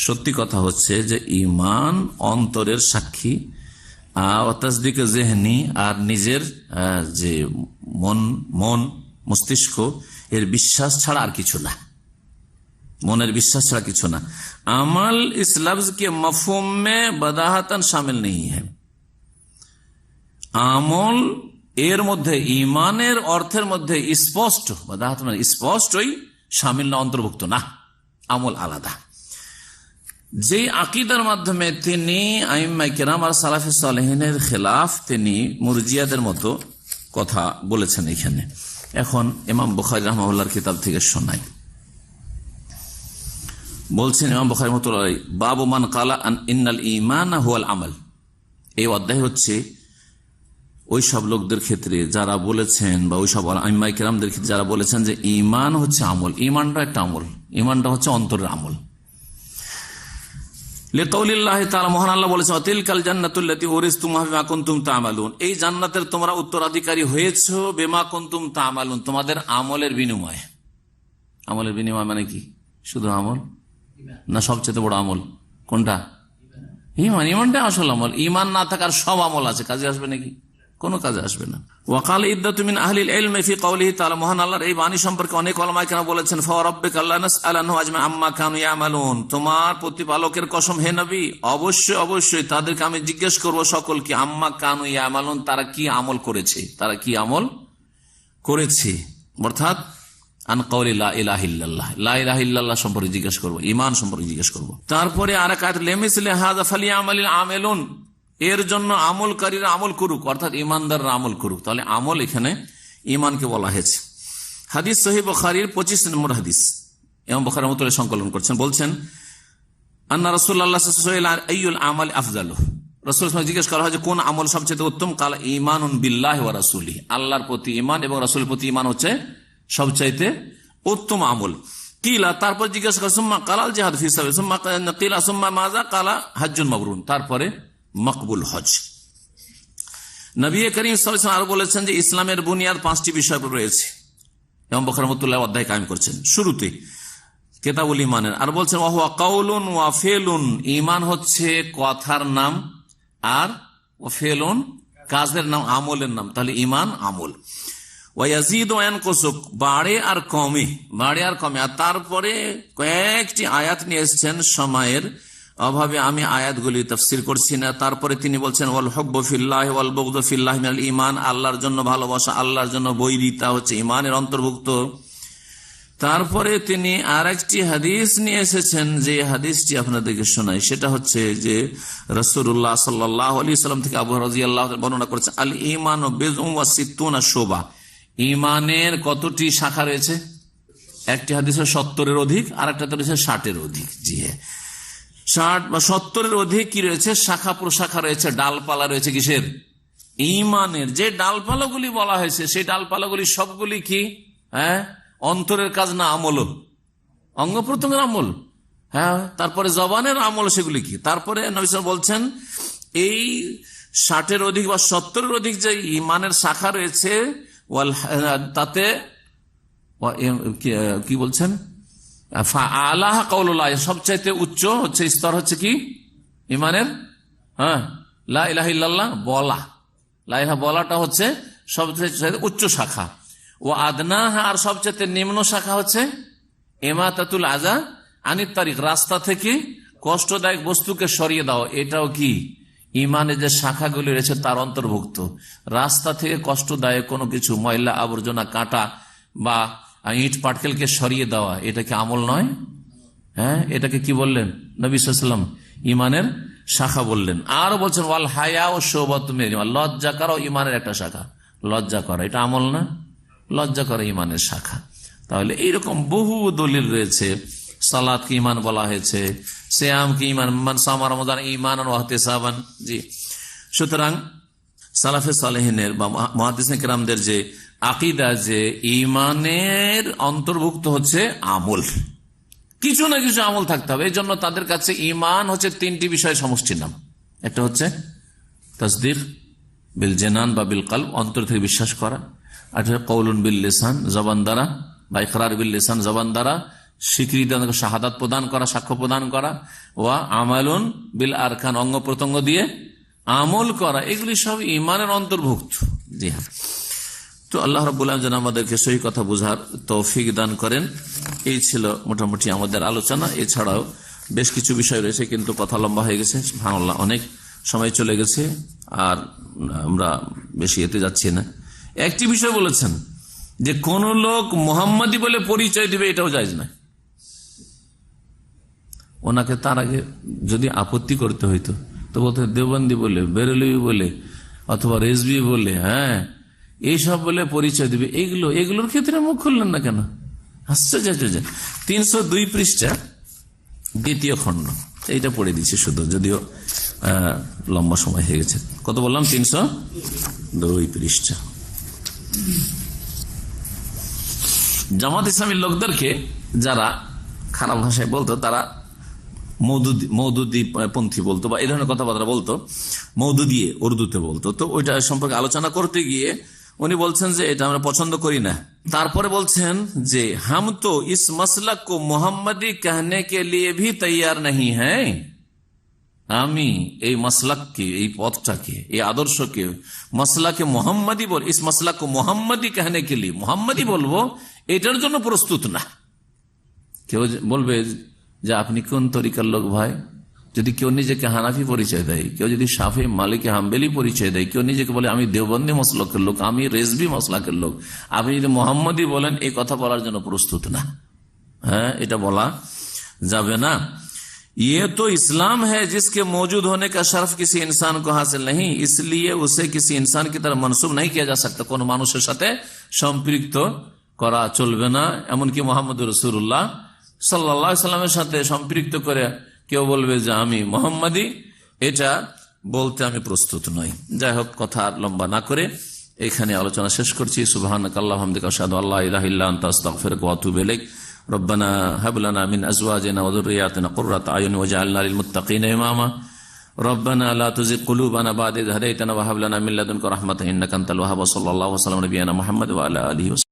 সত্যি কথা হচ্ছে যে ঈমান অন্তরের সাক্ষী, তসদিক জেহনি আর নিজের যে মন মস্তিষ্ক এর বিশ্বাস ছাড়া আর কিছু না, মনের বিশ্বাস ছাড়া কিছু না। আমল ইস লফজ के मफहूम में बदाहतन शामिल नहीं है। আমল এর মধ্যে ঈমানের অর্থের মধ্যে স্পষ্ট, বদাহত মানে স্পষ্টই শামিল না, অন্তর্ভুক্ত না, আমল আলাদা। যে আকীদার মাধ্যমে তিনি আইম্মায়ে কেরাম আর সালাফে সালেহিনের খেলাফ, তিনি মুরজিয়াদের মতো কথা বলেছেন এখানে। এখন ইমাম বুখারী রাহমাহুল্লাহর কিতাব থেকে শোনাই। বলছেন ইমাম বুখারী রাহমাতুল্লাহ আলাইহি, বাবু মান ক্বালা ইন্নাল ঈমান হুয়াল আমাল। এই অধ্যায় হচ্ছে ওই সব লোকদের ক্ষেত্রে যারা বলেছেন, বা ওই সব আইম্মায়ে কেরামদের ক্ষেত্রে যারা বলেছেন যে ঈমান হচ্ছে আমল। ঈমানটা একটা আমল, ঈমানটা হচ্ছে অন্তরের আমল। লিকাউলিল্লাহি তাআলা, মহান আল্লাহ বলেছেন, তিলকাল জান্নাতুল্লাতী উরিসতুমুহা বিমা কুনতুম তা'মালুন। এই জান্নাতের তোমরা উত্তরাধিকারী হয়েছো বিমা কুনতুম তা'মালুন, তোমাদের আমলের বিনিময়ে। আমলের বিনিময় মানে কি? শুধু আমল না, সবচেয়ে বড় আমল কোনটা? ঈমান। ঈমানটা আসল আমল। ঈমান না থাকার সব আমল আছে, কাজে আসবে নাকি? কোনো কাজে আসবে না। ওয়াকাল ইদ্দাতু মিন আহলিল ইলমি ফি কওলিহি তাআলা, মহান আল্লাহর এই বাণী সম্পর্কে অনেক উলামায়ে কেরাম বলেছেন, ফারাব্বিকা লা নাসআলানহু আজমা আম্মা কানু ইয়ামালুন। তোমার প্রতিপালকের কসম হে নবী, অবশ্যই অবশ্যই তাদেরকে আমি জিজ্ঞেস করব সকলকে, আম্মা কানু ইয়ামালুন, তারা কি আমল করেছে, তারা কি আমল করেছে, অর্থাৎ আন কওলি লা ইলাহা ইল্লাল্লাহ, লা ইলাহা ইল্লাল্লাহ সম্পর্কে জিজ্ঞেস করব, ঈমান সম্পর্কে জিজ্ঞেস করব। তারপরে আরেক আয়াত, লিমিসলি হাযা ফালিয়ামালিল আমিলুন, এর জন্য আমলকারীরা আমল করুক, অর্থাৎ ইমানদাররা আমল করুক। তাহলে আমল এখানে ইমানকে বলা হয়েছে। হাদিস সহিহ বুখারীর 25 নম্বর হাদিস, ইমাম বুখারী রাহমাতুল্লাহ সংকলন করছেন। বলছেন, আন্না রাসূলুল্লাহ সাল্লাল্লাহু আলাইহি ওয়াসাল্লাম আইয়ুল আমাল আফজালু, রাসূল জিজ্ঞেস করা হয় যে কোন আমল সবচেয়ে উত্তম? কালা ঈমানুন বিল্লাহি ওয়া রাসূলিহি, আল্লাহর প্রতি ঈমান এবং রাসূলের প্রতি ঈমান হচ্ছে সবচাইতে উত্তম আমল। কিলা, তারপর জিজ্ঞাসা করা, সুম্মা কালাল জিহাদ ফি সাবিল, সুম্মা কিলা সুম্মা মাযা, কালা হজ্জুন মাবরুর, তারপরে মকবুল হজ। নবী করিম সাল্লাল্লাহু আলাইহি ওয়াসাল্লাম আরো বলেছেন যে ইসলামের বুনিয়াদ 5টি বিষয় রয়েছে। ইমাম বুখারী রাহমাতুল্লাহ অধ্যায় কায়েম করছেন শুরুতে কিতাবুল ঈমানের, আর বলছেন ওয়া হুয়া কাউলুন ওয়া ফিলুন, ঈমান হচ্ছে কথার নাম, আর ওয়া ফিলুন কাজের নাম, আমলের নাম। তাহলে ঈমান আমল। ওয়া ইয়াজিদু ওয়া ইয়ানকুসু, বাড়ে আর কমে, বাড়ে আর কমে। আর তারপরে কয়েকটি আয়াত নিয়ে এসেছেন, সময়ের অভাবে আমি আয়াতগুলি তাফসীর করছি না। তারপরে তিনি বলছেন ওয়াল হুব্বু ফিল্লাহি ওয়াল বুগদু ফিল্লাহি মিনাল ঈমান, আল্লাহর জন্য ভালোবাসা, আল্লাহর জন্য বৈরিতা হচ্ছে ঈমানের অন্তর্ভুক্ত। তারপরে তিনি আরেকটি হাদিস নিয়ে এসেছেন, যে হাদিসটি আপনাদেরকে শোনাই, সেটা হচ্ছে যে রাসূলুল্লাহ সাল্লাল্লাহু আলাইহি ওয়াসাল্লাম থেকে আবু হুরায়রা রাদিয়াল্লাহু আনহু বর্ণনা করেছেন, আল ঈমানু বিদউন ওয়া সিত্তুনা শুবা, ঈমানের কতটি শাখা রয়েছে? একটি হাদিসে 70-এর অধিক, আর একটা রয়েছে 60-এর অধিক। জি হ্যাঁ, 60 বা 70-এর অধিক কি রয়েছে? শাখা প্রশাখা রয়েছে, ডালপালা রয়েছে। কিসের? ঈমানের। যে ডালপালাগুলি বলা হয়েছে, সেই ডালপালাগুলি সবগুলি কি অন্তরের কাজ না আমল, অঙ্গ প্রত্যঙ্গের আমল। হ্যাঁ, তারপরে জবানের আমল, সেগুলি কি? তারপরে নবী সাল্লাল্লাহু আলাইহি ওয়াসাল্লাম বলছেন এই 60-এর অধিক বা 70-এর অধিক যে ঈমানের শাখা রয়েছে, তাতে কি বলছেন? আলাহা কাউলুল্লাহ, সবচাইতে উচ্চ হচ্ছে স্তর হচ্ছে কি ঈমানের? লা ইলাহা ইল্লাল্লাহ বলা, লা ইলাহা বলাটা হচ্ছে সবচেয়ে উচ্চ শাখা। ও আদনাহা, আর সবচেয়ে নিম্ন শাখা হচ্ছে ইমাতাতুল আযা আনিত তারিক, রাস্তা থেকে কষ্টদায়ক বস্তুকে সরিয়ে দাও। এটাও কি ঈমানের যে শাখাগুলি রয়েছে তার অন্তর্ভুক্ত। রাস্তা থেকে কষ্টদায়ক কোনো কিছু, ময়লা আবর্জনা, কাঁটা বা ইট পাটকেলকে সরিয়ে দেওয়া, এটা কি আমল নয়? হ্যাঁ, এটাকে কি বললেন নবী সাল্লাল্লাহু আলাইহি ওয়াসাল্লাম? ঈমানের শাখা বললেন। আর বলছেন ওয়াল হায়া ও শুবাতু মিনাল ঈমান, লজ্জা করা ঈমানের একটা শাখা। লজ্জা করা এটা আমল না? লজ্জা করা ঈমানের শাখা। তাহলে এইরকম বহু দলিল রয়েছে সালাতকে ঈমান বলা হয়েছে, সিয়ামকে ঈমান, মান সামা রমাদান ঈমানান ওয়া ইহতিসাবান। জি, সুতরাং সালাফে সালেহিনের বা মুহাদ্দিসিন কিরামদের যে আকীদা, যে ঈমানের অন্তর্ভুক্ত হচ্ছে আমল, কিছু না কিছু আমল থাকতে হবে। এই জন্য তাদের কাছে ঈমান হচ্ছে তিনটি বিষয় সমষ্টির নাম। একটা হচ্ছে তাসদীক বিল জানান বা বিল কলব, অন্তর থেকে বিশ্বাস করা। আর কওলুন বিল লিসান, জবান দ্বারা, বা ইকরার বিল লিসান, জবান দ্বারা স্বীকৃতি, শাহাদাত প্রদান করা, সাক্ষ্য প্রদান করা। ওয়া আমালুন বিল আরকান, অঙ্গ প্রত্যঙ্গ দিয়ে আমল করা। এগুলি সব ঈমানের অন্তর্ভুক্ত। জি হ্যাঁ, তো আল্লাহ রাব্বুল আলামিন যেন আমাদেরকে সহি কথা বোঝার তৌফিক দান করেন। এই ছিল মোটামুটি আমাদের আলোচনা। এছাড়াও বেশ কিছু বিষয় রয়েছে, কিন্তু কথা লম্বা হয়ে গেছে, সুবহানাল্লাহ, অনেক সময় চলে গেছে, আর আমরা বেশি এতে যাচ্ছি না। একটি বিষয় বলেছেন যে কোন লোক মুহাম্মাদি বলে পরিচয় দিবে, এটাও জায়েজ না। ওনাকে তার আগে যদি আপত্তি করতে হইতো তো বলতে দেওবন্দি বলে, বেরেলভি বলে, অথবা রেজভি বলে, হ্যাঁ এইসব বলে পরিচয় দিবে। এগুলোর ক্ষেত্রে মুখ খুললেন না কেন? আশ্চর্য। 302 পৃষ্ঠা দ্বিতীয় খণ্ড, এইটা পড়ে দিচ্ছি শুধু, যদিও লম্বা সময় হয়ে গেছে। কত বললাম? 302 পৃষ্ঠা। জামাত ইসলামীর লোকদেরকে যারা খারাপ ভাষায় বলতো, তারা মৌদুদি পন্থী বলতো, বা এই ধরনের কথাবার্তা বলতো, মৌদুদিয়ে উর্দুতে বলতো। তো ওইটা সম্পর্কে আলোচনা করতে গিয়ে উনি বলছেন যে এটা আমরা পছন্দ করি না। তারপরে বলছেন যে হাম তো ইস মসলক কো মোহাম্মদি कहने के लिए भी तैयार नहीं है। আমি এই মাসলাককে, এই পথটাকে, এই আদর্শকে, মাসলাকে মোহাম্মদি বল, ইস মাসলাক কো মোহাম্মদি कहने के लिए, মোহাম্মদি বলবো, এটার জন্য প্রস্তুত না। কেউ বলবে যে আপনি কোন তরিকার লোক ভাই? যদি কেউ নিজেকে হানাফি পরিচয় দেয়, কেউ যদি শাফি, মালিকি, হাম্বেলি পরিচয় দেয়, কেউ নিজেকে বলে আমি দেওবন্দি মসলকের লোক, আমি রেজভি মসলাকের লোক, আপনি যদি মোহাম্মদি বলেন, এই কথা বলার জন্য প্রস্তুত না। হ্যাঁ, এটা বলা যাবে না। ये तो इस्लाम है जिसके मौजूद होने का शर्फ किसी इंसान को हासिल नहीं, इसलिए उसे किसी इंसान की तरह मनसूब नहीं किया जा सकता। কোন মানুষের সাথে সম্পৃক্ত করা চলবে না। এমনকি মুহাম্মদ রাসূলুল্লাহ সাল্লাল্লাহু আলাইহি ওয়াসাল্লামের সাথে সম্পৃক্ত করে কেউ বলবে যে আমি মুহাম্মাদি, এটা বলতে আমি প্রস্তুত নই। যাই হোক, কথা আর লম্বা না করে এখানে আলোচনা শেষ করছি। সুবহানাকাল্লাহু ওয়া বিহামদিকা আশহাদু আল্লা ইলাহা ইল্লা আনতা আস্তাগফিরুকা ওয়া আতুবু ইলাইক। রব্বানা হাব লানা মিন আজওয়াজিনা ওয়া যুররিয়াতিনা কুররাতা আয়ুন ওয়াজআলনা লিল মুত্তাকিনা ইমামা। রব্বানা লা তুযিগ কুলুবানা বা'দা ইয হাদাইতানা ওয়া হাব লানা মিন লাদুনকা রাহমাতান ইন্নাকা আনতাল ওয়াহ্হাব। সাল্লাল্লাহু আলাইহি ওয়া সাল্লাম নবিয়ানা মুহাম্মদ ওয়া আলা আলিহি